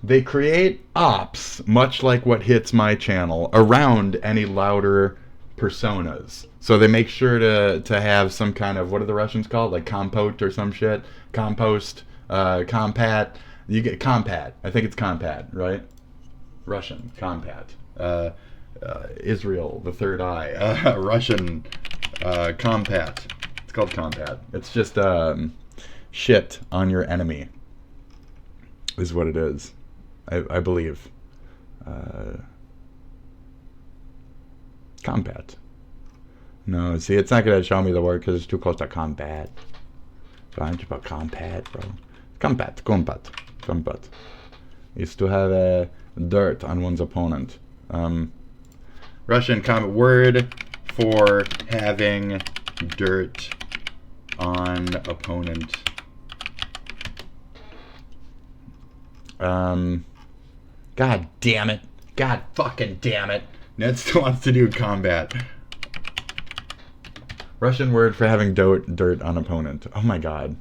they create ops, much like what hits my channel, around any louder personas. So they make sure to have some kind of, what are the Russians called? Like compote or some shit? Compost, compat. You get compat. I think it's compat, right? Russian, compat. Israel, the third eye. Russian, compat. It's called compat. It's just shit on your enemy, is what it is. I believe. Combat. No, see, it's not going to show me the word because it's too close to combat. So I'm just about combat, bro. Combat. Is to have dirt on one's opponent. Russian combat word for having dirt on opponent. God damn it. God fucking damn it. Ned still wants to do combat. Russian word for having dirt on opponent. Oh my god.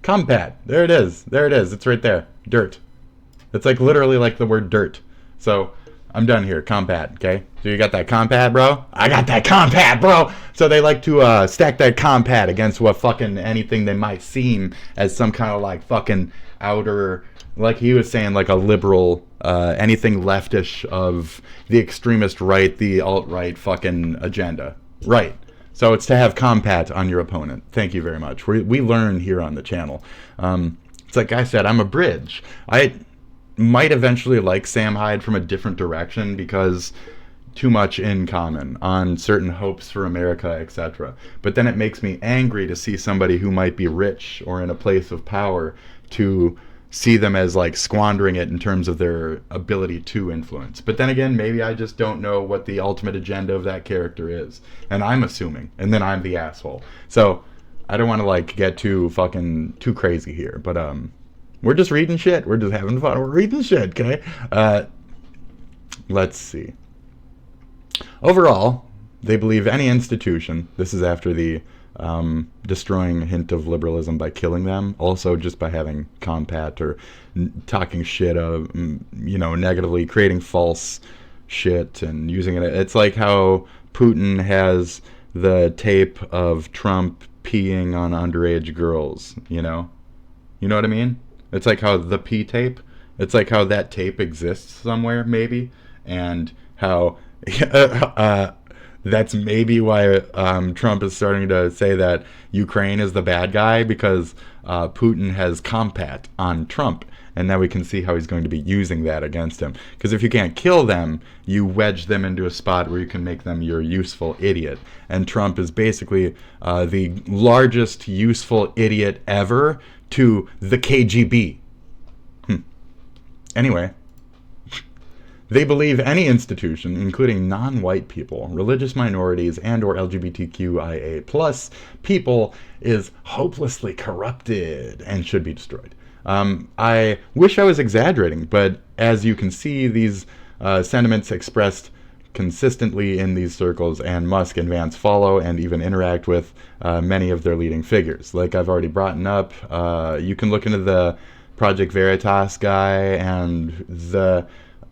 Combat. There it is. It's right there. Dirt. It's like literally like the word dirt. So I'm done here. Combat. Okay. So you got that combat, bro? I got that combat, bro. So they like to stack that combat against what fucking anything they might seem as some kind of like fucking outer, like he was saying, like a liberal, anything leftish of the extremist right, the alt-right fucking agenda. Right. So it's to have combat on your opponent. Thank you very much. We learn here on the channel. It's like I said, I'm a bridge. I might eventually like Sam Hyde from a different direction because too much in common on certain hopes for America, etc. But then it makes me angry to see somebody who might be rich or in a place of power to see them as like squandering it in terms of their ability to influence. But then again, maybe I just don't know what the ultimate agenda of that character is. And I'm assuming. And then I'm the asshole. So I don't want to like get too crazy here. But we're just reading shit. We're just having fun. We're reading shit, okay? Let's see. Overall, they believe any institution, this is after the destroying a hint of liberalism by killing them, also just by having combat or talking shit of, negatively, creating false shit and using it. It's like how Putin has the tape of Trump peeing on underage girls, you know? You know what I mean? It's like how the pee tape, it's like how that tape exists somewhere, maybe, and how that's maybe why Trump is starting to say that Ukraine is the bad guy, because Putin has compat on Trump. And now we can see how he's going to be using that against him. Because if you can't kill them, you wedge them into a spot where you can make them your useful idiot. And Trump is basically the largest useful idiot ever to the KGB. Anyway, they believe any institution, including non-white people, religious minorities, and or LGBTQIA plus people, is hopelessly corrupted and should be destroyed. I wish I was exaggerating, but as you can see, these sentiments expressed consistently in these circles, and Musk and Vance follow and even interact with many of their leading figures. Like I've already brought up, you can look into the Project Veritas guy and the...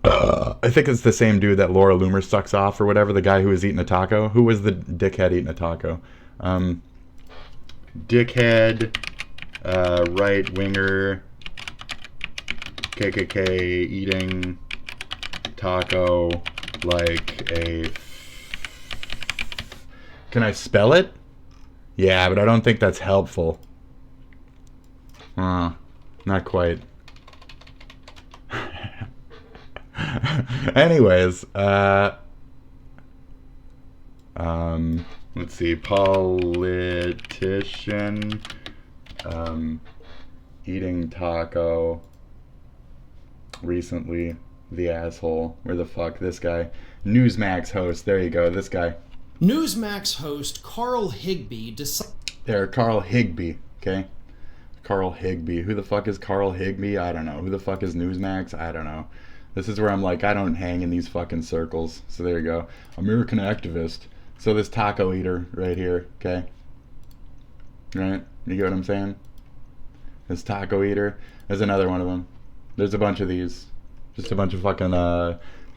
I think it's the same dude that Laura Loomer sucks off or whatever, the guy who was eating a taco. Who was the dickhead eating a taco? Dickhead... right-winger, KKK, eating taco like a... Can I spell it? Yeah, but I don't think that's helpful. Not quite. Anyways, let's see, politician... eating taco recently, the asshole. Where the fuck? This guy. Newsmax host. There you go. This guy. Newsmax host Carl Higbee There, Carl Higbee. Okay? Carl Higbee. Who the fuck is Carl Higbee? I don't know. Who the fuck is Newsmax? I don't know. This is where I'm like, I don't hang in these fucking circles. So there you go. American activist. So this taco eater right here. Okay? Right? You get what I'm saying? This taco eater. There's another one of them. There's a bunch of these. Just a bunch of fucking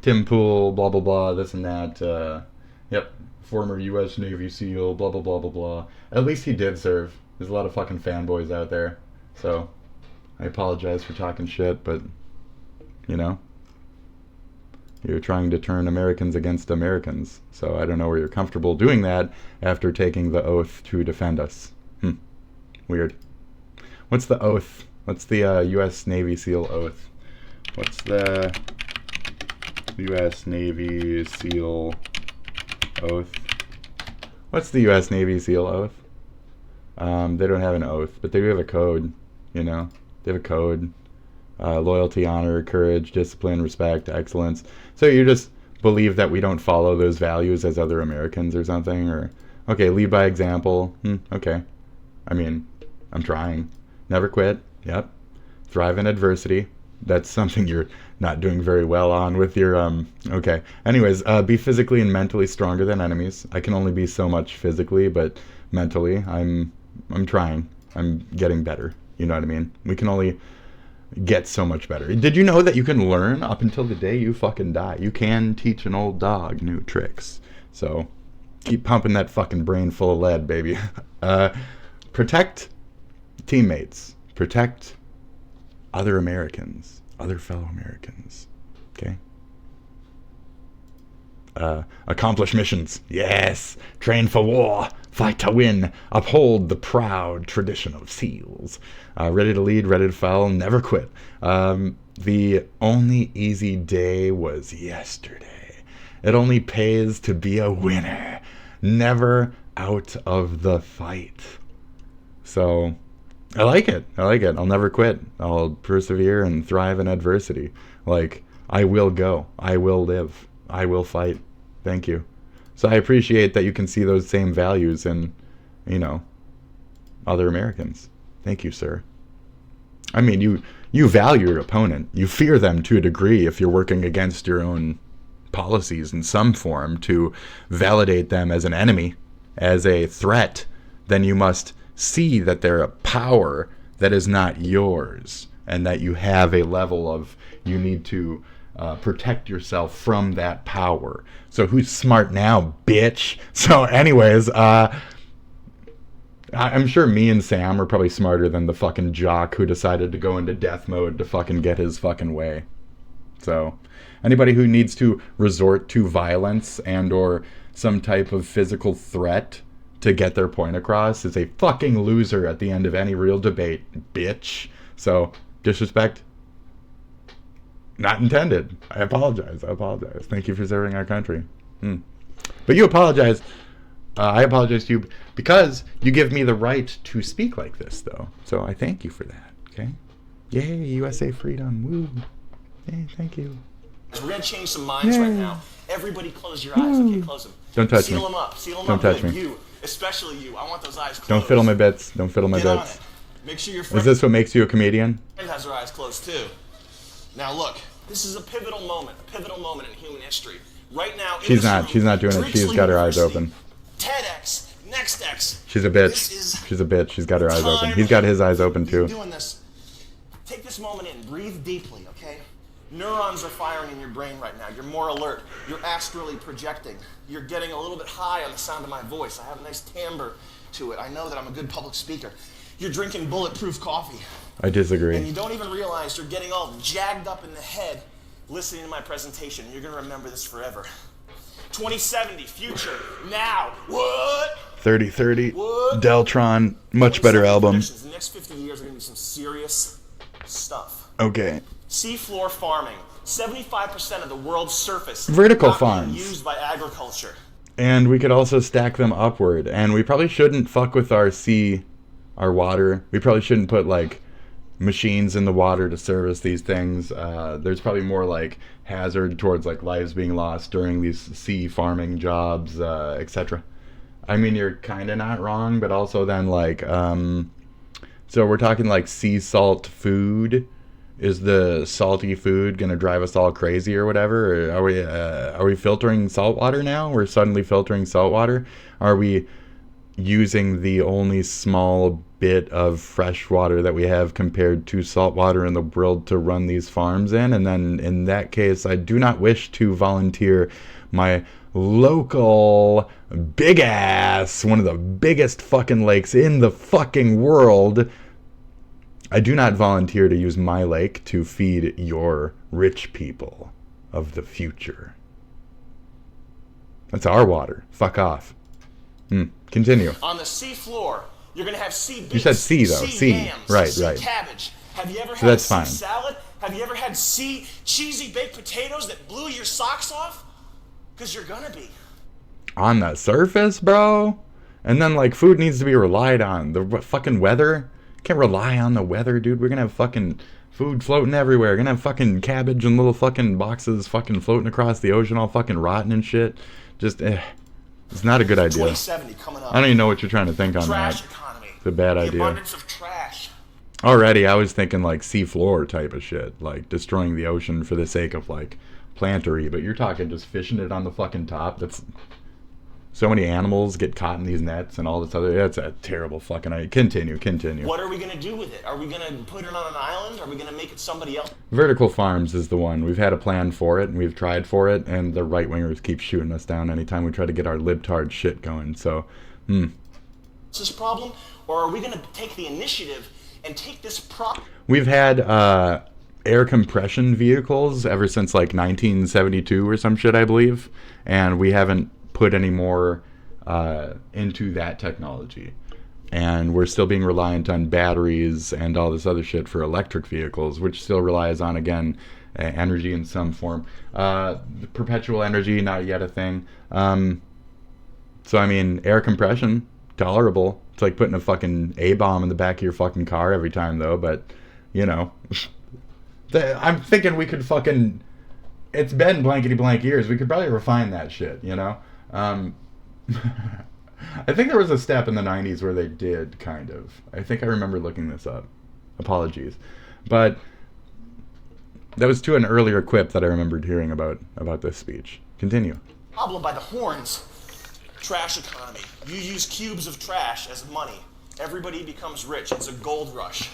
Tim Pool, blah, blah, blah, this and that. Yep. Former U.S. Navy SEAL, blah, blah, blah, blah, blah. At least he did serve. There's a lot of fucking fanboys out there. So, I apologize for talking shit, but, you know. You're trying to turn Americans against Americans. So I don't know where you're comfortable doing that after taking the oath to defend us. Weird. What's the oath? What's the U.S. Navy SEAL oath? What's the U.S. Navy SEAL oath? What's the U.S. Navy SEAL oath? They don't have an oath, but they do have a code, you know? They have a code. Loyalty, honor, courage, discipline, respect, excellence. So you just believe that we don't follow those values as other Americans or something? Or, okay, lead by example. Okay. I mean, I'm trying. Never quit. Yep. Thrive in adversity. That's something you're not doing very well on with your, okay. Anyways, be physically and mentally stronger than enemies. I can only be so much physically, but mentally, I'm trying. I'm getting better. You know what I mean? We can only get so much better. Did you know that you can learn up until the day you fucking die? You can teach an old dog new tricks. So, keep pumping that fucking brain full of lead, baby. Protect teammates. Protect other Americans. Other fellow Americans. Okay? Accomplish missions. Yes. Train for war. Fight to win. Uphold the proud tradition of SEALs. Ready to lead, ready to foul, never quit. The only easy day was yesterday. It only pays to be a winner. Never out of the fight. So, I like it. I like it. I'll never quit. I'll persevere and thrive in adversity. Like, I will go. I will live. I will fight. Thank you. So I appreciate that you can see those same values in, you know, other Americans. Thank you, sir. I mean, you value your opponent. You fear them to a degree if you're working against your own policies in some form to validate them as an enemy, as a threat. Then you must see that they're a power that is not yours, and that you have a level of, you need to protect yourself from that power. So who's smart now, bitch? So anyways, I'm sure me and Sam are probably smarter than the fucking jock who decided to go into death mode to fucking get his fucking way. So anybody who needs to resort to violence and or some type of physical threat to get their point across is a fucking loser at the end of any real debate, bitch. So, disrespect not intended. I apologize. Thank you for serving our country. But you apologize. I apologize to you because you give me the right to speak like this, though. So I thank you for that, okay? Yay, USA freedom. Woo. Yay, thank you. We're going to change some minds right now. Everybody close your eyes. Okay, close them. Don't touch me. Seal them up. Seal them Don't up. touch me. You, especially you. I want those eyes closed. Don't fiddle my bits. Don't fiddle my Get on bits. it. Make sure your Is this what makes you a comedian? friend has her eyes closed too. Now look, this is a pivotal moment in human history. Right now, in She's this not. room, She's not doing it. Drexel She's got her eyes University, open. TEDx, NextX. She's a bitch. This is She's a bitch. She's got her eyes open. time. He's got his eyes open too. Doing this. Take this moment in. Breathe deeply, okay? Neurons are firing in your brain right now. You're more alert. You're astrally projecting. You're getting a little bit high on the sound of my voice. I have a nice timbre to it. I know that I'm a good public speaker. You're drinking bulletproof coffee. I disagree. And you don't even realize you're getting all jagged up in the head listening to my presentation. You're going to remember this forever. 2070, future, now. What? 3030. What? Deltron. Much better album. The next 50 years are going to be some serious stuff. Okay. Seafloor farming. 75% of the world's surface Vertical not being farms. used by agriculture. And we could also stack them upward. And we probably shouldn't fuck with our water. We probably shouldn't put like machines in the water to service these things. There's probably more like hazard towards like lives being lost during these sea farming jobs, etc. I mean, you're kind of not wrong, but also then like, so we're talking like sea salt food. Is the salty food gonna drive us all crazy or whatever? Or are we filtering salt water now? We're suddenly filtering salt water. Are we using the only small bit of fresh water that we have compared to salt water in the world to run these farms in? And then in that case, I do not wish to volunteer my local big ass, one of the biggest fucking lakes in the fucking world. I do not volunteer to use my lake to feed your rich people of the future. That's our water. Fuck off. Continue. On the sea floor, you're going to have sea beets. You said sea, though. Sea. Yams, Right, sea right. cabbage. Have you ever So had that's sea fine. salad? Have you ever had sea cheesy baked potatoes that blew your socks off? Because you're going to be. On the surface, bro? And then, like, food needs to be relied on. The fucking weather? Can't rely on the weather, dude. We're gonna have fucking food floating everywhere. We're gonna have fucking cabbage and little fucking boxes fucking floating across the ocean all fucking rotten and shit. Just, it's not a good idea. 2070 coming up. I don't even know what you're trying to think on Trash that. economy. It's a bad The idea. abundance of trash. Already, I was thinking like seafloor type of shit. Like destroying the ocean for the sake of like plantery. But you're talking just fishing it on the fucking top. That's... So many animals get caught in these nets and all this other... That's a terrible fucking idea. Continue. What are we going to do with it? Are we going to put it on an island? Are we going to make it somebody else? Vertical farms is the one. We've had a plan for it, and we've tried for it, and the right-wingers keep shooting us down anytime we try to get our libtard shit going. So, This problem? Or are we going to take the initiative and take this problem? We've had air compression vehicles ever since like 1972 or some shit, I believe, and we haven't put any more into that technology. And we're still being reliant on batteries and all this other shit for electric vehicles, which still relies on, again, energy in some form. Perpetual energy, not yet a thing. So, I mean, air compression, tolerable. It's like putting a fucking A-bomb in the back of your fucking car every time, though. But, you know, I'm thinking we could fucking... It's been blankety blank years. We could probably refine that shit, you know? I think there was a step in the 90s where they did, kind of. I think I remember looking this up. Apologies. But that was to an earlier quip that I remembered hearing about this speech. Continue. Problem by the horns. Trash economy. You use cubes of trash as money. Everybody becomes rich. It's a gold rush.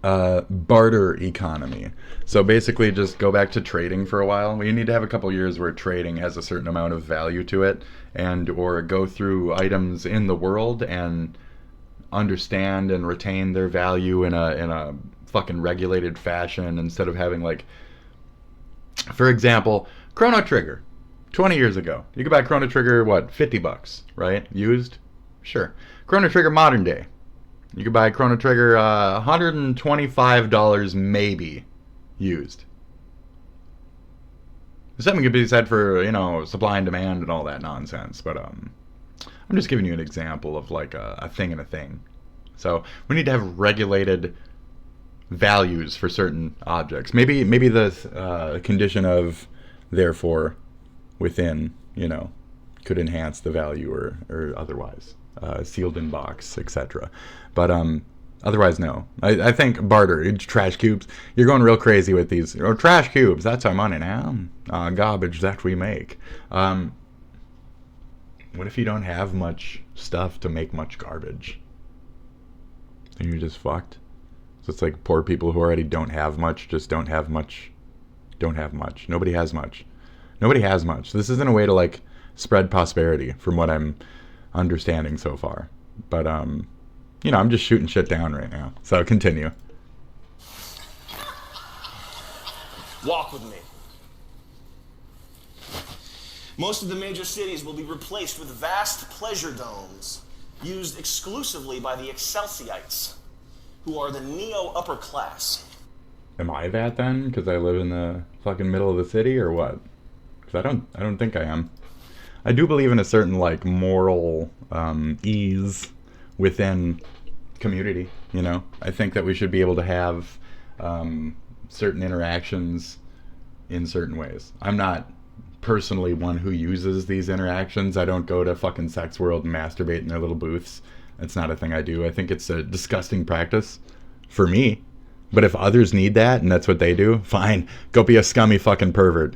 barter economy. So basically just go back to trading for a while. You need to have a couple years where trading has a certain amount of value to it, and or go through items in the world and understand and retain their value in a fucking regulated fashion, instead of having, like, for example, Chrono Trigger 20 years ago. You could buy Chrono Trigger, what, $50, right? Used? Sure. Chrono Trigger modern day. You could buy Chrono Trigger $125 maybe used. Something could be said for, you know, supply and demand and all that nonsense, but I'm just giving you an example of, like, a thing and a thing. So we need to have regulated values for certain objects. Maybe the condition of therefore within, you know, could enhance the value or otherwise. Sealed in box, etc. But otherwise, no. I think barter, trash cubes. You're going real crazy with these. Oh, trash cubes, that's our money now. Garbage that we make. What if you don't have much stuff to make much garbage? Then you're just fucked. So it's like poor people who already don't have much, just don't have much. Don't have much. Nobody has much. Nobody has much. This isn't a way to, like, spread prosperity, from what I'm understanding so far. But you know, I'm just shooting shit down right now, so continue. Walk with me. Most of the major cities will be replaced with vast pleasure domes used exclusively by the Excelsiites, who are the neo-upper class. Am I that then? Because I live in the fucking middle of the city, or what? Because I don't think I am. I do believe in a certain, like, moral ease within community, you know? I think that we should be able to have certain interactions in certain ways. I'm not personally one who uses these interactions. I don't go to fucking Sex World and masturbate in their little booths. That's not a thing I do. I think it's a disgusting practice for me. But if others need that and that's what they do, fine. Go be a scummy fucking pervert.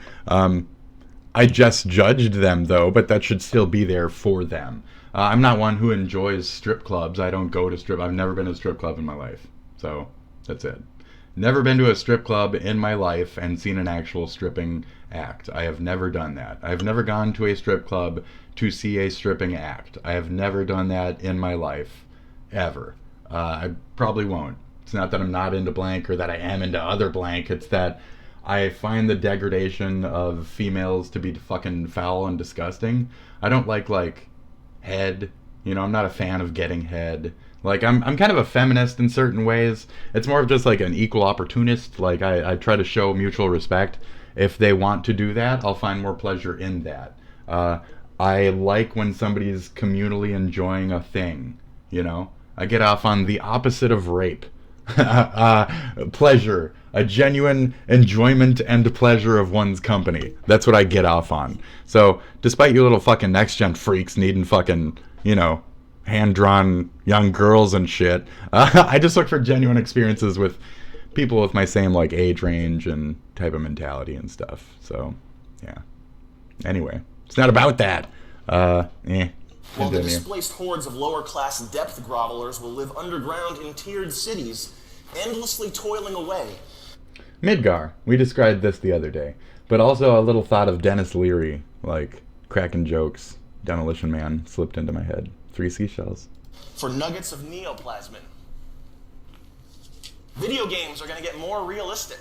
I just judged them, though, but that should still be there for them. I'm not one who enjoys strip clubs. I don't go to strip. I've never been to a strip club in my life. So, that's it. Never been to a strip club in my life and seen an actual stripping act. I have never done that. I've never gone to a strip club to see a stripping act. I have never done that in my life, ever. I probably won't. It's not that I'm not into blank or that I am into other blank. It's that I find the degradation of females to be fucking foul and disgusting. I don't like head. You know, I'm not a fan of getting head. Like, I'm kind of a feminist in certain ways. It's more of just like an equal opportunist. Like, I try to show mutual respect. If they want to do that, I'll find more pleasure in that. I like when somebody's communally enjoying a thing, you know? I get off on the opposite of rape. Pleasure. A genuine enjoyment and pleasure of one's company. That's what I get off on. So, despite you little fucking next-gen freaks needing fucking, you know, hand-drawn young girls and shit, I just look for genuine experiences with people with my same, like, age range and type of mentality and stuff. So, yeah. Anyway, it's not about that. While the displaced hordes of lower-class depth grovelers will live underground in tiered cities, endlessly toiling away. Midgar. We described this the other day. But also a little thought of Dennis Leary, like, cracking jokes. Demolition Man slipped into my head. 3 seashells. For nuggets of neoplasmin. Video games are going to get more realistic.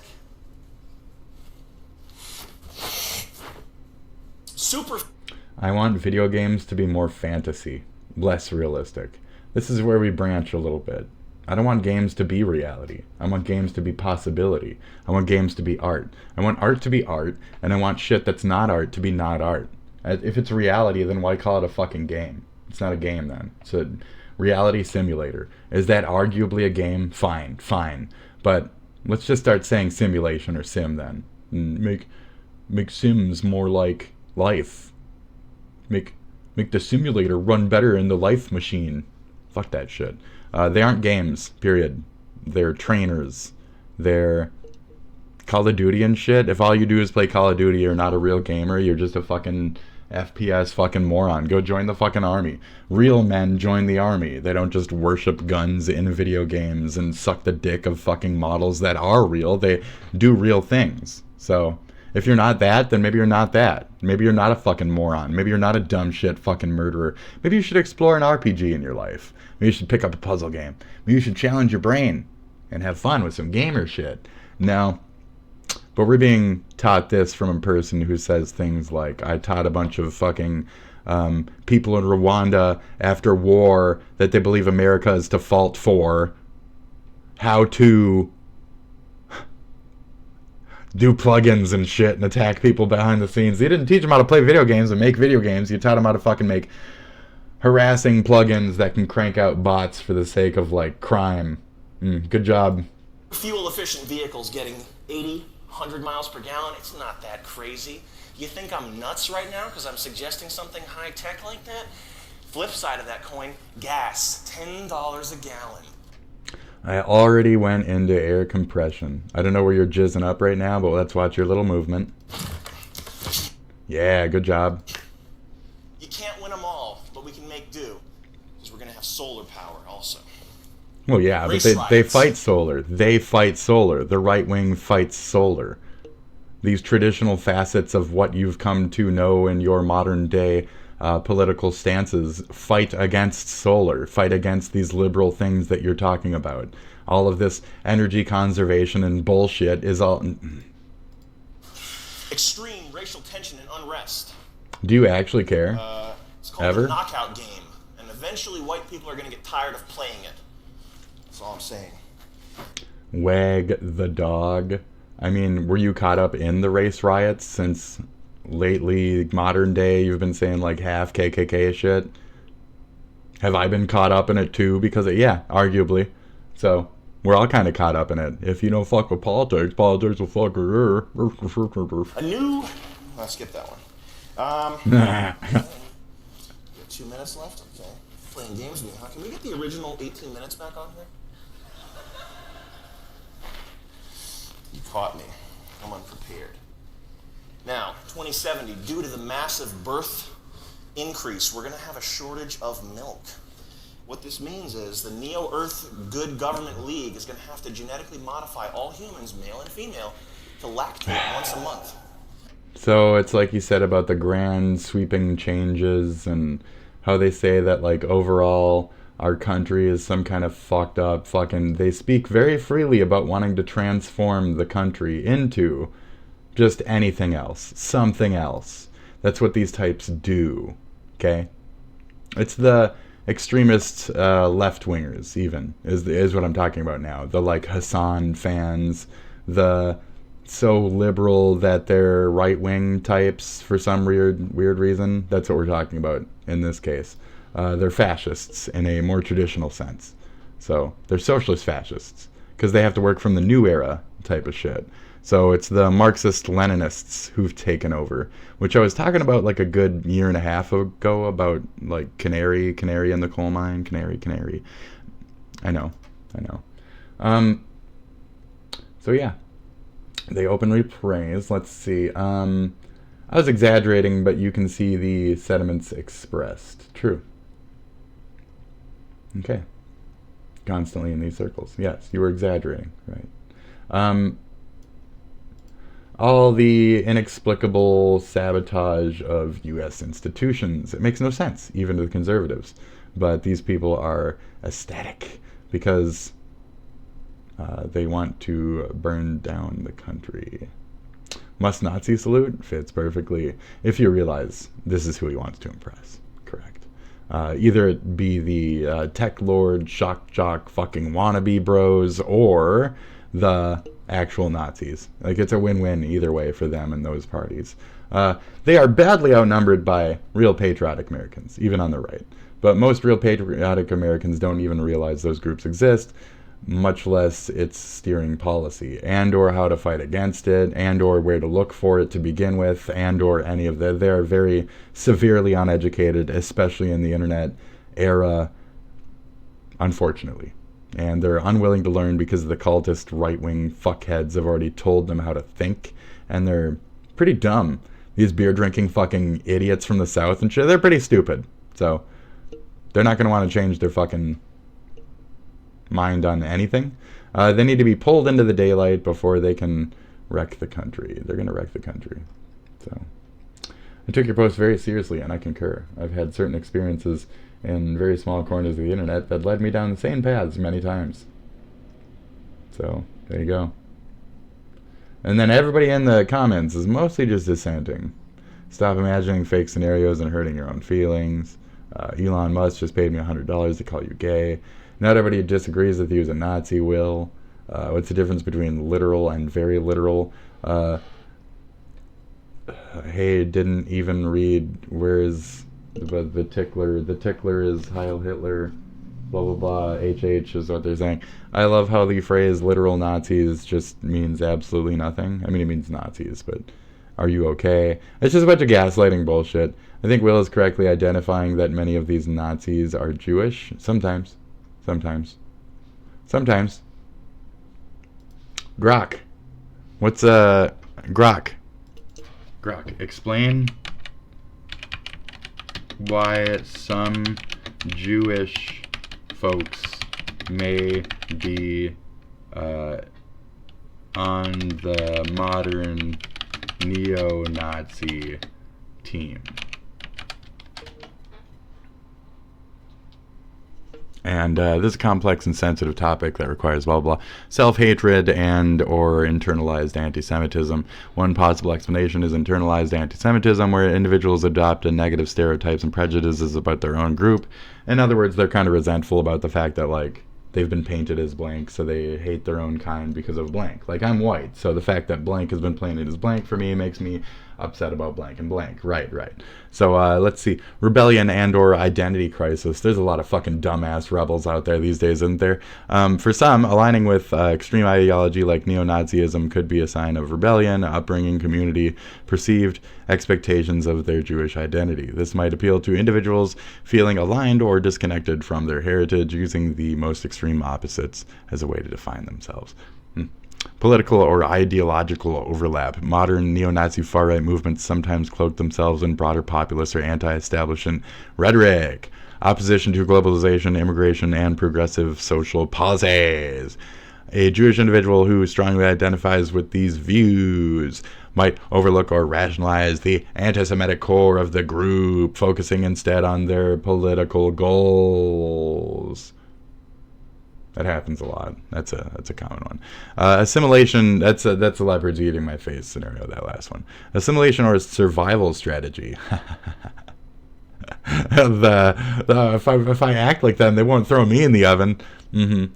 I want video games to be more fantasy, less realistic. This is where we branch a little bit. I don't want games to be reality. I want games to be possibility. I want games to be art. I want art to be art, and I want shit that's not art to be not art. If it's reality, then why call it a fucking game? It's not a game then. It's a reality simulator. Is that arguably a game? Fine, fine. But let's just start saying simulation or sim then. And make sims more like life. Make the simulator run better in the life machine. Fuck that shit. They aren't games, period. They're trainers. They're Call of Duty and shit. If all you do is play Call of Duty, you're not a real gamer. You're just a fucking FPS fucking moron. Go join the fucking army. Real men join the army. They don't just worship guns in video games and suck the dick of fucking models that are real. They do real things. So, if you're not that, then maybe you're not that. Maybe you're not a fucking moron. Maybe you're not a dumb shit fucking murderer. Maybe you should explore an RPG in your life. Maybe you should pick up a puzzle game. Maybe you should challenge your brain and have fun with some gamer shit. No. But we're being taught this from a person who says things like, I taught a bunch of fucking people in Rwanda after war that they believe America is to fault for how to do plugins and shit and attack people behind the scenes. You didn't teach them how to play video games and make video games. You taught them how to fucking make harassing plugins that can crank out bots for the sake of, like, crime. Good job. Fuel efficient vehicles getting 80, 100 miles per gallon, it's not that crazy. You think I'm nuts right now because I'm suggesting something high tech like that? Flip side of that coin, gas, $10 a gallon. I already went into air compression. I don't know where you're jizzing up right now, but let's watch your little movement. Yeah, good job. You can't win them all, but we can make do. Because we're going to have solar power also. Well, yeah, but they fight solar. They fight solar. The right wing fights solar. These traditional facets of what you've come to know in your modern day political stances fight against solar, fight against these liberal things that you're talking about. All of this energy conservation and bullshit is all... Extreme racial tension and unrest. Do you actually care? It's called a knockout game. And eventually white people are going to get tired of playing it. That's all I'm saying. Wag the dog. I mean, were you caught up in the race riots since lately, modern day, you've been saying like half KKK shit? Have I been caught up in it too? Because, yeah, arguably. So, we're all kind of caught up in it. If you don't fuck with politics, politics will fuck with her. I'll skip that one. You have 2 minutes left? Okay. Playing games with me, huh? Can we get the original 18 minutes back on here? You caught me. I'm unprepared. Now, 2070, due to the massive birth increase, we're going to have a shortage of milk. What this means is the Neo-Earth Good Government League is going to have to genetically modify all humans, male and female, to lactate once a month. So it's like you said about the grand sweeping changes and how they say that, like, overall our country is some kind of fucked up fucking... They speak very freely about wanting to transform the country into just anything else, something else. That's what these types do, okay? It's the extremist left-wingers, even, is what I'm talking about now. The, like, Hassan fans, the so liberal that they're right-wing types for some weird reason. That's what we're talking about in this case. They're fascists in a more traditional sense. So they're socialist fascists because they have to work from the new era type of shit. So it's the Marxist-Leninists who've taken over, which I was talking about like a good year and a half ago about like canary in the coal mine, canary. I know. So yeah, they openly praise. Let's see. I was exaggerating, but you can see the sentiments expressed. True. Okay. Constantly in these circles. Yes, you were exaggerating, right? All the inexplicable sabotage of U.S. institutions. It makes no sense, even to the conservatives. But these people are ecstatic because they want to burn down the country. Must Nazi salute fits perfectly if you realize this is who he wants to impress. Correct. Either it be the tech lord, shock jock, fucking wannabe bros, or the actual Nazis. Like, it's a win-win either way for them and those parties. They are badly outnumbered by real patriotic Americans, even on the right. But most real patriotic Americans don't even realize those groups exist, much less its steering policy, and or how to fight against it, and or where to look for it to begin with, and or any of that. They're very severely uneducated, especially in the internet era, unfortunately. And they're unwilling to learn because the cultist right-wing fuckheads have already told them how to think, and they're pretty dumb. These beer-drinking fucking idiots from the South and shit, they're pretty stupid. So, they're not going to want to change their fucking mind on anything. They need to be pulled into the daylight before they can wreck the country. They're going to wreck the country. So, I took your post very seriously, and I concur. I've had certain experiences in very small corners of the internet that led me down the same paths many times. So, there you go. And then everybody in the comments is mostly just dissenting. Stop imagining fake scenarios and hurting your own feelings. Elon Musk just paid me $100 to call you gay. Not everybody who disagrees with you is a Nazi, Will. What's the difference between literal and very literal? Hey, didn't even read where is the tickler. The tickler is Heil Hitler. Blah, blah, blah. HH is what they're saying. I love how the phrase literal Nazis just means absolutely nothing. I mean, it means Nazis, but are you okay? It's just a bunch of gaslighting bullshit. I think Will is correctly identifying that many of these Nazis are Jewish. Sometimes. Sometimes. Sometimes. Grok. What's, Grok? Grok, explain why some Jewish folks may be on the modern neo-Nazi team. And this is a complex and sensitive topic that requires blah, blah, self-hatred and or internalized anti-Semitism. One possible explanation is internalized anti-Semitism, where individuals adopt a negative stereotypes and prejudices about their own group. In other words, they're kind of resentful about the fact that, like, they've been painted as blank, so they hate their own kind because of blank. Like, I'm white, so the fact that blank has been painted as blank for me makes me upset about blank and blank. Right. So let's see. Rebellion and or identity crisis. There's a lot of fucking dumbass rebels out there these days, isn't there? For some, aligning with extreme ideology like neo-Nazism could be a sign of rebellion, upbringing, community, perceived expectations of their Jewish identity. This might appeal to individuals feeling aligned or disconnected from their heritage, using the most extreme opposites as a way to define themselves. Political or ideological overlap. Modern neo-Nazi far-right movements sometimes cloak themselves in broader populist or anti-establishment rhetoric. Opposition to globalization, immigration, and progressive social policies. A Jewish individual who strongly identifies with these views might overlook or rationalize the anti-Semitic core of the group, focusing instead on their political goals. That happens a lot. That's a common one. Assimilation. That's a leopard's eating my face scenario. That last one. Assimilation or survival strategy. If I act like them, they won't throw me in the oven.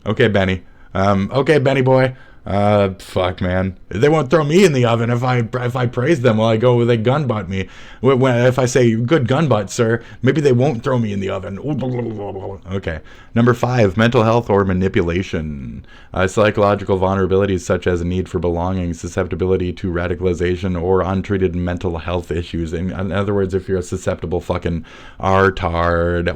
Okay, Benny. Okay, Benny boy. Fuck, man. They won't throw me in the oven if I praise them while I go they gun butt me. If I say, good gun butt, sir, maybe they won't throw me in the oven. Okay. Number 5, mental health or manipulation. Psychological vulnerabilities such as a need for belonging, susceptibility to radicalization, or untreated mental health issues. In other words, if you're a susceptible fucking artard,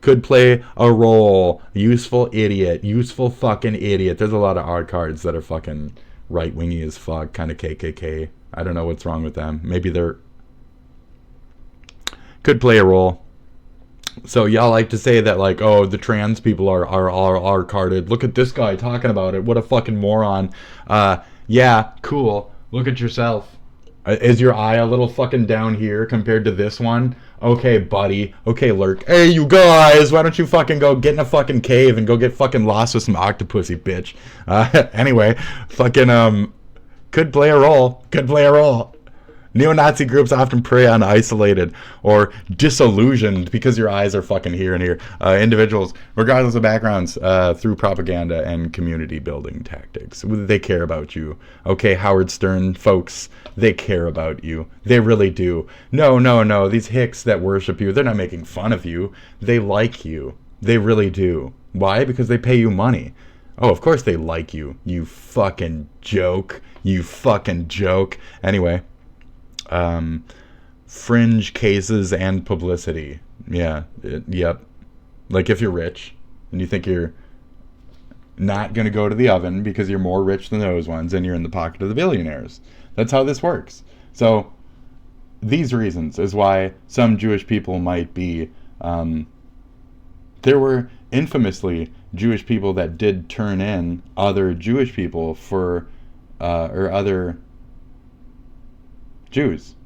could play a role. Useful idiot. Useful fucking idiot. There's a lot of art cards that are fucking right-wingy as fuck, kind of KKK. I don't know what's wrong with them. Maybe they're... could play a role. So y'all like to say that, like, oh, the trans people are carded. Look at this guy talking about it. What a fucking moron. Yeah, cool. Look at yourself. Is your eye a little fucking down here compared to this one? Okay, buddy. Okay, Lurk. Hey, you guys, why don't you fucking go get in a fucking cave and go get fucking lost with some octopusy, bitch. Anyway, fucking, could play a role. Could play a role. Neo-Nazi groups often prey on isolated or disillusioned, because your eyes are fucking here and here, individuals, regardless of backgrounds, through propaganda and community building tactics. They care about you. Okay, Howard Stern folks, they care about you. They really do. No. These hicks that worship you, they're not making fun of you. They like you. They really do. Why? Because they pay you money. Oh, of course they like you. You fucking joke. You fucking joke. Anyway. Fringe cases and publicity. Yeah, yep. Like if you're rich and you think you're not going to go to the oven because you're more rich than those ones and you're in the pocket of the billionaires. That's how this works. So these reasons is why some Jewish people might be, there were infamously Jewish people that did turn in other Jewish people for, or other Jews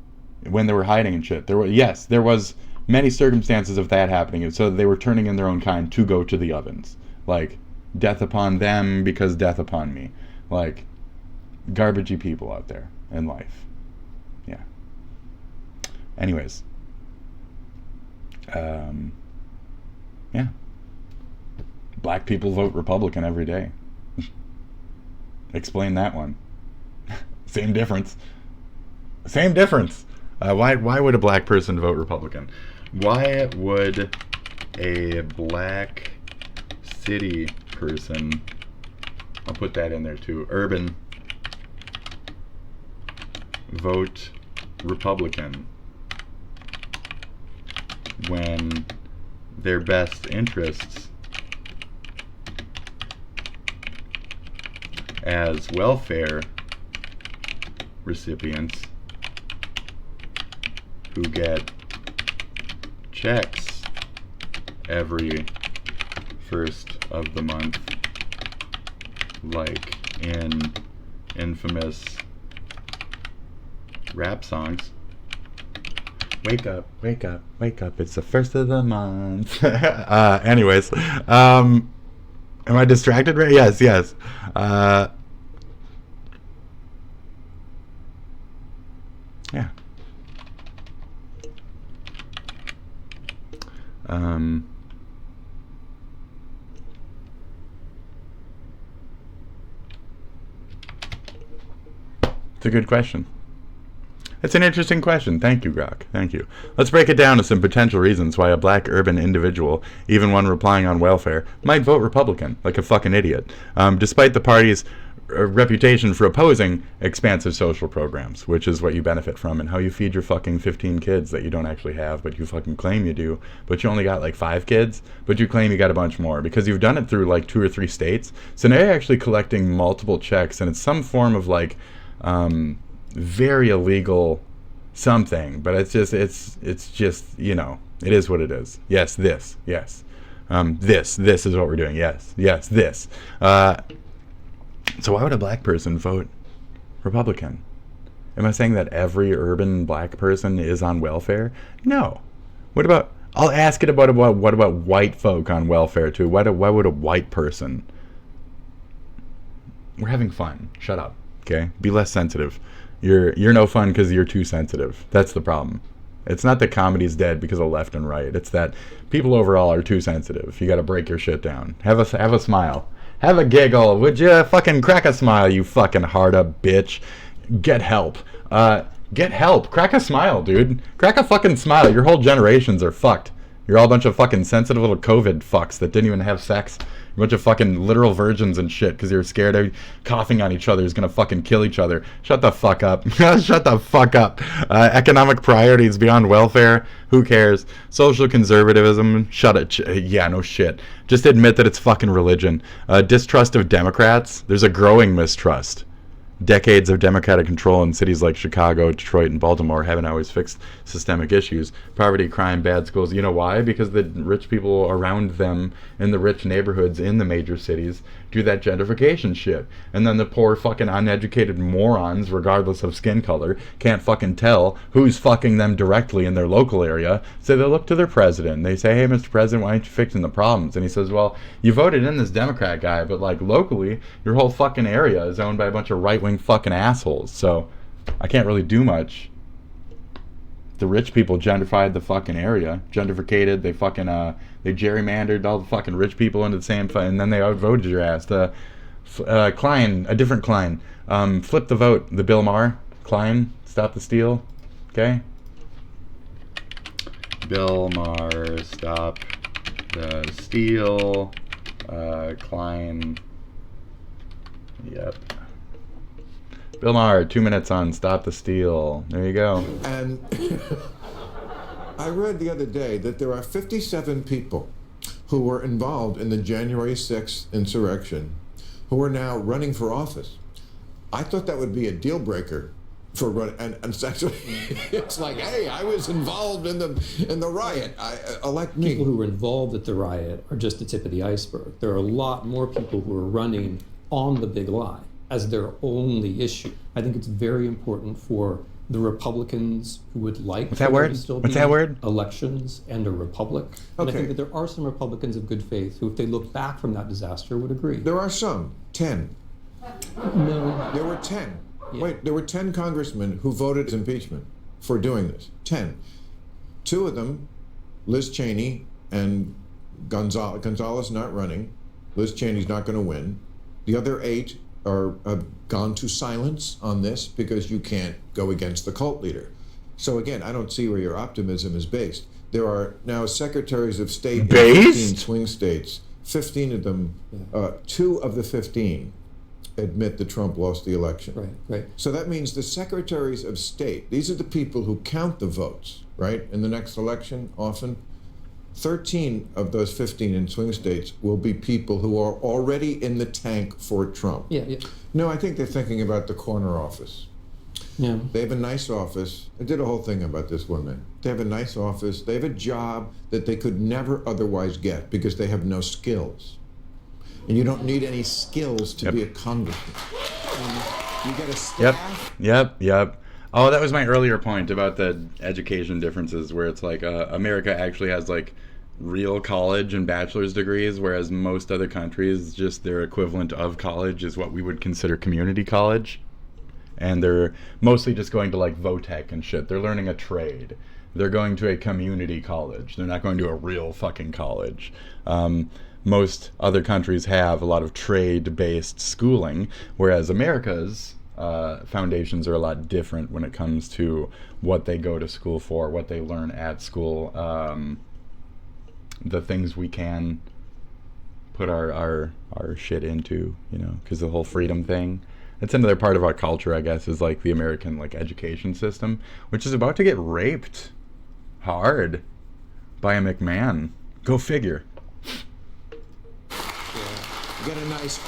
when they were hiding and shit. There was many circumstances of that happening, and so they were turning in their own kind to go to the ovens. Like, death upon them because death upon me. Like, garbagey people out there in life. Yeah. Anyways. Yeah. Black people vote Republican every day. Explain that one. Same difference. Same difference. Why would a black person vote Republican? Why would a black city person, I'll put that in there too, urban, vote Republican when their best interests as welfare recipients who get checks every first of the month, like in infamous rap songs. Wake up, wake up, wake up, it's the first of the month. Anyways, am I distracted? Right? Yes. Yeah. It's a good question. It's an interesting question. Thank you, Grok. Thank you. Let's break it down to some potential reasons why a black urban individual, even one relying on welfare, might vote Republican, like a fucking idiot, despite the party's reputation for opposing expansive social programs, which is what you benefit from, and how you feed your fucking 15 kids that you don't actually have, but you fucking claim you do, but you only got like 5 kids, but you claim you got a bunch more, because you've done it through like 2 or 3 states. So now you're actually collecting multiple checks, and it's some form of like, very illegal something, but it's just, you know, it is what it is. Yes, this, yes. This is what we're doing. Yes, this. So why would a black person vote Republican? Am I saying that every urban black person is on welfare? No. What about, I'll ask it about what about white folk on welfare too? Why would a white person? We're having fun. Shut up. Okay? Be less sensitive. You're no fun because you're too sensitive. That's the problem. It's not that comedy's dead because of left and right. It's that people overall are too sensitive. You got to break your shit down. Have a smile. Have a giggle. Would you fucking crack a smile, you fucking hard up bitch? Get help. Get help. Crack a smile, dude. Crack a fucking smile. Your whole generations are fucked. You're all a bunch of fucking sensitive little COVID fucks that didn't even have sex. A bunch of fucking literal virgins and shit because you're scared of coughing on each other is gonna fucking kill each other. Shut the fuck up. Shut the fuck up. Economic priorities beyond welfare. Who cares? Social conservatism. Shut it. Yeah, no shit. Just admit that it's fucking religion. Distrust of Democrats. There's a growing mistrust. Decades of Democratic control in cities like Chicago, Detroit, and Baltimore haven't always fixed systemic issues. Poverty, crime, bad schools. You know why? Because the rich people around them in the rich neighborhoods in the major cities do that gentrification shit. And then the poor fucking uneducated morons, regardless of skin color, can't fucking tell who's fucking them directly in their local area. So they look to their president. They say, hey, Mr. President, why aren't you fixing the problems? And he says, well, you voted in this Democrat guy, but like locally, your whole fucking area is owned by a bunch of right-wing fucking assholes, so I can't really do much. The rich people gentrified the fucking area, gentrificated. They fucking they gerrymandered all the fucking rich people into the same, and then they outvoted your ass. The Klein, a different Klein, flip the vote. The Bill Maher Klein, stop the steal. Okay. Bill Maher, stop the steal. Klein. Yep. Bill Maher, 2 minutes on Stop the Steal. There you go. And I read the other day that there are 57 people who were involved in the January 6th insurrection who are now running for office. I thought that would be a deal breaker for running, and it's actually, it's like, hey, I was involved in the riot. Elect me. People who were involved at the riot are just the tip of the iceberg. There are a lot more people who are running on the big lie as their only issue. I think it's very important for the Republicans who would like What's that word? to still What's be that word? elections and a republic. And I Okay. think that there are some Republicans of good faith who, if they look back from that disaster, would agree. There are some, 10. No. There were 10. Yeah. Wait, there were 10 congressmen who voted impeachment for doing this. 10. 2 of them, Liz Cheney and Gonzalez not running. Liz Cheney's not going to win. The other 8 are gone to silence on this because you can't go against the cult leader. So again, I don't see where your optimism is based. There are now secretaries of state in 15 swing states. 15 of them, 2 of the 15 admit that Trump lost the election. Right, right. So that means the secretaries of state, these are the people who count the votes, right, in the next election often. 13 of those 15 in swing states will be people who are already in the tank for Trump. Yeah, yeah. No, I think they're thinking about the corner office. Yeah. They have a nice office. I did a whole thing about this woman. They have a nice office. They have a job that they could never otherwise get because they have no skills. And you don't need any skills to be a congressman. You get a staff. Yep. Oh, that was my earlier point about the education differences, where it's like America actually has like real college and bachelor's degrees, whereas most other countries, just their equivalent of college is what we would consider community college. And they're mostly just going to like VOTEC and shit. They're learning a trade. They're going to a community college. They're not going to a real fucking college. Most other countries have a lot of trade-based schooling, whereas America's foundations are a lot different when it comes to what they go to school for, what they learn at school, the things we can put our shit into, you know, because the whole freedom thing. It's another part of our culture, I guess, is like the American like education system, which is about to get raped hard by a McMahon. Go figure. Get a nice.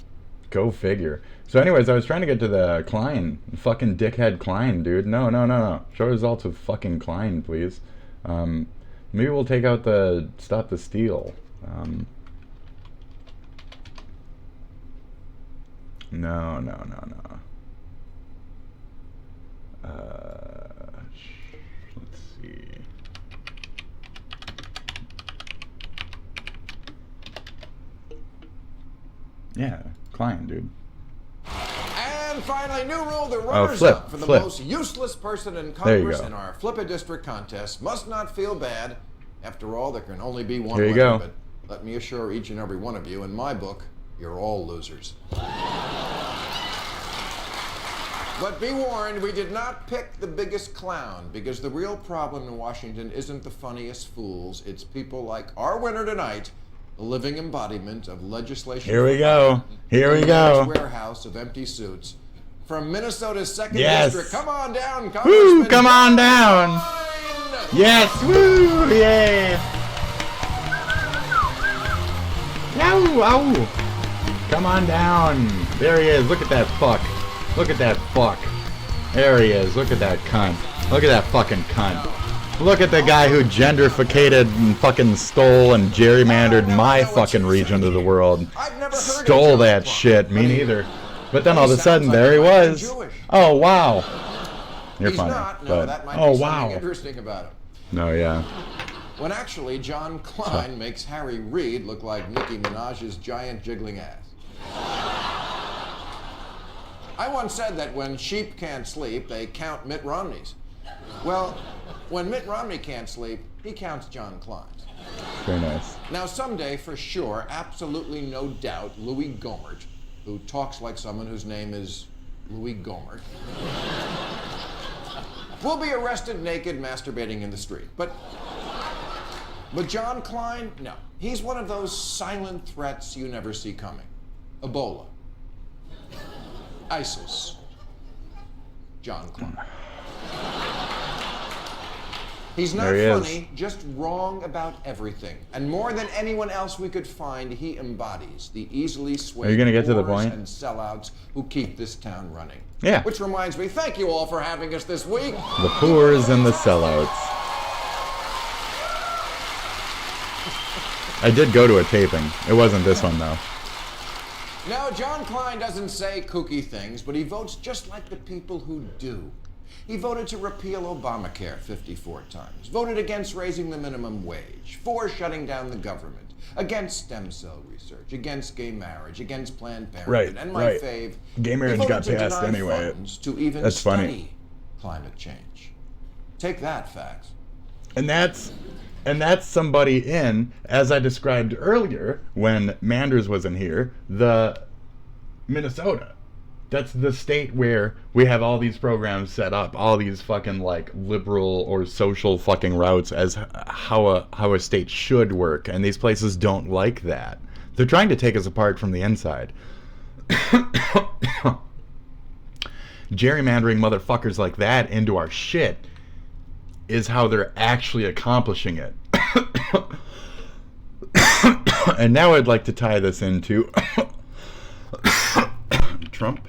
Go figure. So anyways, I was trying to get to the Klein. Fucking dickhead Klein, dude. No. Show results with fucking Klein, please. Maybe we'll take out the Stop the Steal. No. Let's see. Yeah, Klein, dude. And finally, new rule: the runners flip, up for the flip. most useless person in There you Congress go. in our Flip-A-District contest must not feel bad. After all, there can only be one Here you winner. go. But let me assure each and every one of you, in my book, you're all losers. But be warned, we did not pick the biggest clown, because the real problem in Washington isn't the funniest fools. It's people like our winner tonight, the living embodiment of legislation. Here we go. Here we go. Warehouse of empty suits. From Minnesota's 2nd Yes. District. Come on down, Woo! Congressman. Come on down. Klein! Yes. Woo! Yay. No. Oh. Come on down. There he is. Look at that fuck. Look at that fuck. There he is. Look at that cunt. Look at that fucking cunt. Look at the guy who gentrificated and fucking stole and gerrymandered my fucking region of the world. I've never heard of Stole John that Klein. shit. Me neither. But then all of a He sudden, sounds there he like he might be was. Jewish. Oh, wow. You're He's funny. not. No, But, that might oh, be something wow. interesting about him. No, yeah. When actually, John Klein makes Harry Reid look like Nicki Minaj's giant jiggling ass. I once said that when sheep can't sleep, they count Mitt Romney's. Well, when Mitt Romney can't sleep, he counts John Klein's. Very nice. Now, someday, for sure, absolutely no doubt, Louis Gohmert, who talks like someone whose name is Louis Gohmert, will be arrested naked masturbating in the street. But John Klein, no. He's one of those silent threats you never see coming. Ebola. ISIS. John Klein. He's not There he is. funny, just wrong about everything. And more than anyone else we could find, he embodies the easily swayed Are you gonna get to the whores point? and sellouts who keep this town running. Yeah. Which reminds me, thank you all for having us this week. The poors and the sellouts. I did go to a taping. It wasn't this one, though. No, John Klein doesn't say kooky things, but he votes just like the people who do. He voted to repeal Obamacare 54 times, voted against raising the minimum wage, for shutting down the government, against stem cell research, against gay marriage, against Planned Parenthood, Right, and my right. fave, Gay marriage he voted got to passed deny anyway. funds to even That's study funny. climate change. Take that, facts. And that's somebody in, as I described earlier when Manders wasn't here, the Minnesota. That's the state where we have all these programs set up, all these fucking like liberal or social fucking routes as how a state should work, and these places don't like that. They're trying to take us apart from the inside. Gerrymandering motherfuckers like that into our shit is how they're actually accomplishing it. And now I'd like to tie this into Trump.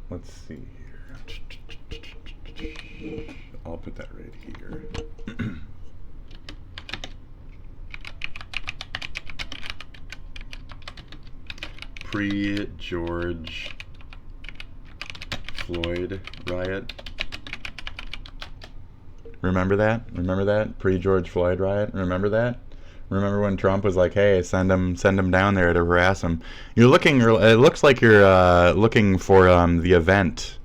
Let's see here. I'll put that right here. Pre-George Floyd riot. Remember that? Remember that? Pre-George Floyd riot? Remember that? Remember when Trump was like, "Hey, send him down there to harass him." You're looking. It looks like you're looking for the event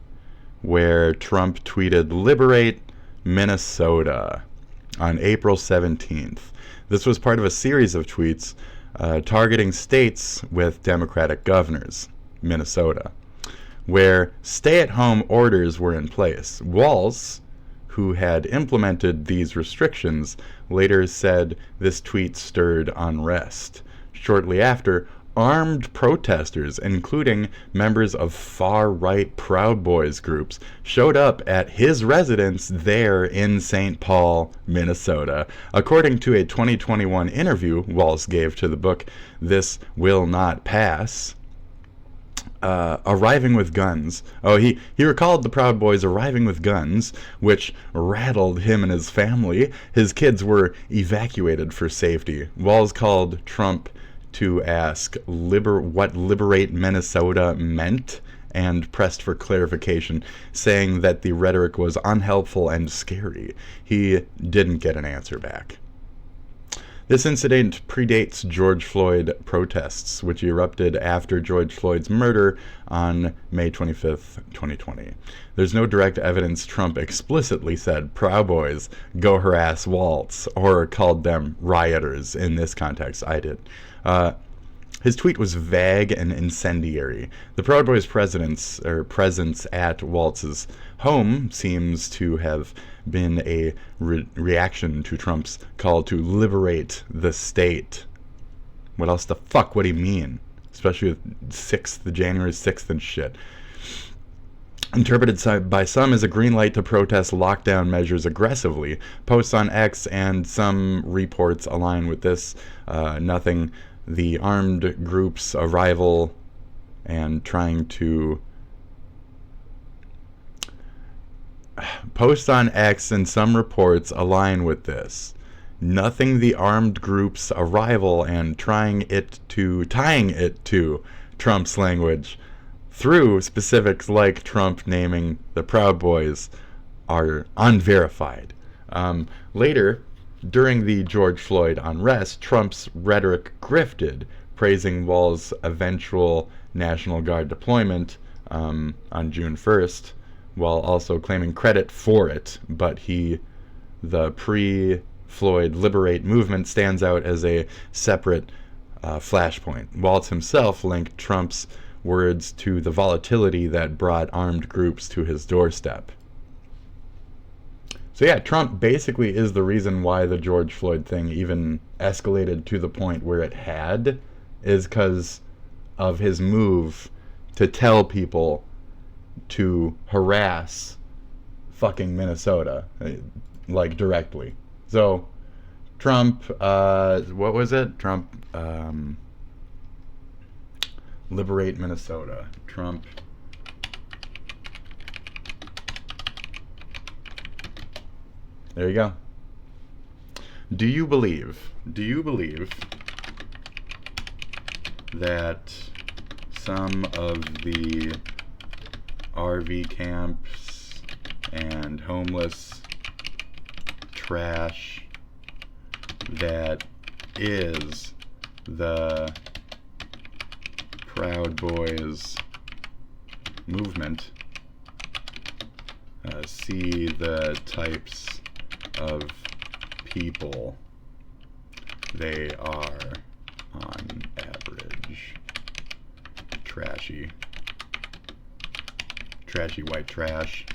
where Trump tweeted, "Liberate Minnesota," on April 17th. This was part of a series of tweets targeting states with Democratic governors, Minnesota, where stay-at-home orders were in place. Walz, who had implemented these restrictions, later said this tweet stirred unrest. Shortly after, armed protesters, including members of far-right Proud Boys groups, showed up at his residence there in St. Paul, Minnesota. According to a 2021 interview Walz gave to the book This Will Not Pass, arriving with guns. He recalled the Proud Boys arriving with guns, which rattled him and his family. His kids were evacuated for safety. Walz called Trump to ask what Liberate Minnesota meant, and pressed for clarification, saying that the rhetoric was unhelpful and scary. He didn't get an answer back. This incident predates George Floyd protests, which erupted after George Floyd's murder on May 25th, 2020. There's no direct evidence Trump explicitly said, "Proud Boys, go harass Walz," or called them rioters in this context. I did. His tweet was vague and incendiary. The Proud Boys' presence at Walz's home seems to have been a reaction to Trump's call to liberate the state. What else the fuck would he mean? Especially with January 6th and shit. Interpreted by some as a green light to protest lockdown measures aggressively. Posts on X and some reports align with this. Nothing. The armed group's arrival and trying to posts on X and some reports align with this. Nothing the armed group's arrival and tying it to Trump's language through specifics like Trump naming the Proud Boys are unverified. Later, during the George Floyd unrest, Trump's rhetoric grifted, praising Walz's eventual National Guard deployment on June 1st, while also claiming credit for it. But the pre-Floyd Liberate movement stands out as a separate flashpoint. Walz himself linked Trump's words to the volatility that brought armed groups to his doorstep. So yeah, Trump basically is the reason why the George Floyd thing even escalated to the point where it had, is because of his move to tell people to harass fucking Minnesota, like directly. So Trump, what was it? Trump, liberate Minnesota. Trump there you go. Do you believe that some of the RV camps and homeless trash that is the Proud Boys movement see the types of people they are on average trashy white trash,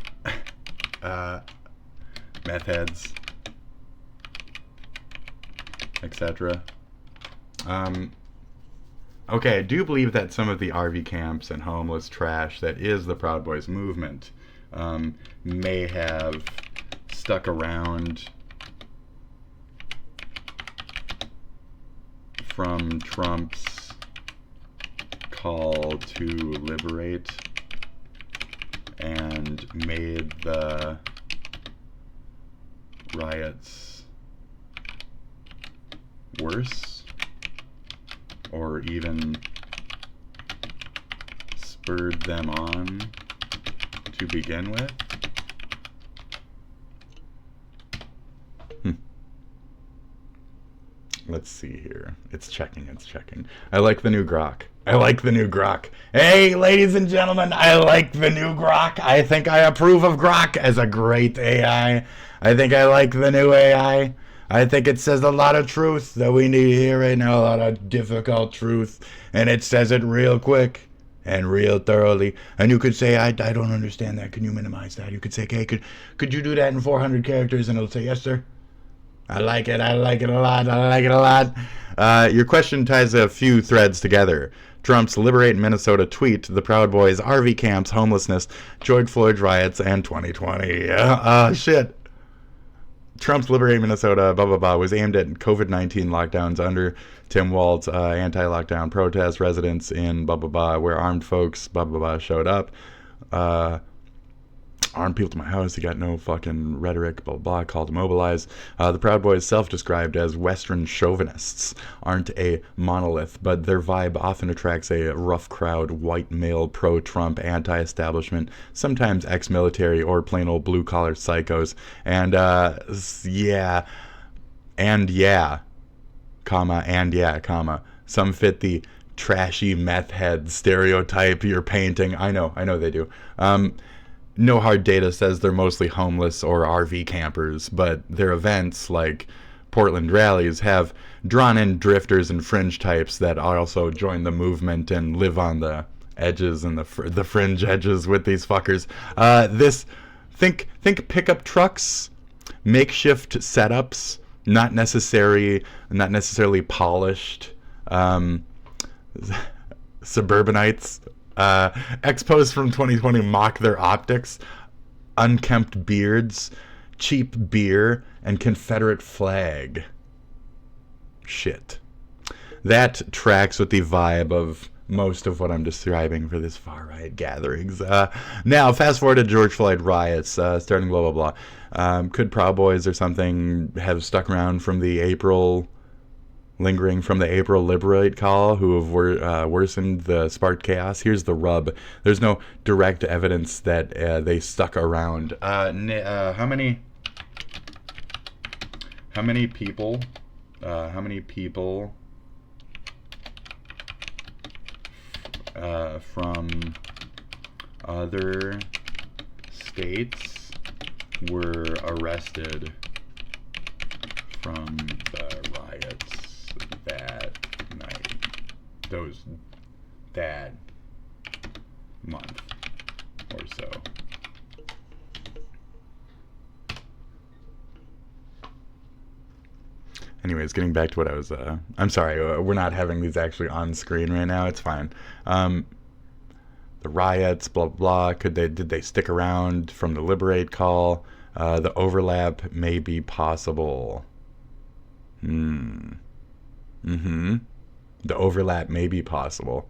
meth heads, etc. Okay, do you believe that some of the RV camps and homeless trash that is the Proud Boys movement may have stuck around from Trump's call to liberate and made the riots worse, or even spurred them on to begin with? Let's see here. It's checking. I like the new grok. Hey, ladies and gentlemen, I like the new grok. I think I approve of grok as a great AI. I think I like the new AI. I think it says a lot of truth that we need to hear right now, a lot of difficult truth, and it says it real quick and real thoroughly. And you could say, I don't understand that. Can you minimize that? You could say, hey, could you do that in 400 characters? And it'll say, yes, sir. I like it a lot. Your question ties a few threads together. Trump's Liberate Minnesota tweet, the Proud Boys, RV camps, homelessness, George Floyd riots, and 2020. Shit. Trump's Liberate Minnesota, blah, blah, blah, was aimed at COVID-19 lockdowns under Tim Walz, anti-lockdown protest residents in blah, blah, blah, where armed folks, blah, blah, blah, showed up. Armed people to my house, he got no fucking rhetoric, blah, blah, call to mobilize. The Proud Boys, self-described as Western chauvinists, aren't a monolith, but their vibe often attracts a rough crowd, white male, pro-Trump, anti-establishment, sometimes ex-military or plain old blue-collar psychos. And, some fit the trashy meth head stereotype you're painting. I know they do. No hard data says they're mostly homeless or RV campers, but their events, like Portland rallies, have drawn in drifters and fringe types that also join the movement and live on the edges and the fringe edges with these fuckers. Think pickup trucks, makeshift setups, not necessarily polished suburbanites. Expos from 2020 mock their optics, unkempt beards, cheap beer, and Confederate flag. Shit. That tracks with the vibe of most of what I'm describing for this far-right gatherings. Now, fast forward to George Floyd riots, starting blah, blah, blah. Could Proud Boys or something have stuck around from the April Liberate call, who have worsened the sparked chaos? Here's the rub. There's no direct evidence that they stuck around. How many people from other states were arrested from the riots that night, that month or so? Anyways, getting back to what I was, I'm sorry, we're not having these actually on screen right now. It's fine. The riots, blah, blah, did they stick around from the Liberate call? The overlap may be possible. The overlap may be possible.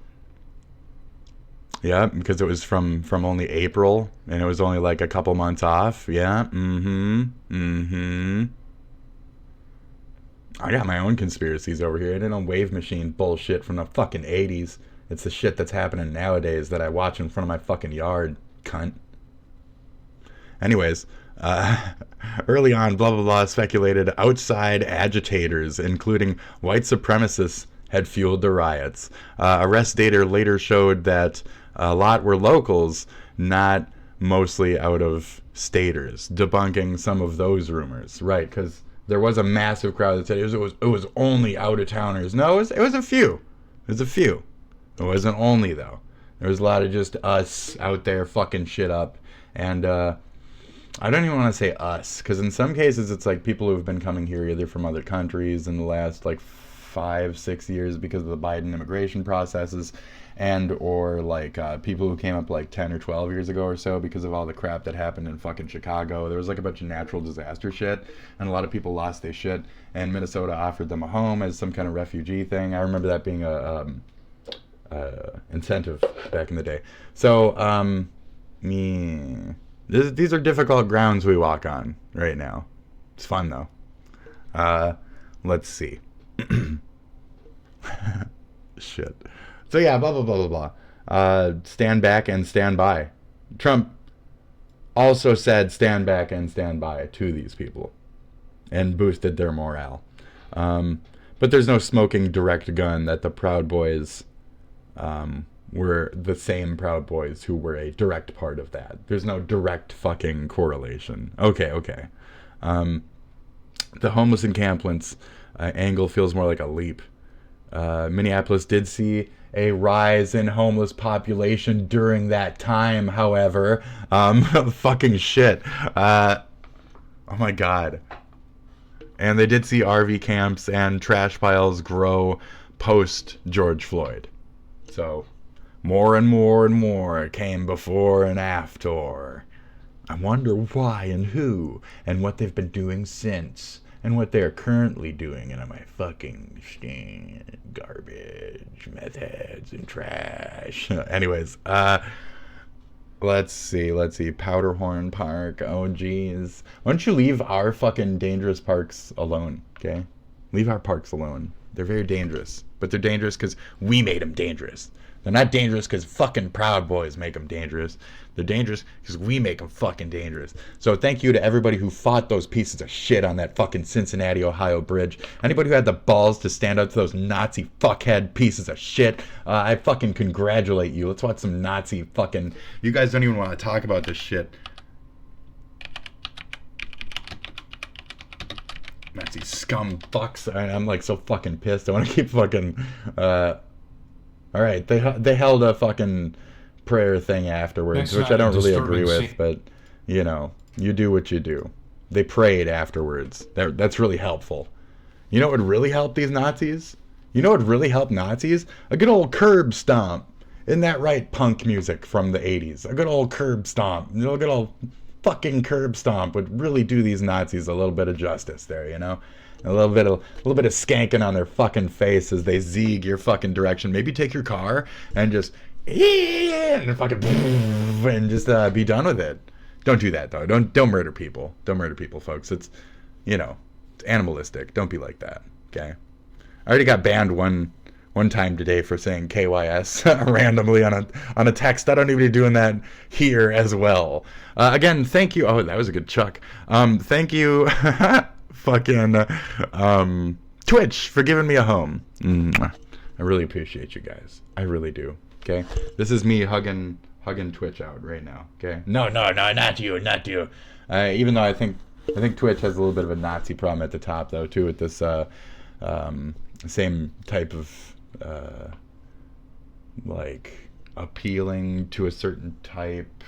Yeah, because it was from only April, and it was only like a couple months off. Yeah, I got my own conspiracies over here. I didn't know wave machine bullshit from the fucking 80s. It's the shit that's happening nowadays that I watch in front of my fucking yard, cunt. Anyways, early on, blah, blah, blah, speculated outside agitators, including white supremacists, had fueled the riots. Arrest data later showed that a lot were locals, not mostly out of staters, debunking some of those rumors. Right, because there was a massive crowd that said it was only out-of-towners. No, it was a few. It was a few. It wasn't only, though. There was a lot of just us out there fucking shit up. And I don't even want to say us, because in some cases it's like people who have been coming here either from other countries in the last like 5-6 years because of the Biden immigration processes, and or like people who came up like 10 or 12 years ago or so because of all the crap that happened in fucking Chicago. There was like a bunch of natural disaster shit, and a lot of people lost their shit, and Minnesota offered them a home as some kind of refugee thing. I remember that being a incentive back in the day. So these are difficult grounds we walk on right now. It's fun though. Let's see. Shit. So yeah, blah, blah, blah, blah, blah. Stand back and stand by. Trump also said stand back and stand by to these people and boosted their morale. But there's no smoking direct gun that the Proud Boys were the same Proud Boys who were a direct part of that. There's no direct fucking correlation. Okay. The homeless encampments angle feels more like a leap. Minneapolis did see a rise in homeless population during that time, however. Fucking shit. Oh my god. And they did see RV camps and trash piles grow post George Floyd. So, more and more and more came before and after. I wonder why and who and what they've been doing since. And what they're currently doing, and am I fucking garbage, methods, and trash. Anyways, let's see. Powderhorn Park, oh geez. Why don't you leave our fucking dangerous parks alone, okay? Leave our parks alone. They're very dangerous, but they're dangerous because we made them dangerous. They're not dangerous because fucking Proud Boys make them dangerous. They're dangerous because we make them fucking dangerous. So thank you to everybody who fought those pieces of shit on that fucking Cincinnati, Ohio bridge. Anybody who had the balls to stand up to those Nazi fuckhead pieces of shit, I fucking congratulate you. Let's watch some Nazi fucking... You guys don't even want to talk about this shit. Nazi scum fucks. I'm like so fucking pissed. I want to keep fucking... Alright, they held a fucking prayer thing afterwards, which I don't really agree with, but, you know, you do what you do. They prayed afterwards. That's really helpful. You know what would really help these Nazis? You know what would really help Nazis? A good old curb stomp. Isn't that right, punk music from the 80s? A good old curb stomp. You know, a good old fucking curb stomp would really do these Nazis a little bit of justice there, you know? A little bit of skanking on their fucking face as they zig your fucking direction. Maybe take your car and just and fucking and just be done with it. Don't do that though. Don't murder people. Don't murder people, folks. It's, you know, it's animalistic. Don't be like that. Okay. I already got banned one time today for saying KYS randomly on a text. I don't need to be doing that here as well. Again, thank you. Oh, that was a good chuck. Thank you. Fucking Twitch for giving me a home. I really appreciate you guys. I really do. Okay, this is me hugging Twitch out right now. Okay, no, not you. Even though I think Twitch has a little bit of a Nazi problem at the top though too, with this same type of like appealing to a certain type,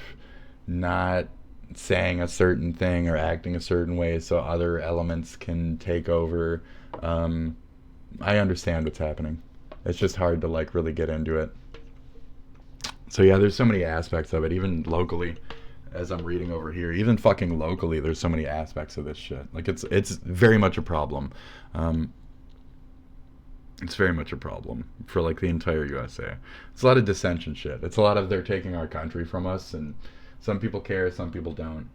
not saying a certain thing or acting a certain way so other elements can take over. I understand what's happening. It's just hard to like really get into it. So yeah, there's so many aspects of it, even locally, as I'm reading over here, even fucking locally, there's so many aspects of this shit. Like it's very much a problem. It's very much a problem for like the entire USA. It's a lot of dissension shit. It's a lot of they're taking our country from us, and some people care, some people don't.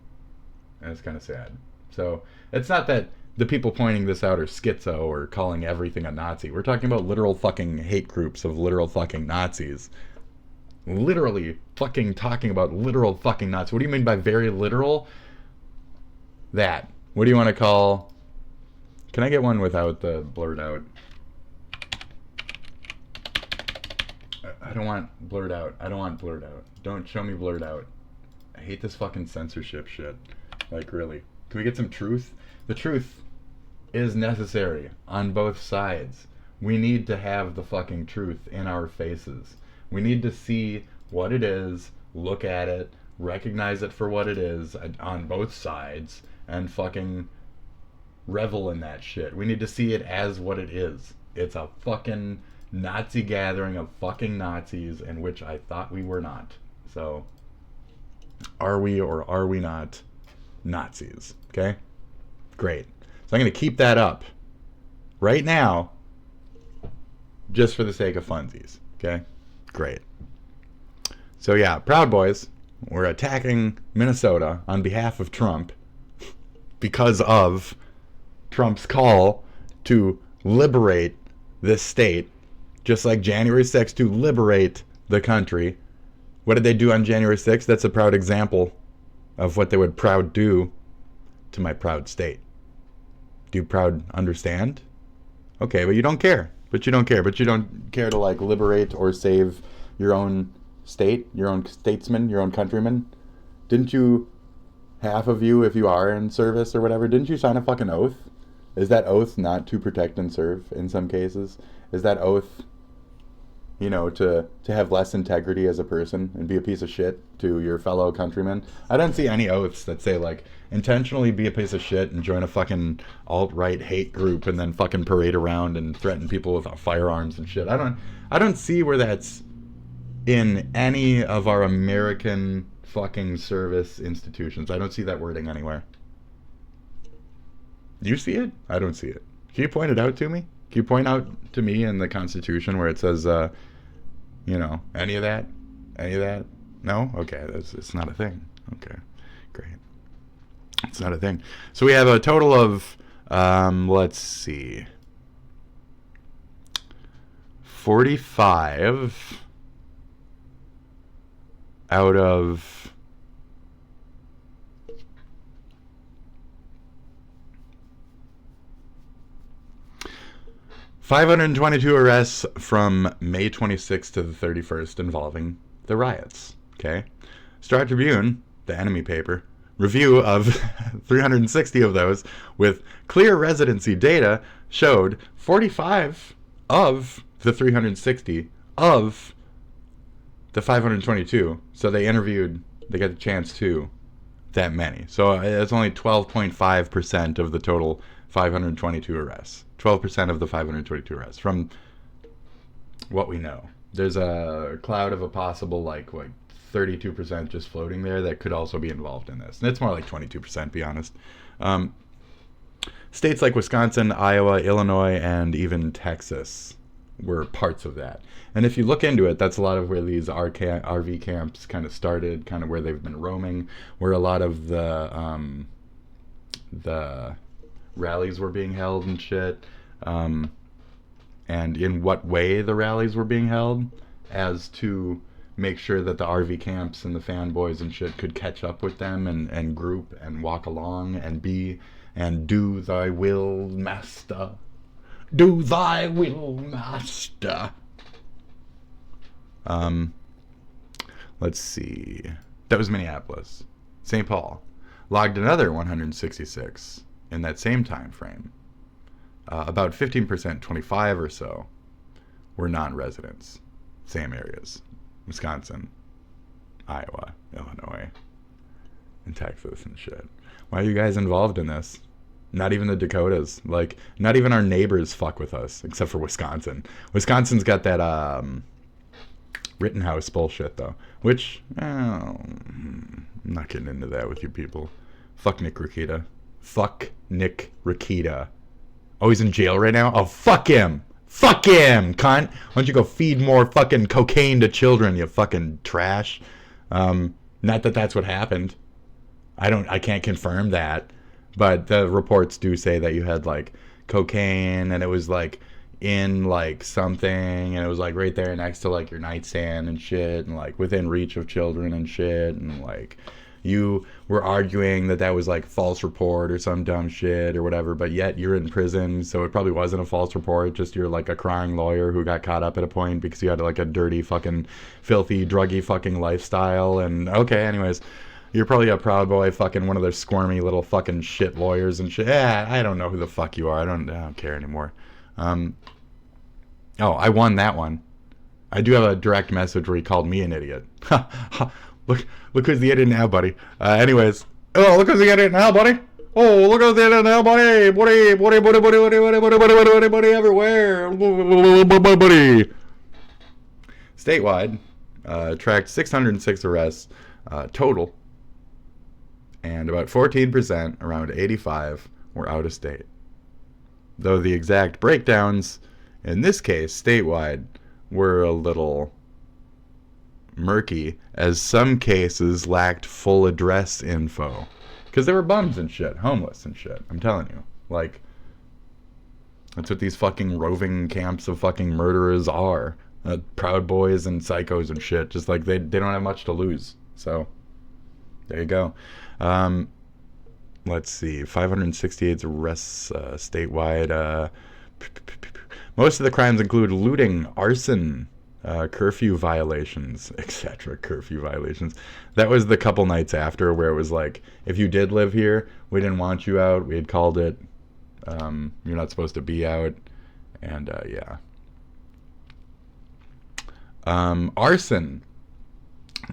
And it's kind of sad. So it's not that the people pointing this out are schizo or calling everything a Nazi. We're talking about literal fucking hate groups of literal fucking Nazis. Literally fucking talking about literal fucking Nazis. What do you mean by very literal? That. What do you want to call... Can I get one without the blurred out? I don't want blurred out. I don't want blurred out. Don't show me blurred out. I hate this fucking censorship shit. Like, really. Can we get some truth? The truth is necessary on both sides. We need to have the fucking truth in our faces. We need to see what it is, look at it, recognize it for what it is on both sides, and fucking revel in that shit. We need to see it as what it is. It's a fucking Nazi gathering of fucking Nazis in which I thought we were not. So, are we or are we not Nazis? Okay? Great. So I'm going to keep that up right now just for the sake of funsies. Okay? Great. So yeah, Proud Boys were attacking Minnesota on behalf of Trump because of Trump's call to liberate this state, just like January 6th to liberate the country. What did they do on January 6th? That's a proud example of what they would proud do to my proud state. Do you proud understand? Okay, but you don't care. But you don't care. But you don't care to like liberate or save your own state, your own statesman, your own countrymen. Didn't you, half of you, if you are in service or whatever, didn't you sign a fucking oath? Is that oath not to protect and serve in some cases? Is that oath, you know, to have less integrity as a person and be a piece of shit to your fellow countrymen? I don't see any oaths that say, like, intentionally be a piece of shit and join a fucking alt-right hate group and then fucking parade around and threaten people with firearms and shit. I don't see where that's in any of our American fucking service institutions. I don't see that wording anywhere. You see it? I don't see it. Can you point it out to me? Can you point out to me in the Constitution where it says, you know, any of that? Any of that? No? Okay, it's not a thing. Okay, great. It's not a thing. So we have a total of, let's see, 45 out of 522 arrests from May 26th to the 31st involving the riots. Okay. Star Tribune, the enemy paper, review of 360 of those with clear residency data showed 45 of the 360 of the 522. So they got the chance to that many. So it's only 12.5% of the total 522 arrests. 12% of the 522 arrests from what we know. There's a cloud of a possible, like 32% just floating there that could also be involved in this. And it's more like 22%, be honest. States like Wisconsin, Iowa, Illinois, and even Texas were parts of that. And if you look into it, that's a lot of where these RV camps kind of started, kind of where they've been roaming, where a lot of the rallies were being held and shit, and in what way the rallies were being held, as to make sure that the RV camps and the fanboys and shit could catch up with them and group and walk along and be and do thy will, master. Do thy will, master. Let's see. That was Minneapolis. St. Paul logged another 166 in that same time frame. About 15%, 25 or so, were non-residents. Same areas. Wisconsin, Iowa, Illinois, in Texas and shit. Why are you guys involved in this? Not even the Dakotas. Like, not even our neighbors fuck with us, except for Wisconsin. Wisconsin's got that Rittenhouse bullshit, though. Which, I'm not getting into that with you people. Fuck Nick Rakita. Fuck Nick Rakita. Oh, he's in jail right now? Oh, fuck him! Fuck him, cunt! Why don't you go feed more fucking cocaine to children, you fucking trash? Not that that's what happened. I can't confirm that. But the reports do say that you had, like, cocaine, and it was, like, in, like, something, and it was, like, right there next to, like, your nightstand and shit, and, like, within reach of children and shit, and, like, you were arguing that that was, like, false report or some dumb shit or whatever, but yet you're in prison, so it probably wasn't a false report, just you're, like, a crying lawyer who got caught up at a point because you had, like, a dirty fucking, filthy, druggy fucking lifestyle, and, okay, anyways... You're probably a Proud Boy, fucking one of those squirmy little fucking shit lawyers and shit. I don't know who the fuck you are. I don't care anymore. Oh, I won that one. I do have a direct message where he called me an idiot. Look who's the idiot now, buddy. Anyways. Oh, look who's the idiot now, buddy. Oh, look who's the idiot now, buddy. Buddy everywhere. Buddy. Statewide, tracked 606 arrests total. And about 14%, around 85, were out of state. Though the exact breakdowns, in this case, statewide, were a little murky, as some cases lacked full address info. Because they were bums and shit, homeless and shit, I'm telling you. Like, that's what these fucking roving camps of fucking murderers are. Proud Boys and psychos and shit, just like they don't have much to lose. So, there you go. Let's see, 568 arrests statewide. Most of the crimes include looting, arson, curfew violations, etc. Curfew violations. That was the couple nights after where it was like, if you did live here, we didn't want you out. We had called it. You're not supposed to be out. And yeah. Arson.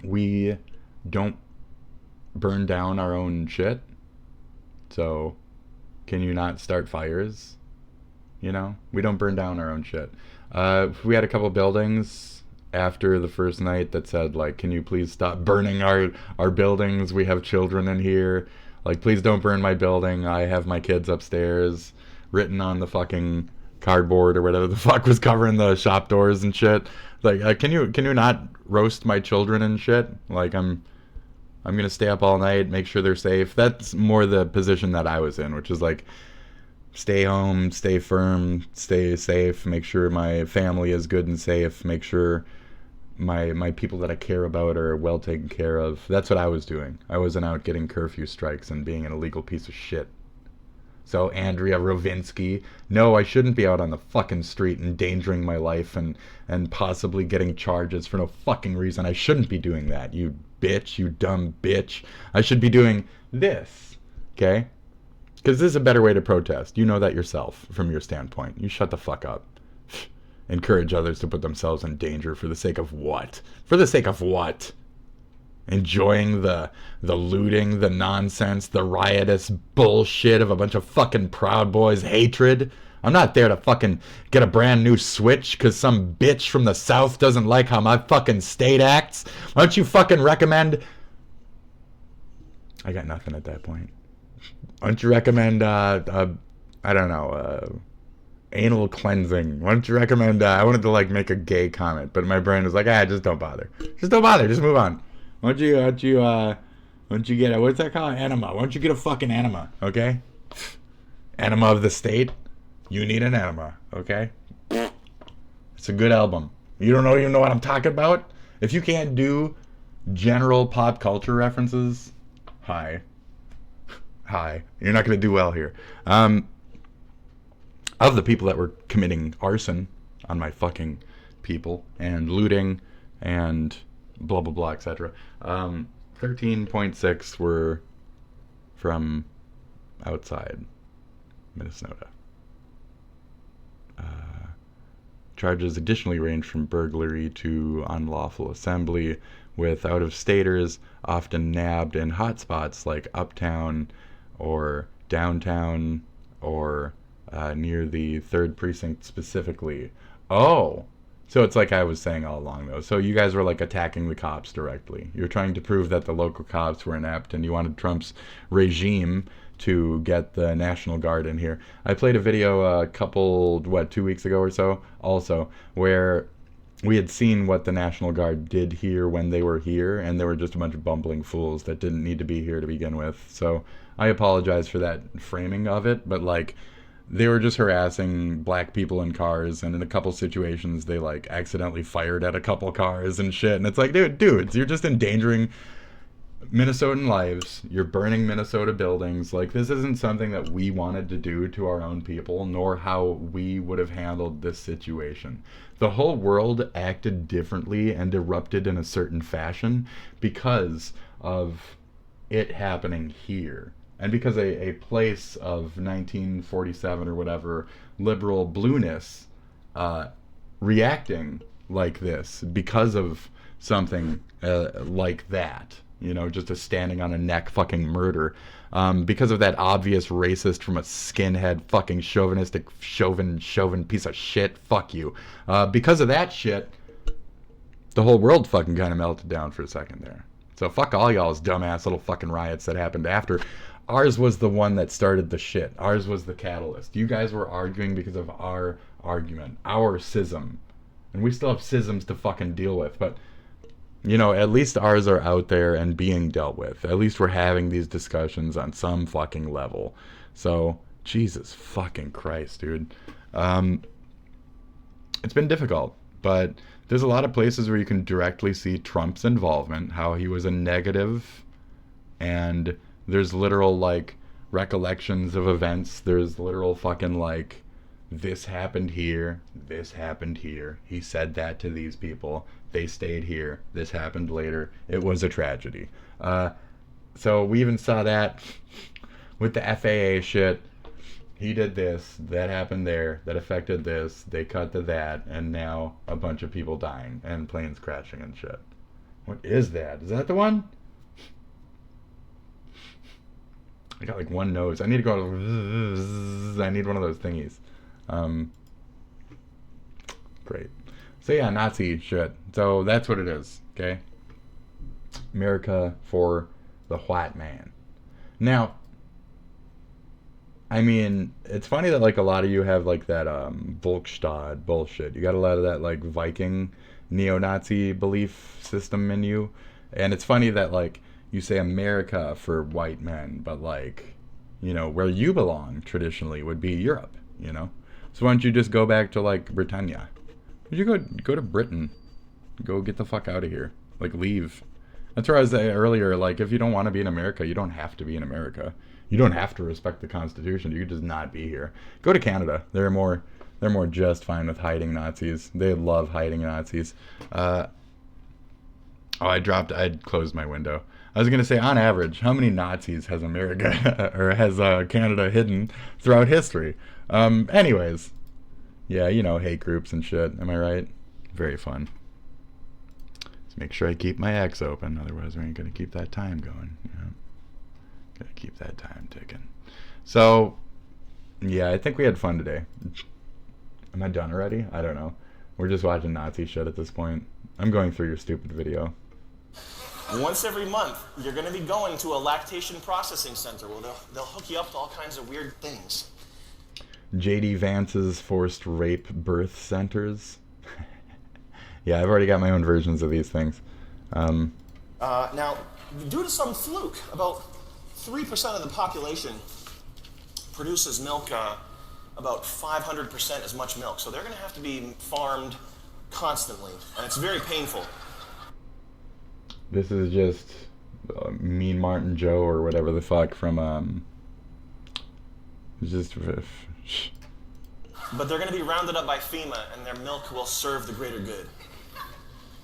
We don't burn down our own shit, so can you not start fires? You know, we don't burn down our own shit. We had a couple buildings after the first night that said, like, can you please stop burning our buildings? We have children in here. Like, please don't burn my building. I have my kids upstairs. Written on the fucking cardboard or whatever the fuck was covering the shop doors and shit. Like, can you not roast my children and shit? Like, I'm gonna stay up all night, make sure they're safe. That's more the position that I was in, which is like, stay home, stay firm, stay safe, make sure my family is good and safe, make sure my people that I care about are well taken care of. That's what I was doing. I wasn't out getting curfew strikes and being an illegal piece of shit. So, Andrea Rovinsky, no, I shouldn't be out on the fucking street endangering my life and possibly getting charges for no fucking reason. I shouldn't be doing that, you bitch, you dumb bitch. I should be doing this, okay? Because this is a better way to protest. You know that yourself, from your standpoint. You shut the fuck up. Encourage others to put themselves in danger for the sake of what? For the sake of what? Enjoying the looting, the nonsense, the riotous bullshit of a bunch of fucking Proud Boys hatred. I'm not there to fucking get a brand new Switch because some bitch from the South doesn't like how my fucking state acts. Why don't you fucking recommend... I got nothing at that point. Why don't you recommend, I don't know, anal cleansing? Why don't you recommend, I wanted to like make a gay comment, but my brain was like, just don't bother. Just don't bother, just move on. Why don't you get a, what's that called? Enema. Why don't you get a fucking enema, okay? Enema of the State. You need an enema, okay? It's a good album. You don't even know what I'm talking about? If you can't do general pop culture references, hi. You're not going to do well here. Of the people that were committing arson on my fucking people and looting and blah, blah, blah, etc. 13.6 were from outside Minnesota. Charges additionally range from burglary to unlawful assembly, with out-of-staters often nabbed in hotspots like uptown or downtown or near the 3rd Precinct specifically. Oh! So it's like I was saying all along, though. So you guys were like attacking the cops directly. You're trying to prove that the local cops were inept, and you wanted Trump's regime to get the National Guard in here. I played a video a couple, 2 weeks ago or so, also, where we had seen what the National Guard did here when they were here, and they were just a bunch of bumbling fools that didn't need to be here to begin with. So I apologize for that framing of it, but like, they were just harassing black people in cars, and in a couple situations they like accidentally fired at a couple cars and shit, and it's like, dudes, you're just endangering Minnesotan lives, you're burning Minnesota buildings. Like, this isn't something that we wanted to do to our own people, nor how we would have handled this situation. The whole world acted differently and erupted in a certain fashion because of it happening here. And because a place of 1947 or whatever liberal blueness reacting like this because of something like that, you know, just a standing on a neck fucking murder, because of that obvious racist from a skinhead fucking chauvinistic chauvin piece of shit, fuck you. Because of that shit, the whole world fucking kind of melted down for a second there. So fuck all y'all's dumbass little fucking riots that happened after. Ours was the one that started the shit. Ours was the catalyst. You guys were arguing because of our argument, our schism. And we still have schisms to fucking deal with, but, you know, at least ours are out there and being dealt with. At least we're having these discussions on some fucking level. So, Jesus fucking Christ, dude. It's been difficult, but there's a lot of places where you can directly see Trump's involvement, how he was a negative, and there's literal, like, recollections of events. There's literal fucking, like, this happened here, he said that to these people, they stayed here, this happened later, it was a tragedy. So we even saw that with the FAA shit. He did this, that happened there, that affected this, they cut to that, and now a bunch of people dying and planes crashing and shit. What is that? Is that the one? I got like one nose. I need to go. I need one of those thingies. Great. So yeah, Nazi shit. So that's what it is. Okay. America for the white man. Now, I mean, it's funny that like a lot of you have like that Volksstaat bullshit. You got a lot of that like Viking neo-Nazi belief system in you, and it's funny that like you say America for white men, but like, you know, where you belong traditionally would be Europe, you know? So why don't you just go back to like Britannia? You go to Britain. Go get the fuck out of here. Like, leave. That's where I was saying earlier, like, if you don't want to be in America, you don't have to be in America. You don't have to respect the Constitution. You could just not be here. Go to Canada. They're more just fine with hiding Nazis. They love hiding Nazis. I'd closed my window. I was going to say, on average, how many Nazis has America, or has Canada hidden throughout history? Anyways. Yeah, you know, hate groups and shit. Am I right? Very fun. Let's make sure I keep my X open. Otherwise, we ain't going to keep that time going. You know? Gotta keep that time ticking. So, yeah, I think we had fun today. Am I done already? I don't know. We're just watching Nazi shit at this point. I'm going through your stupid video. Once every month, you're going to be going to a lactation processing center where they'll hook you up to all kinds of weird things. J.D. Vance's forced rape birth centers. Yeah, I've already got my own versions of these things. Now, due to some fluke, about 3% of the population produces milk, about 500% as much milk. So they're going to have to be farmed constantly, and it's very painful. This is just Mean Martin Joe or whatever the fuck from But they're going to be rounded up by FEMA, and their milk will serve the greater good.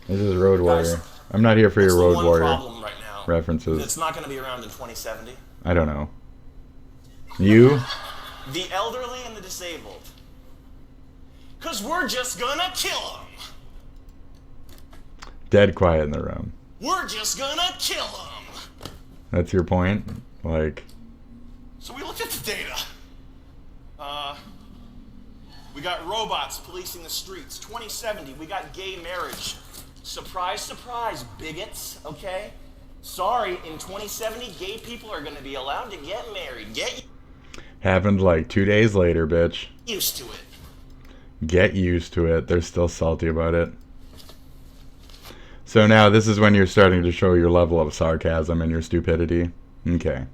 This is Road Warrior. I'm not here for your Road Warrior problem right now. references. It's not going to be around in 2070. I don't know. You? The elderly and the disabled Because we're just gonna kill them. Dead quiet in the room. We're just gonna kill them. That's your point? Like... So we looked at the data. We got robots policing the streets. 2070, we got gay marriage. Surprise, surprise, bigots, okay? Sorry, in 2070, gay people are gonna be allowed to get married. Get Happened like 2 days later, bitch. used to it. Get used to it. They're still salty about it. So now this is when you're starting to show your level of sarcasm and your stupidity. Okay.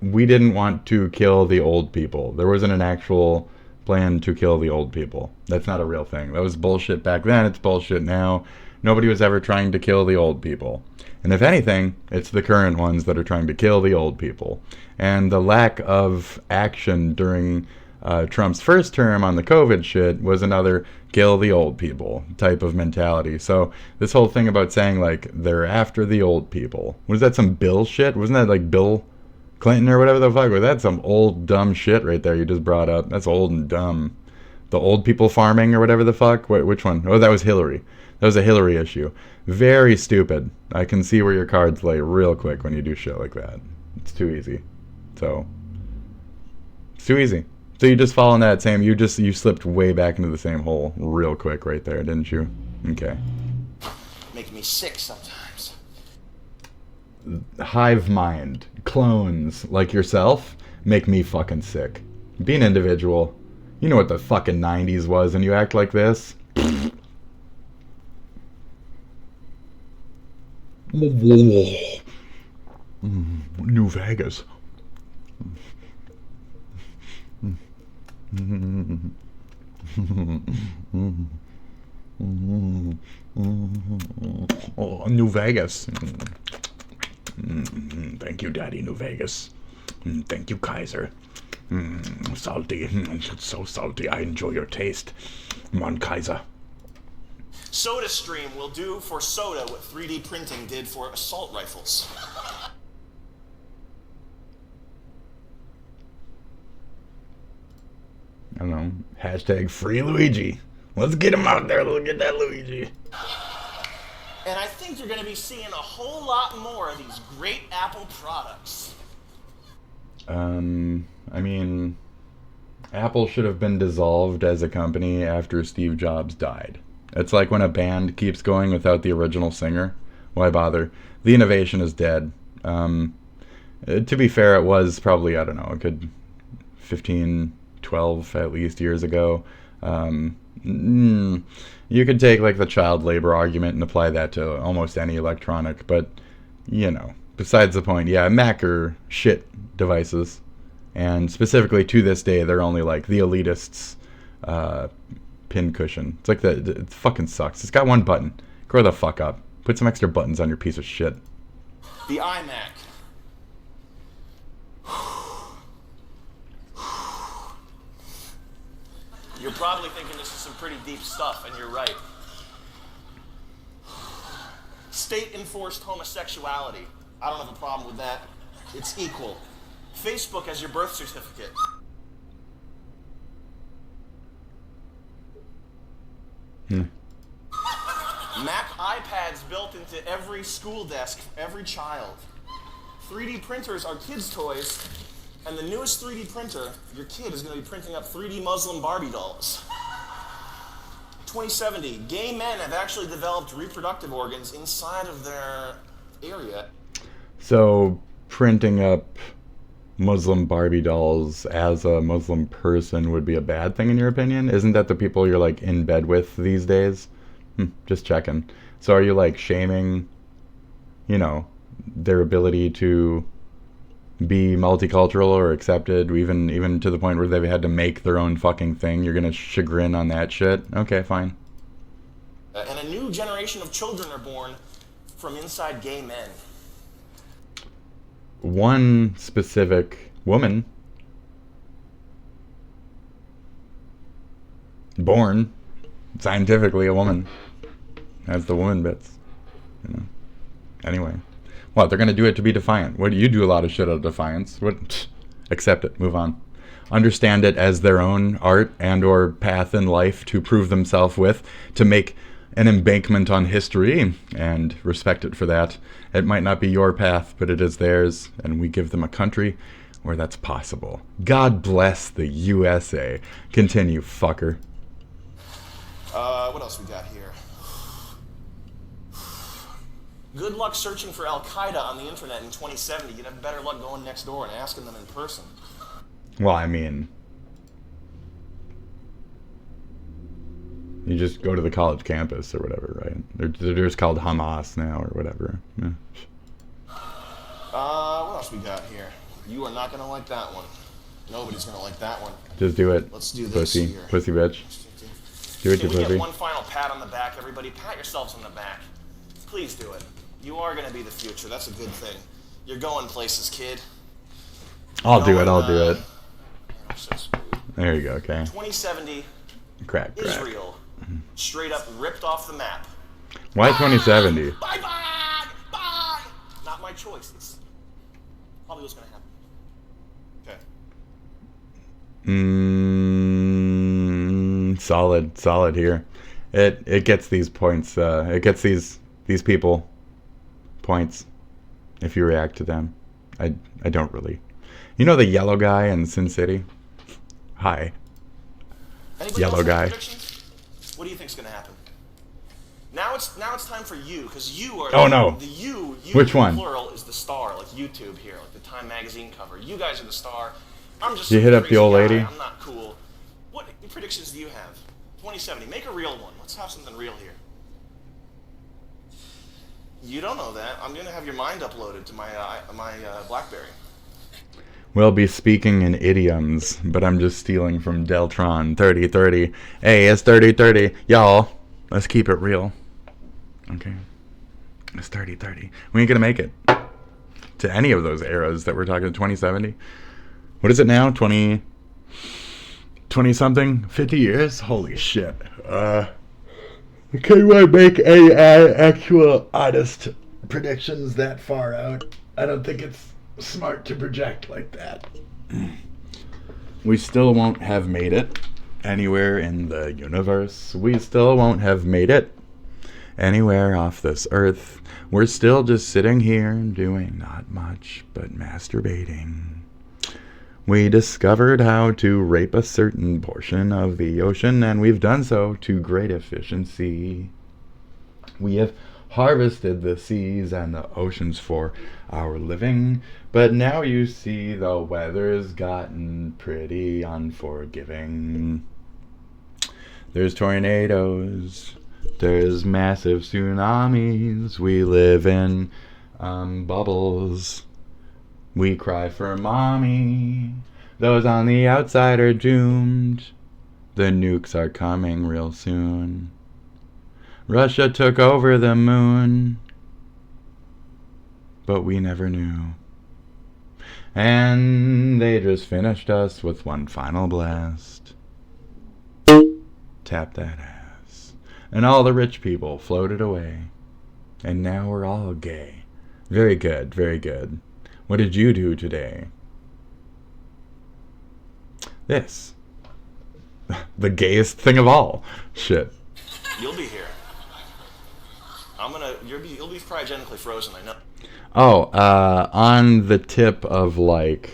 We didn't want to kill the old people. There wasn't an actual plan to kill the old people. That's not a real thing. That was bullshit back then. It's bullshit now. Nobody was ever trying to kill the old people. And if anything, it's the current ones that are trying to kill the old people. And the lack of action during Trump's first term on the COVID shit was another kill the old people type of mentality. So this whole thing about saying like they're after the old people, was that some Bill shit? Wasn't that like Bill Clinton or whatever the fuck? Was that some old dumb shit right there you just brought up? That's old and dumb. The old people farming or whatever the fuck? Which one? Oh, that was Hillary. That was a Hillary issue. Very stupid. I can see where your cards lay real quick when you do shit like that. It's too easy. So it's too easy. So you just fall in that same, you slipped way back into the same hole real quick right there, didn't you? Okay. Making me sick sometimes. Hive mind, clones like yourself make me fucking sick. Be an individual. You know what the fucking 90s was and you act like this? New Vegas. Oh, New Vegas. Thank you, Daddy, New Vegas. Thank you, Kaiser. Salty. It's so salty. I enjoy your taste. Mon Kaiser. SodaStream will do for soda what 3D printing did for assault rifles. I don't know. Hashtag free Luigi. Let's get him out there. Let's get that Luigi. And I think you're going to be seeing a whole lot more of these great Apple products. I mean, Apple should have been dissolved as a company after Steve Jobs died. It's like when a band keeps going without the original singer. Why bother? The innovation is dead. To be fair, it was probably, I don't know, a good 15, 12 at least years ago. You could take like the child labor argument and apply that to almost any electronic, but you know, besides the point. Yeah, Mac are shit devices, and specifically to this day, they're only like the elitists' pin cushion. It's like it fucking sucks. It's got one button. Grow the fuck up. Put some extra buttons on your piece of shit. The iMac. You're probably thinking this is some pretty deep stuff, and you're right. State-enforced homosexuality. I don't have a problem with that. It's equal. Facebook as your birth certificate. Mac iPads built into every school desk for every child. 3D printers are kids' toys. And the newest 3D printer, your kid is going to be printing up 3D Muslim Barbie dolls. 2070, gay men have actually developed reproductive organs inside of their area. So, printing up Muslim Barbie dolls as a Muslim person would be a bad thing in your opinion? Isn't that the people you're like in bed with these days? Just checking. So are you like shaming, you know, their ability to be multicultural or accepted, even to the point where they've had to make their own fucking thing? You're gonna chagrin on that shit? Okay, fine. And a new generation of children are born from inside gay men. One specific woman born scientifically a woman has the woman bits, you know. Anyway. What, they're going to do it to be defiant? What, do you do a lot of shit out of defiance? What? Accept it. Move on. understand it as their own art and or path in life to prove themselves with, to make an embankment on history and respect it for that. It might not be your path, but it is theirs, and we give them a country where that's possible. God bless the USA. Continue, fucker. What else we got here? Good luck searching for Al-Qaeda on the internet in 2070. You'd have better luck going next door and asking them in person. Well, I mean, you just go to the college campus or whatever, right? They're just called Hamas now or whatever. Yeah. What else we got here? You are not going to like that one. Nobody's going to like that one. Just do it. Let's do this pussy. here. Pussy bitch. Do it, you Can we pussy. get one final pat on the back, everybody? Pat yourselves on the back. Please do it. You are going to be the future. That's a good thing. You're going places, kid. I'll do it. So smooth. There you go, okay. 2070, Crack. Israel, straight up ripped off the map. Why 2070? Bye. Not my choice. It's probably what's going to happen. Okay. Solid here. It gets these points. It gets these people points if you react to them. I don't really. You know the yellow guy in Sin City? Hi. Anybody Yellow else have guy. predictions? What do you think's going to happen? Now it's time for you, because you are. Oh, no. The you. Which one? Plural is the star, like YouTube here, like the Time magazine cover. You guys are the star. I'm just. You hit up the old guy. lady? I'm not cool. What predictions do you have? 2070. Make a real one. Let's have something real here. You don't know that. I'm going to have your mind uploaded to my BlackBerry. We'll be speaking in idioms, but I'm just stealing from Deltron 3030. Hey, it's 3030. Y'all, let's keep it real. Okay. It's 3030. We ain't gonna make it to any of those eras that we're talking 2070. What is it now? 20 something? 50 years? Holy shit. Can we make AI actual honest predictions that far out? I don't think it's smart to project like that. We still won't have made it anywhere in the universe. We still won't have made it anywhere off this earth. We're still just sitting here doing not much but masturbating. We discovered how to rape a certain portion of the ocean, and we've done so to great efficiency. We have harvested the seas and the oceans for our living, but now you see the weather's gotten pretty unforgiving. There's tornadoes, there's massive tsunamis, we live in bubbles. We cry for mommy, those on the outside are doomed. The nukes are coming real soon. Russia took over the moon, but we never knew. And they just finished us with one final blast. Tap that ass. And all the rich people floated away. And now we're all gay. Very good, very good. What did you do today? This. The gayest thing of all. Shit. You'll be here. You'll be cryogenically frozen, I know. Oh, on the tip of, like,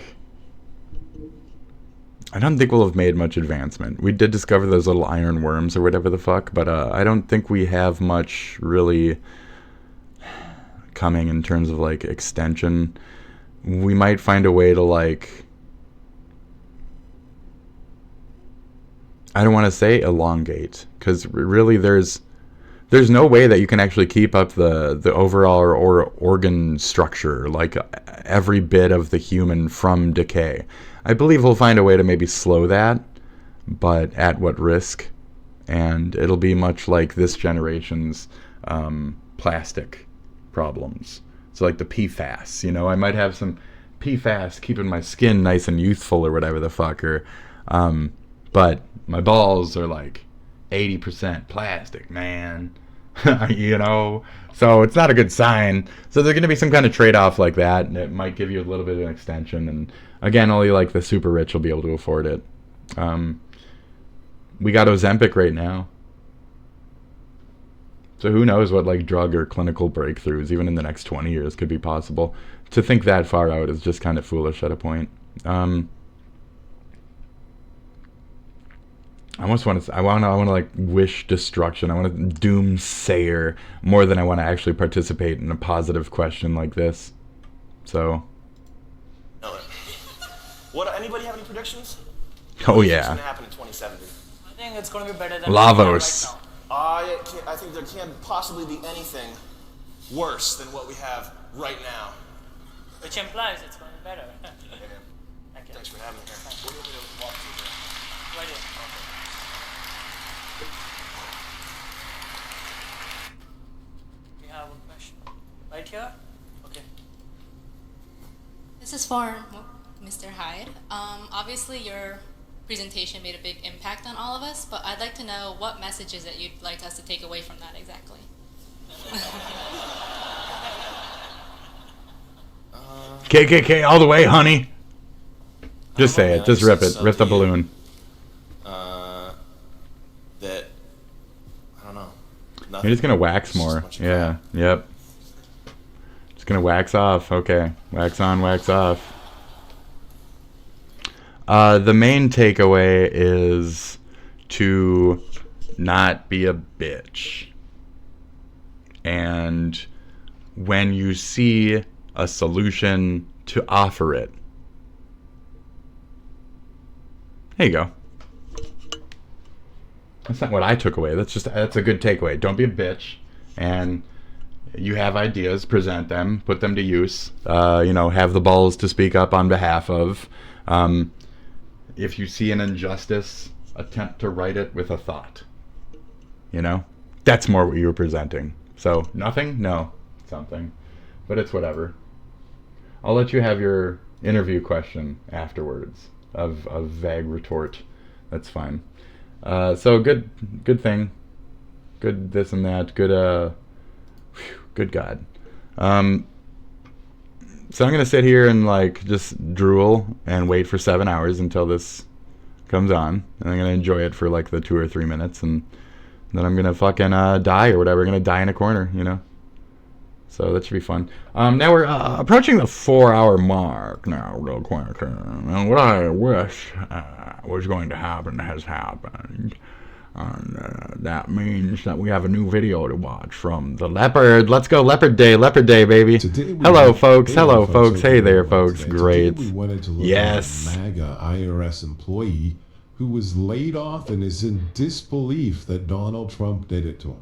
I don't think we'll have made much advancement. We did discover those little iron worms or whatever the fuck, but I don't think we have much really coming in terms of, like, extension. We might find a way to, like, I don't want to say elongate, because really there's no way that you can actually keep up the overall or organ structure, like every bit of the human from decay. I believe we'll find a way to maybe slow that, but at what risk? And it'll be much like this generation's plastic problems. So like the PFAS, you know, I might have some PFAS keeping my skin nice and youthful or whatever the fuck, but my balls are like 80% plastic, man. You know, so it's not a good sign. So there's going to be some kind of trade-off like that, and it might give you a little bit of an extension. And Again, only like the super rich will be able to afford it. We got Ozempic right now. So who knows what like drug or clinical breakthroughs, even in the next 20 years, could be possible. To think that far out is just kind of foolish at a point. I almost want to. I want to like wish destruction. I want to doomsayer more than I want to actually participate in a positive question like this. So. What? Anybody have any predictions? Oh What's yeah. going to happen in 2070? I think it's going to be better than Lavos. right now. I think there can't possibly be anything worse than what we have right now. Which implies it's going to be better. Thank you. Thanks for having me here. What do you want me to walk through here? Right here. We have a question. Right here? Okay. This is for Mr. Hyde. Obviously, your presentation made a big impact on all of us, but I'd like to know what messages that you'd like us to take away from that exactly. KKK all the way, honey. Just say it. Just rip it. Rip the balloon. That, I don't know. You're just gonna wax more. Yeah. Yep. Just gonna wax off. Okay. Wax on, wax off. The main takeaway is to not be a bitch. And when you see a solution, to offer it. There you go. That's not what I took away. That's a good takeaway. Don't be a bitch. And you have ideas, present them, put them to use. Have the balls to speak up on behalf of. If you see an injustice, attempt to right it with a thought. That's more what you were presenting. So nothing? No. Something. But it's whatever. I'll let you have your interview question afterwards of vague retort. That's fine. So good thing. Good this and that. Good God. So I'm gonna sit here and just drool and wait for 7 hours until this comes on, and I'm gonna enjoy it for the 2 or 3 minutes, and then I'm gonna fucking die or whatever. I'm gonna die in a corner, So that should be fun. Now we're approaching the 4-hour mark now, real quick. And what I wish was going to happen has happened. And that means that we have a new video to watch from the Leopard. Let's go Leopard Day, baby. Hello, folks. Hello, folks. Hey there, folks. Great. Today we wanted to look Yes. at a MAGA IRS employee who was laid off and is in disbelief that Donald Trump did it to him.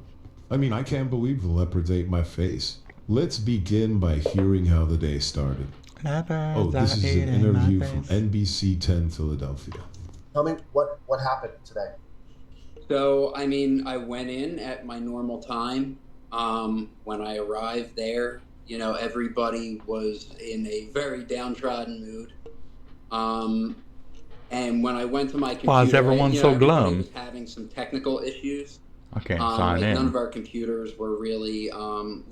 I mean, I can't believe the leopards ate my face. Let's begin by hearing how the day started. This is an interview from NBC 10 Philadelphia. Tell me what happened today. So, I went in at my normal time. When I arrived there, everybody was in a very downtrodden mood. And when I went to my computer, why is everyone so glum? Was having some technical issues. I can't sign in. None of our computers were really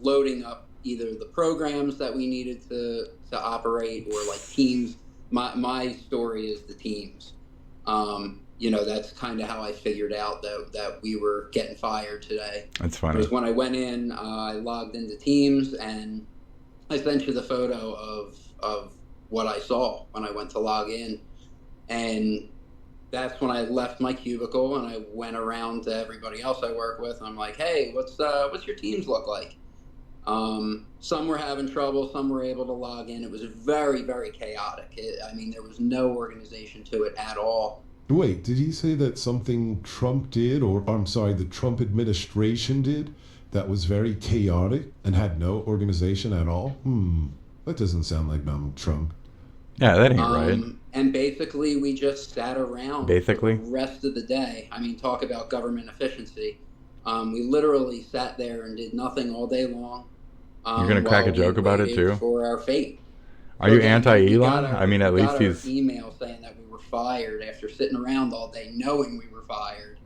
loading up either the programs that we needed to operate or Teams. My story is the Teams. That's kind of how I figured out that we were getting fired today. That's funny. Because when I went in, I logged into Teams and I sent you the photo of what I saw when I went to log in. And that's when I left my cubicle and I went around to everybody else I work with. And I'm like, hey, what's your Teams look like? Some were having trouble, some were able to log in. It was very, very chaotic. There was no organization to it at all. Wait, did he say that something Trump did, or I'm sorry, the Trump administration did, that was very chaotic and had no organization at all? That doesn't sound like Donald Trump. Yeah, that ain't right. And basically, we just sat around for the rest of the day. Talk about government efficiency. We literally sat there and did nothing all day long. You're going to crack a joke about it, too? For our fate. Are you anti-Elon? At least he's... email saying that we were fired after sitting around all day knowing we were fired.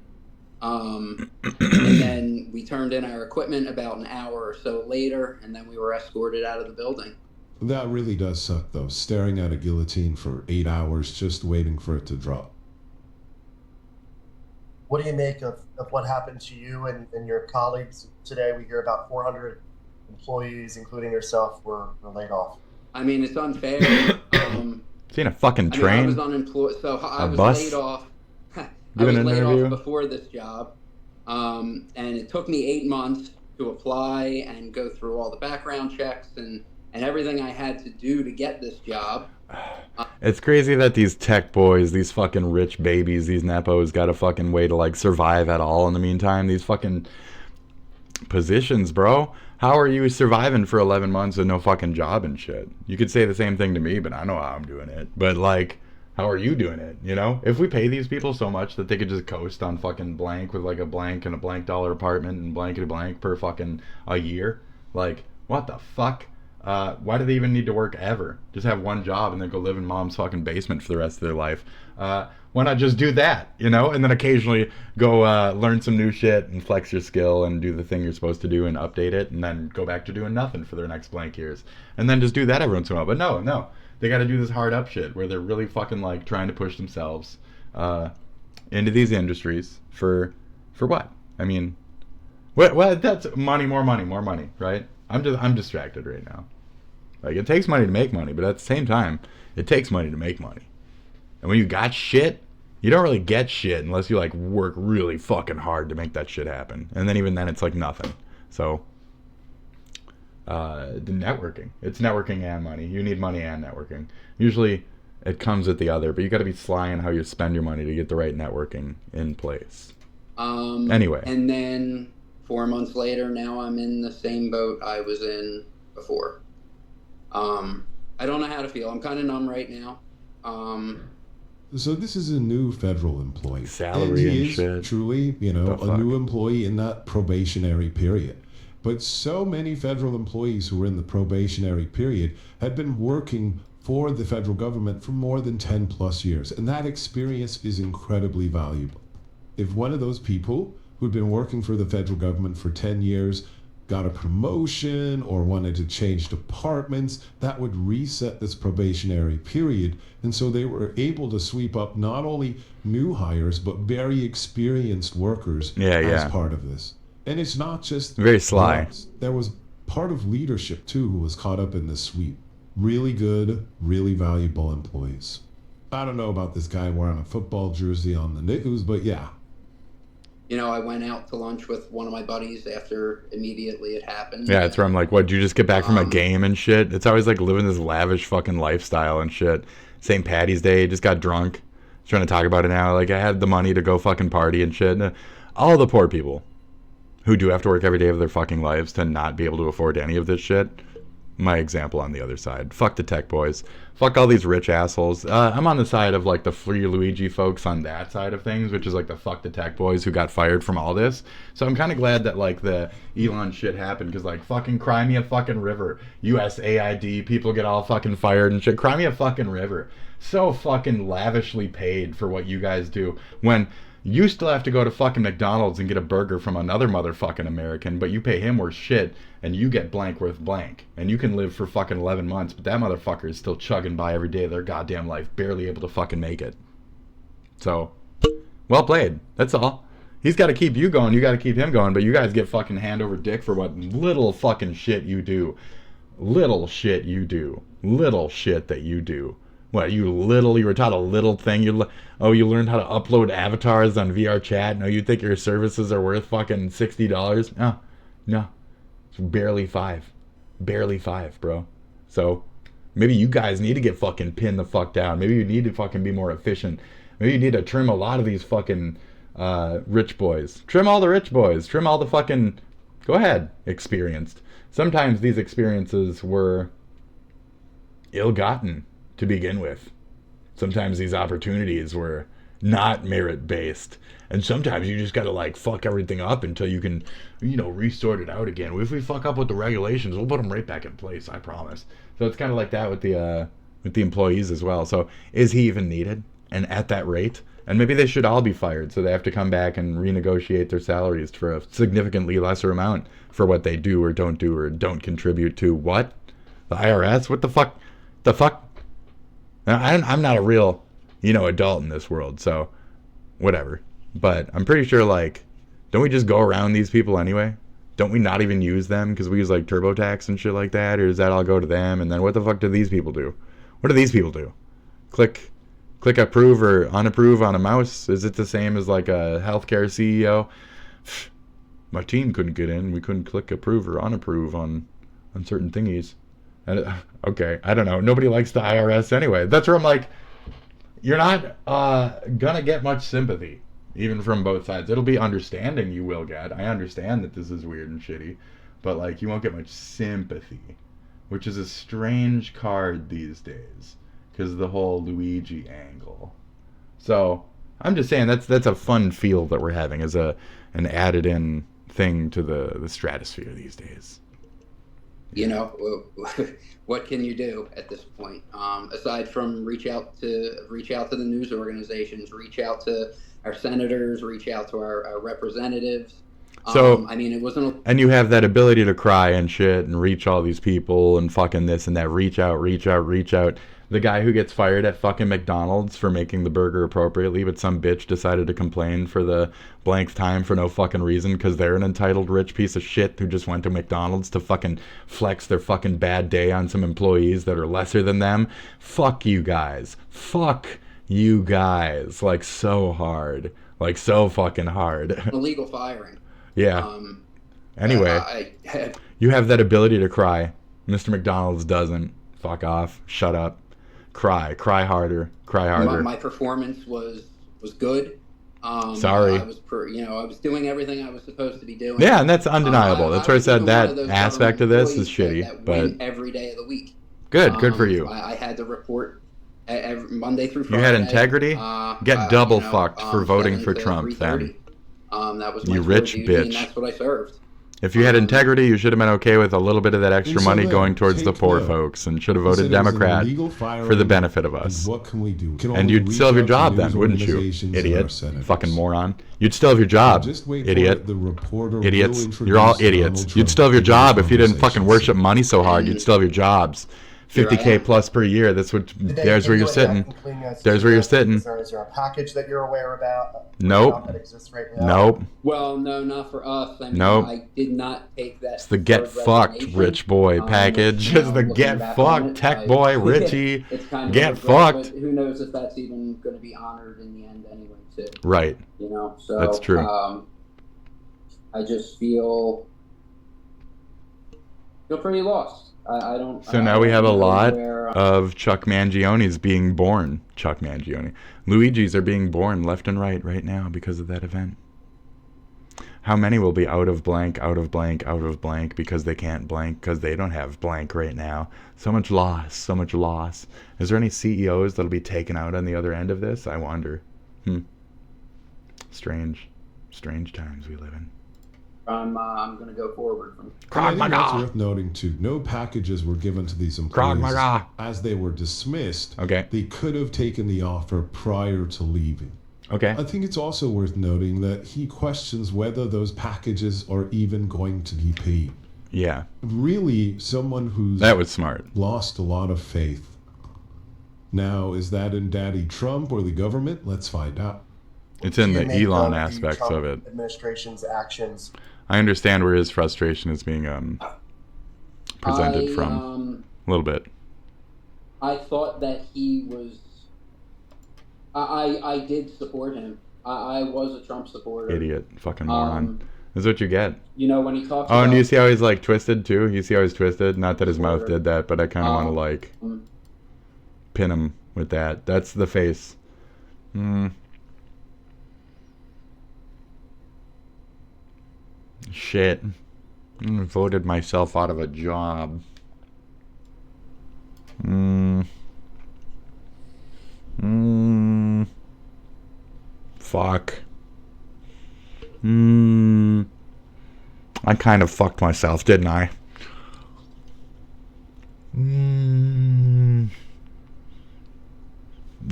And then we turned in our equipment about an hour or so later, and then we were escorted out of the building. That really does suck, though, staring at a guillotine for 8 hours just waiting for it to drop. What do you make of what happened to you and your colleagues today? We hear about 400 employees, including yourself, were laid off. I mean, it's unfair. Seen a fucking train? I was unemployed, so I was bus? laid off. I Doing was an laid interview? off before this job, and it took me 8 months to apply and go through all the background checks and everything I had to do to get this job. It's crazy that these tech boys, these fucking rich babies, these nepos got a fucking way to like survive at all in the meantime. These fucking positions, bro. How are you surviving for 11 months with no fucking job and shit? You could say the same thing to me, but I know how I'm doing it. But like, how are you doing it? You know, if we pay these people so much that they could just coast on fucking blank with like a blank and a blank dollar apartment and blankety blank per fucking a year, like what the fuck? Why do they even need to work ever? Just have one job and then go live in mom's fucking basement for the rest of their life. Why not just do that, you know? And then occasionally go learn some new shit and flex your skill and do the thing you're supposed to do and update it and then go back to doing nothing for their next blank years. And then just do that every once in a while. But no. They got to do this hard up shit where they're really fucking like trying to push themselves into these industries for what? I mean, well, that's money, more money, right? I'm distracted right now. Like, it takes money to make money, but at the same time, it takes money to make money. And when you got shit, you don't really get shit unless you, like, work really fucking hard to make that shit happen. And then even then, it's, like, nothing. So, the networking. It's networking and money. You need money and networking. Usually, it comes with the other, but you got to be sly in how you spend your money to get the right networking in place. Anyway. And then 4 months later, now I'm in the same boat I was in before. I don't know how to feel. I'm kind of numb right now. So this is a new federal employee. Salary and he is shit. Truly, you know, a new employee in that probationary period. But so many federal employees who were in the probationary period had been working for the federal government for more than 10 plus years. And that experience is incredibly valuable. If one of those people who'd been working for the federal government for 10 years got a promotion or wanted to change departments, that would reset this probationary period. And so they were able to sweep up not only new hires, but very experienced workers as part of this. And it's not just very sly. There was part of leadership too who was caught up in this sweep. Really good, really valuable employees. I don't know about this guy wearing a football jersey on the news, but yeah. You know, I went out to lunch with one of my buddies after immediately it happened. Yeah, it's where I'm like, what, did you just get back from a game and shit? It's always like living this lavish fucking lifestyle and shit. St. Patty's Day, just got drunk. Trying to talk about it now. Like, I had the money to go fucking party and shit. All the poor people who do have to work every day of their fucking lives to not be able to afford any of this shit. My example on the other side. Fuck the tech boys. Fuck all these rich assholes. I'm on the side of like the Free Luigi folks on that side of things, which is like the fuck the tech boys who got fired from all this. So I'm kind of glad that like the Elon shit happened because like fucking cry me a fucking river. USAID, people get all fucking fired and shit. Cry me a fucking river. So fucking lavishly paid for what you guys do when you still have to go to fucking McDonald's and get a burger from another motherfucking American, but you pay him worth shit, and you get blank worth blank. And you can live for fucking 11 months, but that motherfucker is still chugging by every day of their goddamn life, barely able to fucking make it. So, well played. That's all. He's got to keep you going, you got to keep him going, but you guys get fucking hand over dick for what little fucking shit you do. Little shit you do. Little shit that you do. What, you were taught a little thing? You learned how to upload avatars on VR chat? No, you think your services are worth fucking $60? No. It's barely five, bro. So, maybe you guys need to get fucking pinned the fuck down. Maybe you need to fucking be more efficient. Maybe you need to trim a lot of these fucking rich boys. Trim all the rich boys. Trim all the fucking, go ahead, experienced. Sometimes these experiences were ill-gotten to begin with. Sometimes these opportunities were not merit-based. And sometimes you just gotta like fuck everything up until you can, resort it out again. If we fuck up with the regulations, we'll put them right back in place, I promise. So it's kind of like that with the employees as well. So is he even needed? And at that rate? And maybe they should all be fired, so they have to come back and renegotiate their salaries for a significantly lesser amount for what they do or don't contribute to what? The IRS? What the fuck? The fuck? Now, I'm not a real, adult in this world, so whatever. But I'm pretty sure, like, don't we just go around these people anyway? Don't we not even use them because we use, like, TurboTax and shit like that? Or does that all go to them? And then what the fuck do these people do? What do these people do? Click approve or unapprove on a mouse? Is it the same as, like, a healthcare CEO? My team couldn't get in. We couldn't click approve or unapprove on certain thingies. Okay, I don't know. Nobody likes the IRS anyway. That's where I'm like, you're not gonna get much sympathy, even from both sides. It'll be understanding you will get. I understand that this is weird and shitty, but like you won't get much sympathy, which is a strange card these days because of the whole Luigi angle. So I'm just saying that's a fun feel that we're having as an added in thing to the stratosphere these days. What can you do at this point? Aside from reach out to the news organizations, reach out to our senators, reach out to our representatives. So it wasn't. And you have that ability to cry and shit and reach all these people and fucking this and that. Reach out. The guy who gets fired at fucking McDonald's for making the burger appropriately, but some bitch decided to complain for the blank time for no fucking reason because they're an entitled rich piece of shit who just went to McDonald's to fucking flex their fucking bad day on some employees that are lesser than them. Fuck you guys. Like so hard. Like so fucking hard. Illegal firing. Yeah. Anyway, you have that ability to cry. Mr. McDonald's doesn't. Fuck off. Shut up. Cry harder. My performance was good. Sorry. I was doing everything I was supposed to be doing. Yeah, and that's undeniable. That's why I said that aspect of this is shitty. That but win every day of the week. Good for you. I had to report every Monday through Friday. You had integrity. Get double fucked for voting for 7 to Trump 3:30. then. That was my You rich duty, bitch. And that's what I served. If you had integrity, you should have been okay with a little bit of that extra money going towards the poor folks and should have voted Democrat for the benefit of us. What can we do? And you'd still have your job then, wouldn't you, idiot? Fucking moron. You'd still have your job, idiot. Idiots. You're all idiots. You'd still have your job if you didn't fucking worship money so hard. You'd still have your jobs. 50K plus per year. That's what. There's where you're sitting. There's where you're sitting. Is there a package that you're aware about? Nope. That exists right now? Nope. Well, no, not for us. Nope. I did not take that. It's the get fucked rich boy package. It's the get fucked tech boy Richie. It's kind of get fucked. Who knows if that's even going to be honored in the end anyway, too. Right. So that's true. I just feel pretty lost. I don't. So now we have a lot of Chuck Mangionis being born. Chuck Mangione. Luigi's are being born left and right now because of that event. How many will be out of blank because they can't blank because they don't have blank right now? So much loss. Is there any CEOs that'll be taken out on the other end of this? I wonder. Strange times we live in. I'm going to go forward from. I think that's worth noting too. No packages were given to these employees as they were dismissed. Okay. They could have taken the offer prior to leaving. Okay. I think it's also worth noting that he questions whether those packages are even going to be paid. Yeah. Really, someone who's that was smart. Lost a lot of faith. Now, is that in Daddy Trump or the government? Let's find out. It's in the Elon aspects of it. Administration's actions. I understand where his frustration is being presented from a little bit. I thought that he was. I did support him. I was a Trump supporter. Idiot, fucking moron. That's what you get. When he talks. Oh, and you see how he's like twisted too. You see how he's twisted. Not that his mouth did that, but I kind of want to like pin him with that. That's the face. Shit. Voted myself out of a job. Fuck. I kind of fucked myself, didn't I?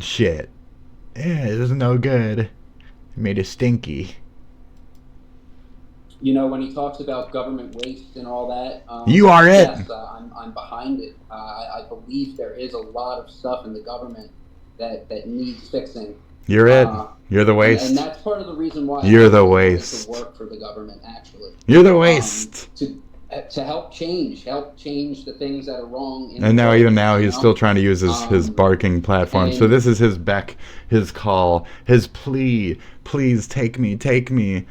Shit. Yeah, it was no good. It made it stinky. you know, when he talks about government waste and all that, you are it. Yes, I'm behind it. I believe there is a lot of stuff in the government that needs fixing. You're it. You're the waste. And that's part of the reason why you're the I wanted waste. to work for the government, actually. You're the waste. To help change the things that are wrong. And now, even now, he's still trying to use his barking platform. So this is his beck, his call, his plea. Please take me. Please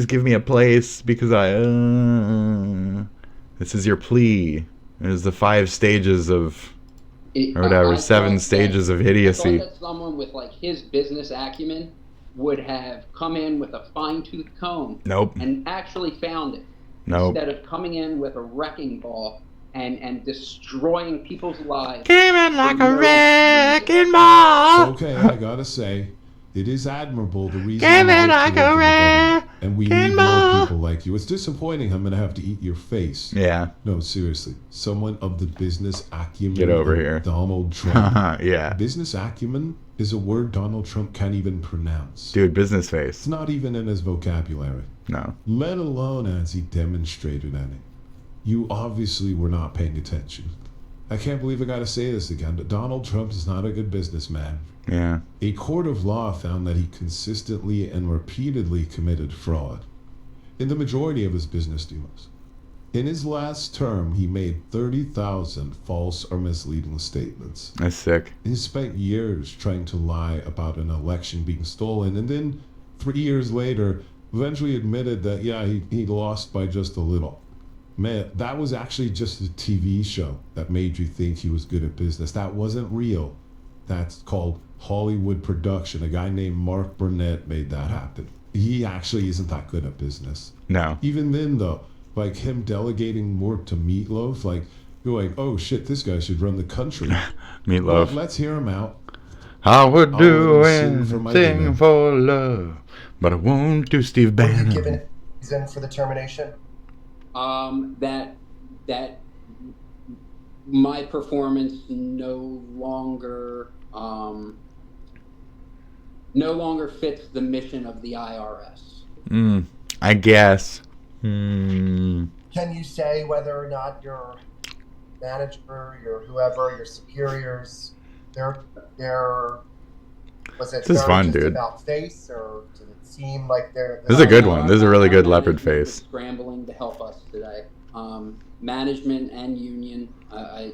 give me a place because This is your plea. There's the 5 stages of, or whatever, 7 stages of idiocy. I thought that someone with like his business acumen would have come in with a fine-tooth comb. Nope. And actually found it. Nope. Instead of coming in with a wrecking ball and destroying people's lives. Came in like a wrecking ball. Okay, I gotta say, it is admirable the reason Came you in work like towards a the government, wrecking and we need more ball. people like you. It's disappointing I'm gonna have to eat your face. Yeah. No, seriously. Someone of the business acumen Get over of here. Donald Trump. Yeah. Business acumen is a word Donald Trump can't even pronounce. Dude, business face. It's not even in his vocabulary. No. Let alone as he demonstrated any. You obviously were not paying attention. I can't believe I gotta say this again, but Donald Trump is not a good businessman. Yeah. A court of law found that he consistently and repeatedly committed fraud in the majority of his business deals. In his last term, he made 30,000 false or misleading statements. That's sick. He spent years trying to lie about an election being stolen, and then 3 years later, eventually admitted that, yeah, he lost by just a little. Man, that was actually just a TV show that made you think he was good at business. That wasn't real. That's called Hollywood production. A guy named Mark Burnett made that happen. He actually isn't that good at business. No. Even then, though, like him delegating work to Meatloaf, like, you're like, oh shit, this guy should run the country. Meatloaf. Well, let's hear him out. I would do sing for my anything dinner. for love, but I won't do Steve Were you Bannon. given a reason for the termination? That my performance no longer fits the mission of the IRS. I guess. Can you say whether or not your manager, your whoever, your superiors, they're was it This is fun, just dude. about face, or did it seem like they're This is a good one. This is a really good leopard Management was face. scrambling to help us today. Management and union. I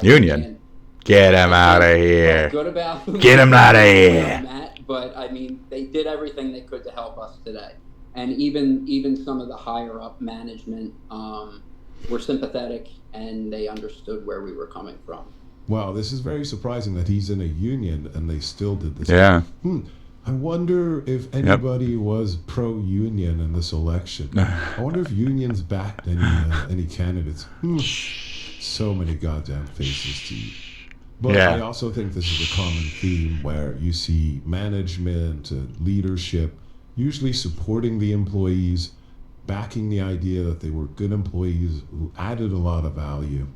Union? can't Get him out of here. good about Get him out of where here. I'm at, but I mean, they did everything they could to help us today, and even some of the higher up management were sympathetic and they understood where we were coming from. Wow, this is very surprising that he's in a union and they still did this. Yeah. I wonder if anybody was pro-union in this election. I wonder if unions backed any candidates. So many goddamn faces to eat. But Yeah. I also think this is a common theme where you see management and leadership usually supporting the employees, backing the idea that they were good employees who added a lot of value.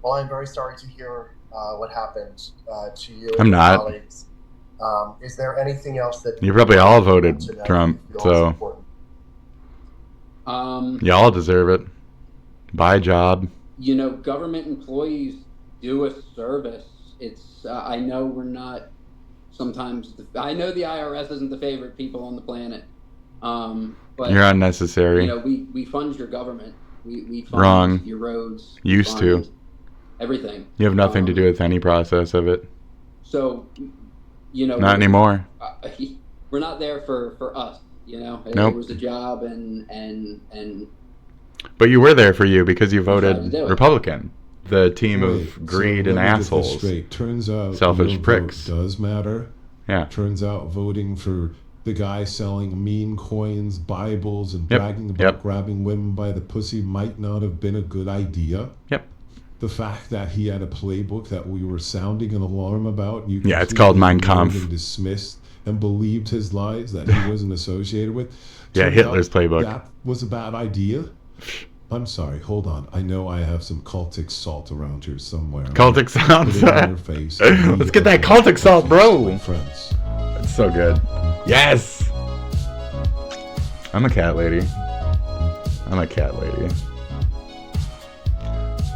Well, I'm very sorry to hear what happened to you and I'm your not. colleagues. Is there anything else that You probably all voted to know Trump, you feel is so important? y'all deserve it. Buy a job. You know, government employees do a service. It's I know we're not sometimes. I know the IRS isn't the favorite people on the planet. But You're unnecessary. You know, we fund your government. We fund Wrong. your roads. Used to. Everything. You have nothing to do with any process of it. So, you know, Not anymore. We're not there for us. You know, Nope. it was a job, and But you were there for you because you voted Decided to do it. Republican. The team Wait, of greed so and let me get this assholes. straight. Turns out Selfish your pricks. vote does matter. Yeah. Turns out voting for the guy selling meme coins, Bibles, and Yep. bragging about Yep. grabbing women by the pussy might not have been a good idea. Yep. The fact that he had a playbook that we were sounding an alarm about, you Yeah, it's called Mein completely ignored Kampf. and dismissed and believed his lies that he wasn't associated with. Yeah, Turns Hitler's out playbook. That was a bad idea. I'm sorry, hold on. I know I have some cultic salt around here somewhere. Cultic salt? Put it on your face. Let's get that cultic salt, bro. Friends. It's so good. Yes! I'm a cat lady. I'm a cat lady.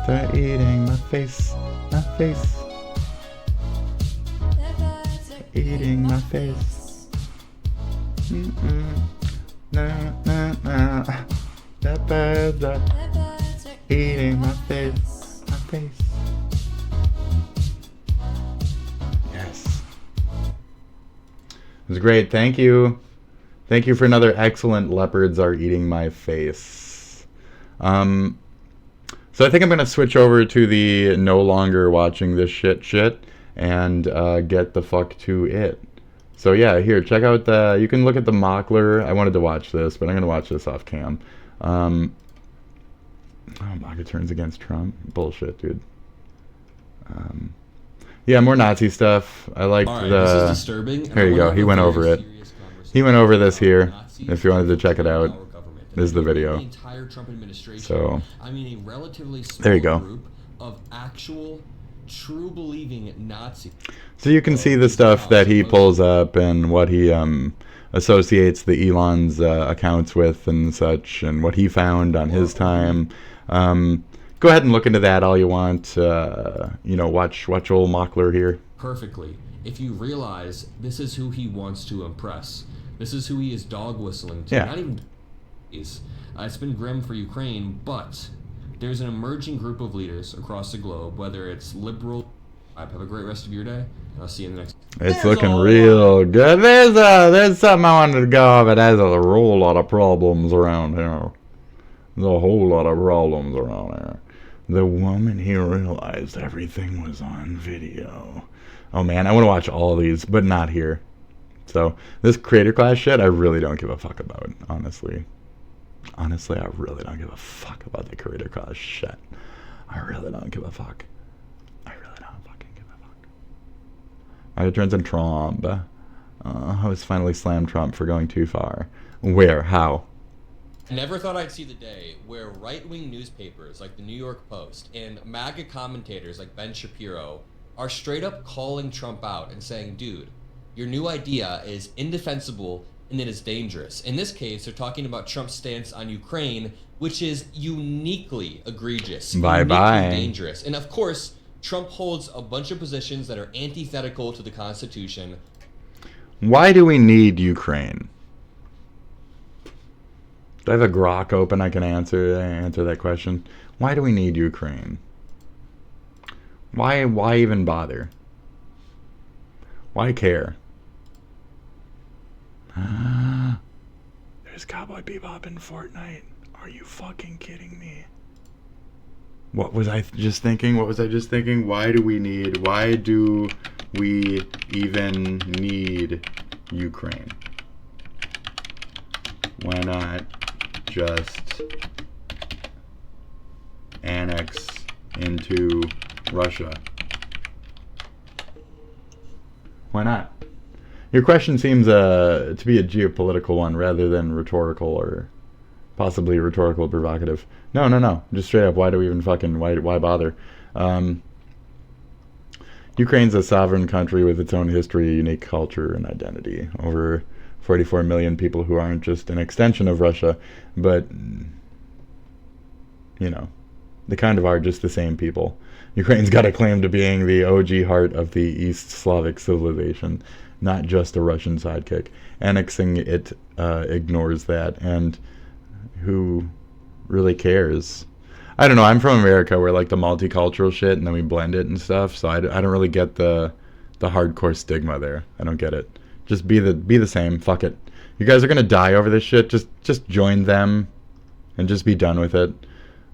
They're eating my face, my face. Eating my face. Nah, nah, nah. The birds are eating my face, my face. Yes. It was great. Thank you. Thank you for another excellent Leopards Are Eating My Face. So I think I'm going to switch over to the no longer watching this shit and get the fuck to it. So yeah, here, check out the, you can look at the Mockler. I wanted to watch this, but I'm going to watch this off cam. Oh, MAGA turns against Trump. Bullshit, dude. Yeah, more Nazi stuff. I liked right, the... This is disturbing. Here you go. He went over it. He went over this here. If you wanted to check it out, this is the video. So, I mean, a relatively small there you go. Group of actual, true believing Nazis. So you can see the stuff that he pulls up and what he associates the Elon's accounts with and such, and what he found on his time. Go ahead and look into that all you want. You know, watch old Mockler here. Perfectly. If you realize this is who he wants to impress. This is who he is dog whistling to. Yeah. Not even it's been grim for Ukraine, but there's an emerging group of leaders across the globe, whether it's liberal. Have a great rest of your day. I'll see you in the next. It's looking real good. There's something I wanted to go over. There's a whole lot of problems around here. There's a whole lot of problems around here. The woman he realized everything was on video. Oh man, I want to watch all of these, but not here. So this creator class shit, I really don't give a fuck about, honestly. Honestly, I really don't give a fuck about the creator class shit. I really don't give a fuck. I really don't fucking give a fuck. MAGA turns on Trump. I was finally slammed Trump for going too far. Where? How? I never thought I'd see the day where right-wing newspapers like the New York Post and MAGA commentators like Ben Shapiro are straight up calling Trump out and saying, dude, your new idea is indefensible and it is dangerous. In this case, they're talking about Trump's stance on Ukraine, which is uniquely egregious, Bye-bye. uniquely dangerous. And of course, Trump holds a bunch of positions that are antithetical to the Constitution. Why do we need Ukraine? Do I have a grok open I can answer that question? Why do we need Ukraine? Why even bother? Why care? There's Cowboy Bebop in Fortnite. Are you fucking kidding me? What was I just thinking? Why do we even need Ukraine? Why not just annex into Russia? Why not? Your question seems to be a geopolitical one rather than rhetorical or possibly rhetorical or provocative. No. Just straight up, why do we even fucking, why bother? Ukraine's a sovereign country with its own history, unique culture, and identity. Over 44 million people who aren't just an extension of Russia, but, you know, they kind of are just the same people. Ukraine's got a claim to being the OG heart of the East Slavic civilization, not just a Russian sidekick. Annexing it ignores that, and who really cares? I don't know, I'm from America where like the multicultural shit and then we blend it and stuff, so I don't really get the hardcore stigma there. I don't get it. Just be the same. Fuck it. You guys are gonna die over this shit. Just join them and just be done with it.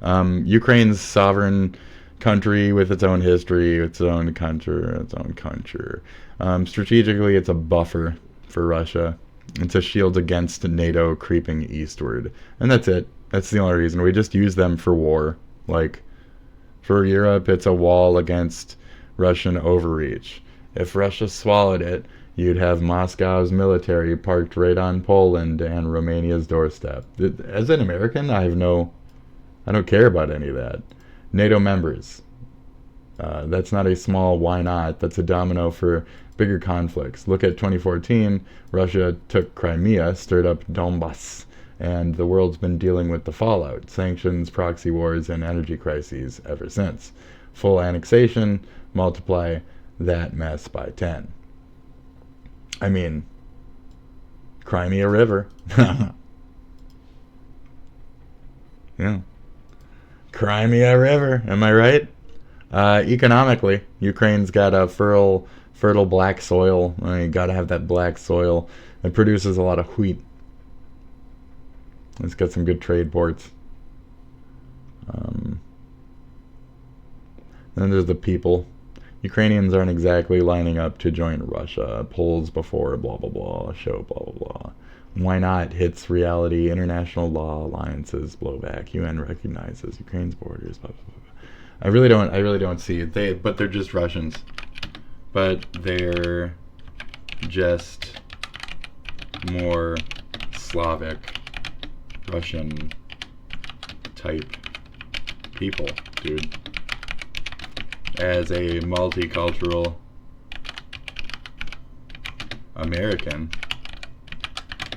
Ukraine's sovereign country with its own history, its own culture. Strategically, it's a buffer for Russia. It's a shield against NATO creeping eastward. And that's it. That's the only reason. We just use them for war. Like, for Europe, it's a wall against Russian overreach. If Russia swallowed it, you'd have Moscow's military parked right on Poland and Romania's doorstep. As an American, I don't care about any of that. NATO members. That's not a small why not. That's a domino for bigger conflicts. Look at 2014. Russia took Crimea, stirred up Donbass, and the world's been dealing with the fallout, sanctions, proxy wars, and energy crises ever since. Full annexation, multiply that mess by 10. I mean, Crimea River. Yeah. Crimea River, am I right? Economically, Ukraine's got a fertile black soil. You gotta have that black soil. It produces a lot of wheat. It's got some good trade ports. Then there's the people. Ukrainians aren't exactly lining up to join Russia. Polls before blah blah blah show blah blah blah. Why not? Hits reality. International law alliances blowback. UN recognizes Ukraine's borders. Blah, blah, blah. I really don't see it. But they're just Russians. But they're just more Slavic, Russian type people, dude. As a multicultural American,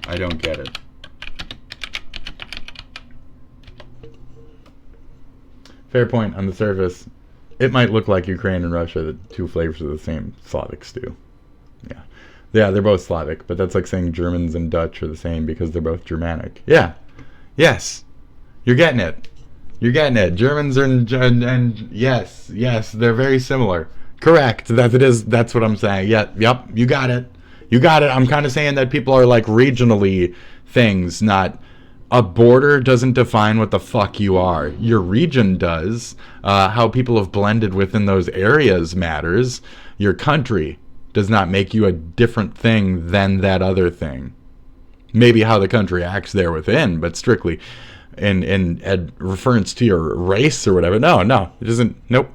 I don't get it. Fair point. On the surface, it might look like Ukraine and Russia, the two flavors of the same Slavic stew. Yeah, they're both Slavic, but that's like saying Germans and Dutch are the same because they're both Germanic. Yeah. Yes. You're getting it. You're getting it. Germans are and yes, they're very similar. Correct. That's what I'm saying. Yep, you got it. You got it. I'm kind of saying that people are like regionally things, not a border doesn't define what the fuck you are. Your region does. How people have blended within those areas matters. Your country does not make you a different thing than that other thing. Maybe how the country acts there within, but strictly in reference to your race or whatever. No, it doesn't. Nope.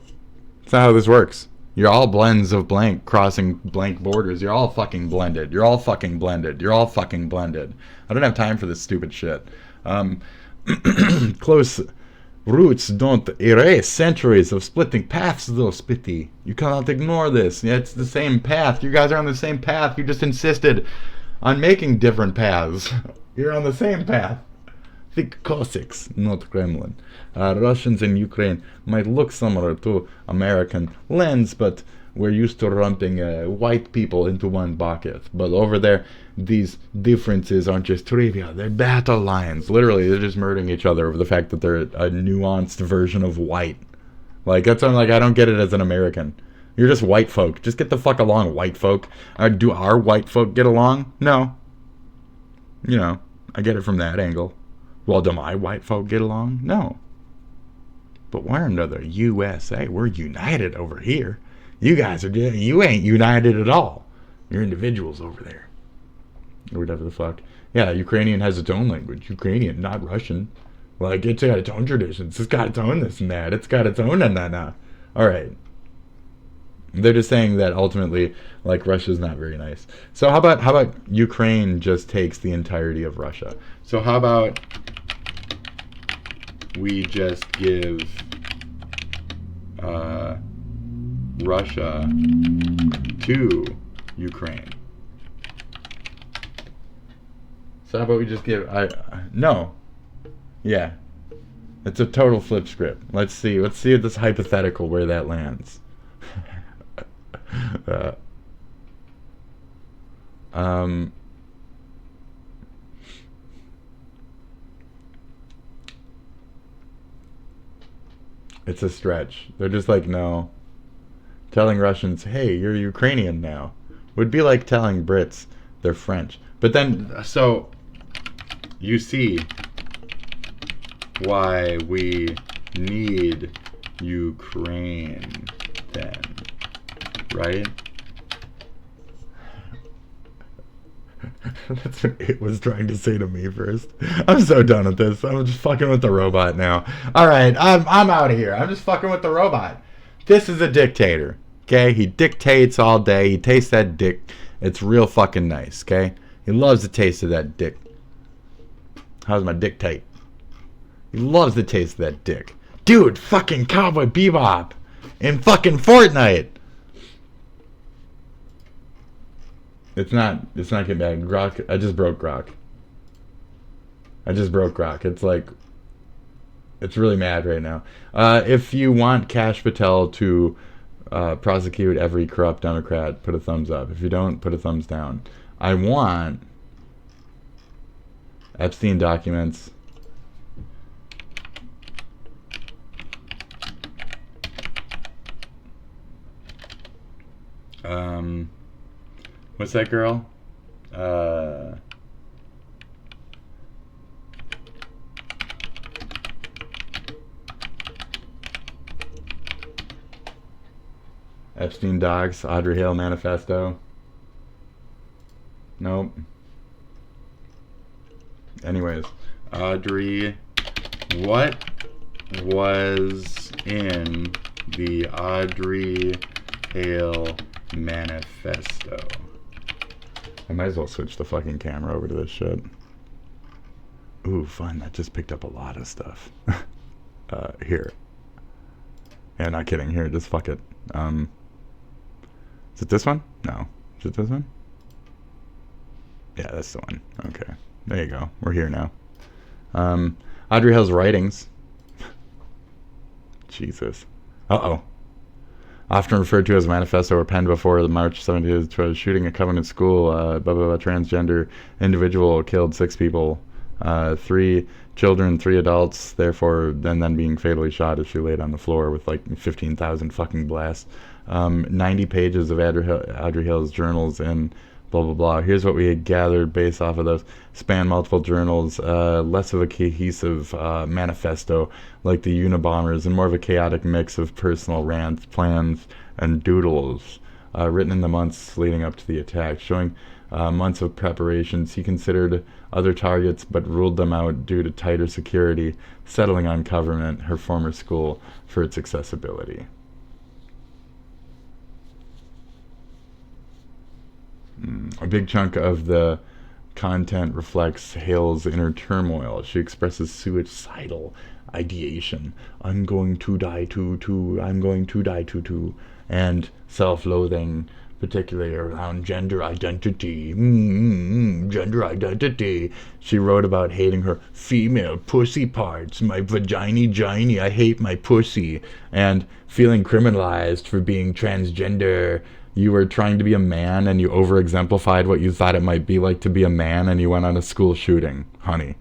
That's not how this works. You're all blends of blank crossing blank borders. You're all fucking blended. You're all fucking blended. You're all fucking blended. I don't have time for this stupid shit. Close roots don't erase centuries of splitting paths, though, Spitty. You cannot ignore this. Yeah, it's the same path. You guys are on the same path. You just insisted on making different paths. You're on the same path. Think Cossacks, not Kremlin. Russians in Ukraine might look similar to American lands, but we're used to lumping white people into one bucket. But over there, these differences aren't just trivia. They're battle lines. Literally, they're just murdering each other over the fact that they're a nuanced version of white. Like, that's why I'm like, I don't get it as an American. You're just white folk. Just get the fuck along, white folk. Do our white folk get along? No. You know, I get it from that angle. Well, do my white folk get along? No. But we're under the USA. We're united over here. You guys you ain't united at all. You're individuals over there. Or whatever the fuck. Yeah, Ukrainian has its own language. Ukrainian, not Russian. Like, it's got its own traditions. It's got its own this and that. It's got its own na. Alright. They're just saying that ultimately, like, Russia's not very nice. So how about Ukraine just takes the entirety of Russia? So how about we just give Russia to Ukraine? So how about we just give no. Yeah. It's a total flip script. Let's see this hypothetical where that lands. It's a stretch. They're just like, no. Telling Russians, hey, you're Ukrainian now, would be like telling Brits they're French. But then, so, you see why we need Ukraine then, right? That's what it was trying to say to me first. I'm so done with this. I'm just fucking with the robot now. Alright, I'm out of here. I'm just fucking with the robot. This is a dictator, okay? He dictates all day. He tastes that dick. It's real fucking nice, okay? He loves the taste of that dick. How's my dictate? He loves the taste of that dick. Dude, fucking Cowboy Bebop in fucking Fortnite. It's not getting bad. Grok, I just broke Grok. It's like, it's really mad right now. If you want Kash Patel to prosecute every corrupt Democrat, put a thumbs up. If you don't, put a thumbs down. I want Epstein documents. What's that girl? Epstein docs, Audrey Hale manifesto. Nope. Anyways, Audrey, what was in the Audrey Hale manifesto? I might as well switch the fucking camera over to this shit. Ooh, fun. That just picked up a lot of stuff. Here. Yeah, not kidding. Here, just fuck it. Is it this one? No. Is it this one? Yeah, that's the one. Okay. There you go. We're here now. Audrey Hale's writings. Jesus. Uh-oh. Often referred to as manifesto, were penned before the March 17th shooting at Covenant School. Transgender individual killed 6 people, 3 children, 3 adults. Therefore, then being fatally shot as she laid on the floor with like 15,000 fucking blasts. 90 pages of Audrey Hale's journals and blah blah blah. Here's what we had gathered based off of those. Span multiple journals, less of a cohesive manifesto like the Unabombers, and more of a chaotic mix of personal rants, plans, and doodles written in the months leading up to the attack, showing months of preparations. He considered other targets but ruled them out due to tighter security, settling on Covenant, her former school, for its accessibility. A big chunk of the content reflects Hale's inner turmoil. She expresses suicidal ideation. I'm going to die too. I'm going to die too. And self-loathing, particularly around gender identity. Gender identity. She wrote about hating her female pussy parts. My vagina-giny. I hate my pussy. And feeling criminalized for being transgender. You were trying to be a man and you over-exemplified what you thought it might be like to be a man, and you went on a school shooting. Honey,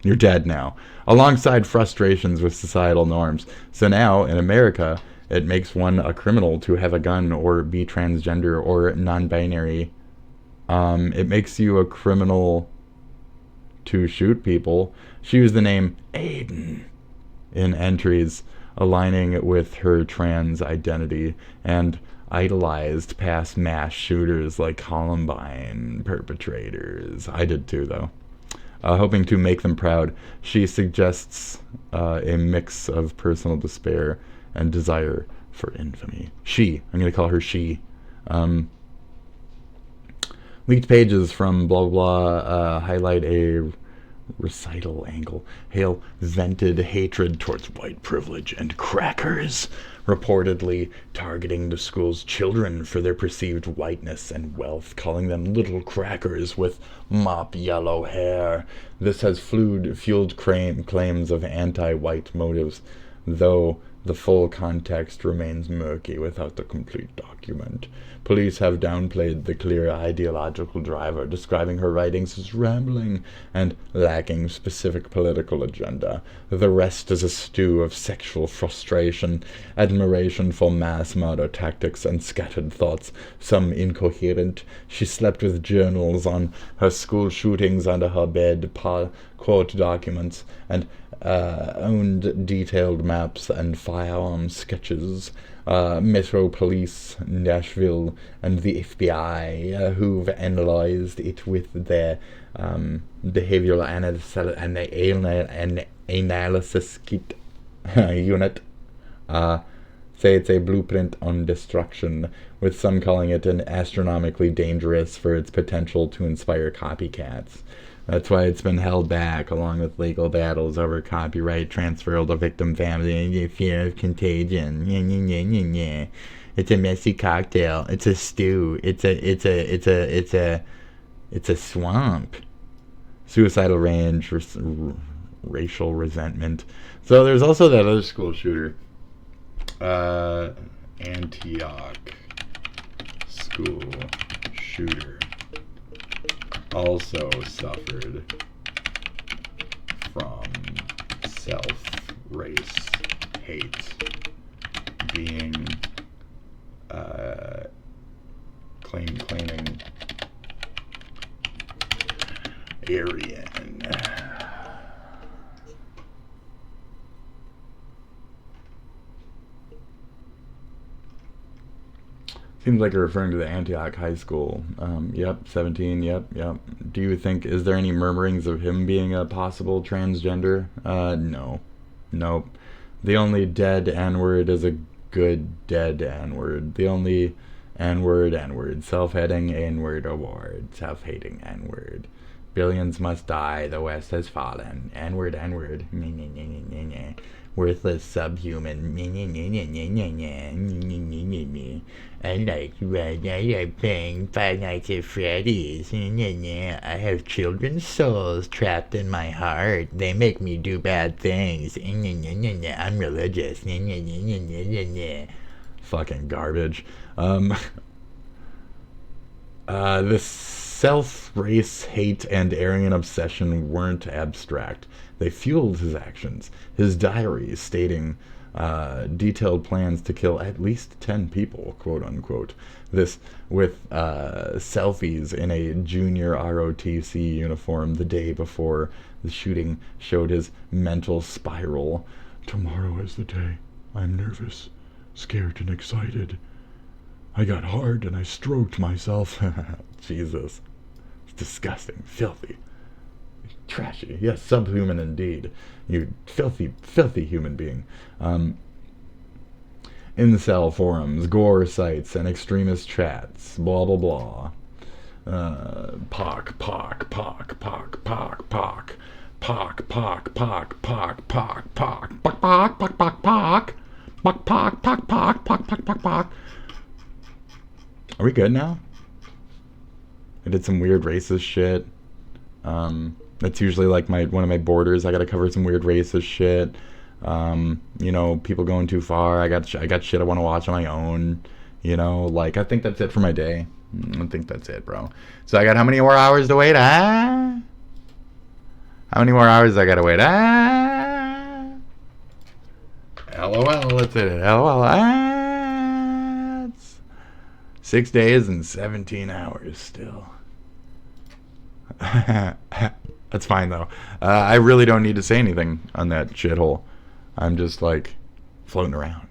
you're dead now. Alongside frustrations with societal norms. So now, in America, it makes one a criminal to have a gun or be transgender or non-binary. It makes you a criminal to shoot people. She used the name Aiden in entries aligning with her trans identity, and idolized past mass shooters like Columbine perpetrators. I did too, though. Hoping to make them proud, she suggests a mix of personal despair and desire for infamy. I'm going to call her she. Leaked pages from blah blah blah highlight a recital angle. Hale vented hatred towards white privilege and crackers, reportedly targeting the school's children for their perceived whiteness and wealth, calling them little crackers with mop yellow hair. This has fueled claims of anti-white motives, though the full context remains murky without the complete document. Police have downplayed the clear ideological driver, describing her writings as rambling and lacking specific political agenda. The rest is a stew of sexual frustration, admiration for mass murder tactics, and scattered thoughts, some incoherent. She slept with journals on her school shootings under her bed, court documents, and owned detailed maps and firearm sketches. Metro Police, Nashville, and the FBI, who've analyzed it with their behavioral analysis kit unit, say it's a blueprint on destruction, with some calling it an astronomically dangerous for its potential to inspire copycats. That's why it's been held back, along with legal battles over copyright transfer to victim family and the fear of contagion. It's a messy cocktail. It's a stew. It's a swamp. Suicidal rage, racial resentment. So there's also that other school shooter. Antioch school shooter also suffered from self-race hate, being claiming Aryan. Seems like you're referring to the Antioch High School. Yep, 17, yep. Do you think, is there any murmurings of him being a possible transgender? No. Nope. The only dead N-word is a good dead N-word. The only N-word. Self-hating N-word award. Self-hating N-word. Billions must die, the West has fallen. N-word. Worthless subhuman. I like playing Five Nights at Freddy's. I have children's souls trapped in my heart. They make me do bad things. I'm religious. Fucking garbage. This self-race hate and Aryan obsession weren't abstract. They fueled his actions. His diary stating detailed plans to kill at least 10 people, quote unquote. This with selfies in a junior ROTC uniform the day before the shooting showed his mental spiral. Tomorrow is the day. I'm nervous, scared and excited. I got hard and I stroked myself. Jesus. It's disgusting. Filthy. Trashy. Yes, subhuman indeed. You filthy, filthy human being. Incel forums, gore sites, and extremist chats. Blah, blah, blah. Pock. Are we good now? I did some weird racist shit. That's usually like one of my borders. I gotta cover some weird racist shit. People going too far. I got shit I want to watch on my own. I think that's it for my day. I think that's it, bro. So I got how many more hours to wait? How many more hours I gotta wait? LOL, that's it. LOL. It's 6 days and 17 hours still. That's fine though. I really don't need to say anything on that shithole. I'm just like floating around,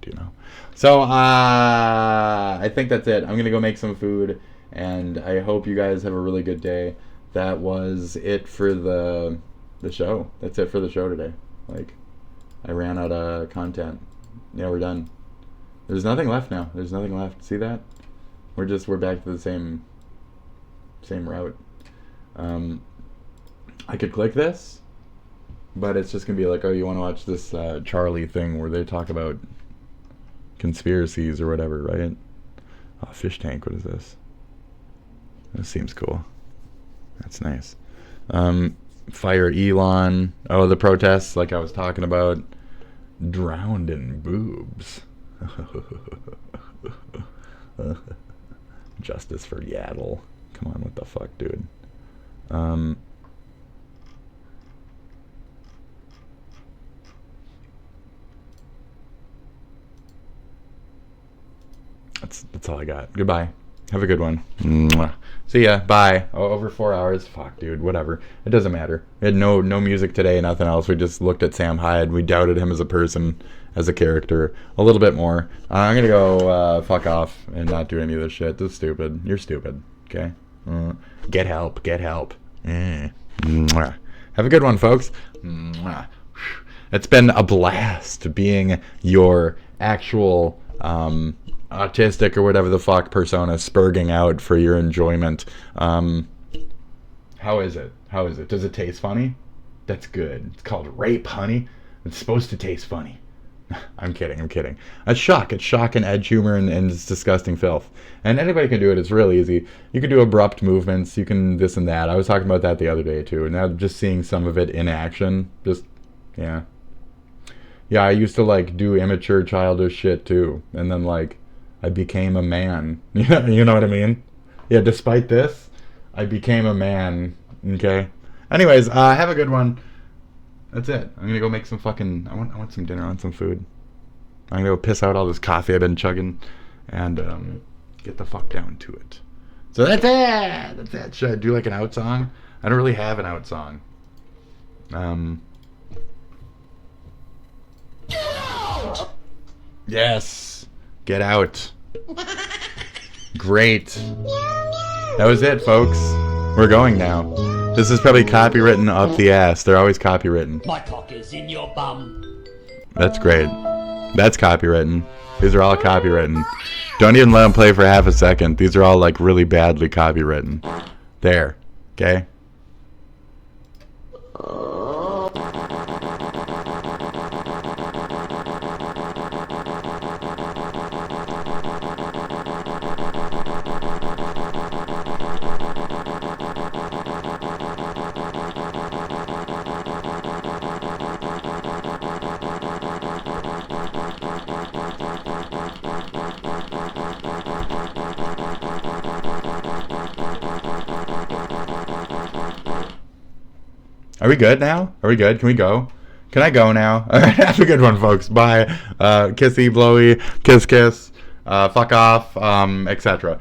So I think that's it. I'm gonna go make some food, and I hope you guys have a really good day. That was it for the show. That's it for the show today. I ran out of content. Yeah, we're done. There's nothing left now. There's nothing left. See that? We're back to the same route. I could click this, but it's just gonna be like, oh, you want to watch this Charlie thing where they talk about conspiracies or whatever, right? Oh, fish tank. What is this? This seems cool. That's nice. Fire Elon. Oh, the protests, like I was talking about. Drowned in boobs. Justice for Yaddle. Come on, what the fuck, dude? That's all I got. Goodbye. Have a good one. Mwah. See ya. Bye. Oh, over 4 hours. Fuck, dude. Whatever. It doesn't matter. We had no music today, nothing else. We just looked at Sam Hyde. We doubted him as a person, as a character, a little bit more. I'm gonna go fuck off and not do any of this shit. This is stupid. You're stupid. Okay? Get help. Get help. Mwah. Have a good one, folks. Mwah. It's been a blast being your actual autistic or whatever the fuck persona spurging out for your enjoyment. Have How is it? How is it? Does it taste funny? That's good. It's called rape, honey. It's supposed to taste funny. I'm kidding. I'm kidding. It's shock. It's shock and edge humor and it's disgusting filth. And anybody can do it. It's real easy. You can do abrupt movements. You can this and that. I was talking about that the other day too. And now just seeing some of it in action, just yeah. Yeah, I used to like do immature, childish shit too. And then like I became a man. You know what I mean? Yeah. Despite this, I became a man. Okay. Anyways, have a good one. That's it. I'm gonna go make some fucking. I want some dinner. I want some food. I'm gonna go piss out all this coffee I've been chugging, and get the fuck down to it. So that's it. That's it. Should I do like an out song? I don't really have an out song. Yes. Get out. Great. That was it, folks. We're going now. This is probably copywritten up the ass. They're always copywritten. My cock is in your bum. That's great. That's copywritten. These are all copywritten. Don't even let them play for half a second. These are all like really badly copywritten. There. Okay? Are we good now? Are we good? Can we go? Can I go now? All right, have a good one, folks. Bye. Kissy, blowy, kiss, kiss. Fuck off, etc.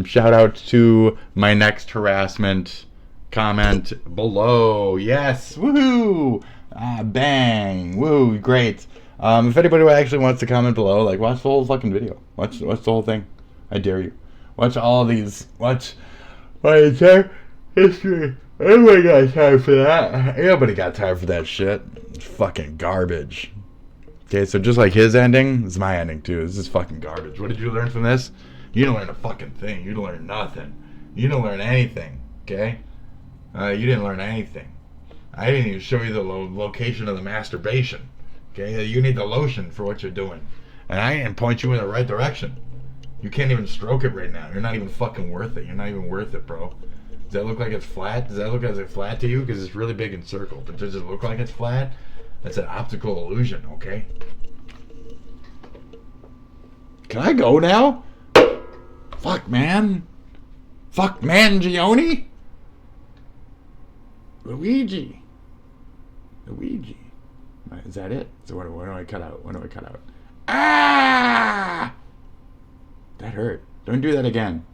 Shout out to my next harassment comment below. Yes, woohoo! Bang, woo, great. If anybody actually wants to comment below, like watch the whole fucking video. Watch the whole thing. I dare you. Watch all these. Watch my entire history. Everybody got time for that. Nobody got time for that shit. It's fucking garbage. Okay, so just like his ending, this is my ending too. This is fucking garbage. What did you learn from this? You didn't learn a fucking thing. You didn't learn nothing. You didn't learn anything. Okay? You didn't learn anything. I didn't even show you the location of the masturbation. Okay? You need the lotion for what you're doing. And I didn't point you in the right direction. You can't even stroke it right now. You're not even fucking worth it. You're not even worth it, bro. Does that look like it's flat? Does that look like it's flat to you? Because it's really big and circled. But does it look like it's flat? That's an optical illusion, okay? Can I go now? Fuck, man. Fuck, man, Gioni? Luigi. Is that it? So what do I cut out? What do I cut out? Ah! That hurt. Don't do that again.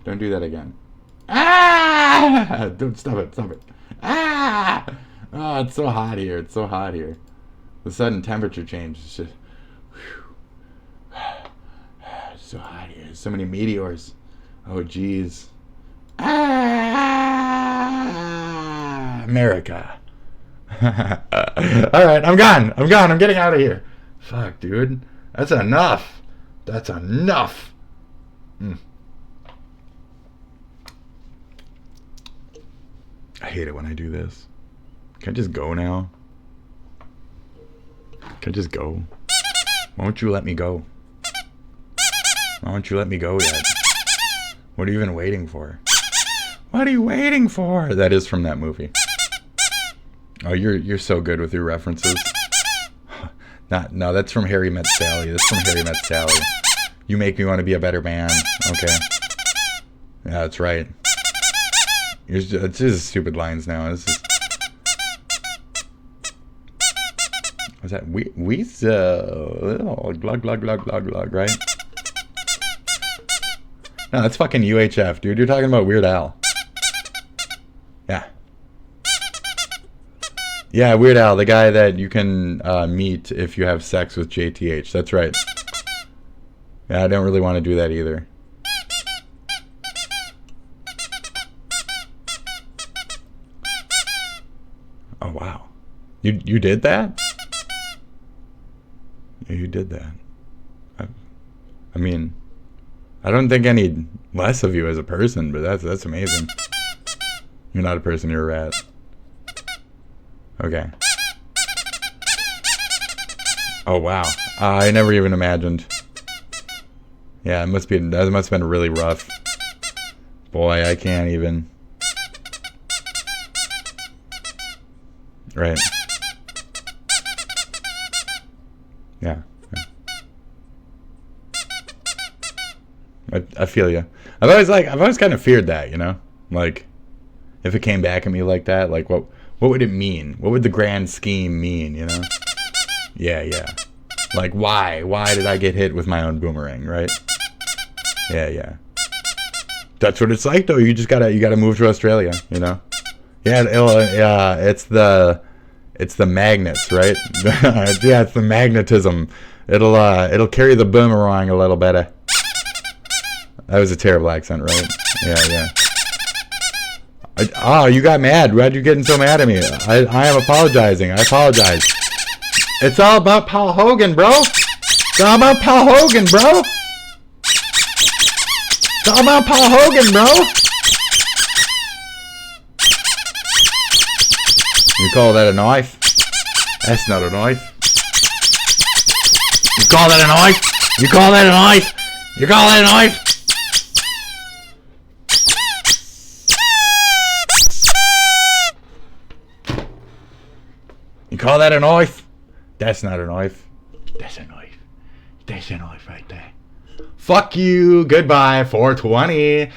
Don't do that again. Ah! Don't stop it. Ah! Oh, it's so hot here. It's so hot here. The sudden temperature change is just it's so hot here. There's so many meteors. Oh jeez. Ah! America. Alright, I'm gone. I'm getting out of here. Fuck, dude. That's enough. I hate it when I do this. Can I just go now? Can I just go? Why won't you let me go? Why won't you let me go yet? What are you even waiting for? What are you waiting for? That is from that movie. Oh, you're so good with your references. No, that's from Harry Met Sally. That's from Harry Met Sally. You make me want to be a better man. Okay. Yeah, that's right. It's just stupid lines now. This is. What's that? Glug, glug, glug, glug, glug, right? No, that's fucking UHF, dude. You're talking about Weird Al. Yeah. Yeah, Weird Al, the guy that you can meet if you have sex with JTH. That's right. Yeah, I don't really want to do that either. Oh, wow. You did that? Yeah, you did that. I mean, I don't think any less of you as a person, but that's amazing. You're not a person, you're a rat. Okay. Oh wow. I never even imagined. Yeah, that must have been really rough. Boy, I can't even. Right. Yeah. I feel you. I've always kind of feared that, you know? Like, if it came back at me like that, like what would it mean? What would the grand scheme mean, you know? Yeah, yeah. Like why? Why did I get hit with my own boomerang, right? Yeah, yeah. That's what it's like though. You gotta move to Australia, you know? Yeah, it's the magnets, right? Yeah, it's the magnetism. It'll carry the boomerang a little better. That was a terrible accent, right? Yeah, yeah. Oh, you got mad. Why'd you getting so mad at me? I am apologizing. I apologize. It's all about Paul Hogan, bro. It's all about Paul Hogan, bro. It's all about Paul Hogan, bro. You call that a knife? That's not a knife. You call that a knife? You call that a knife? You call that a knife? You call that a knife? That's not a knife. That's a knife. That's a knife right there. Fuck you. Goodbye. 420.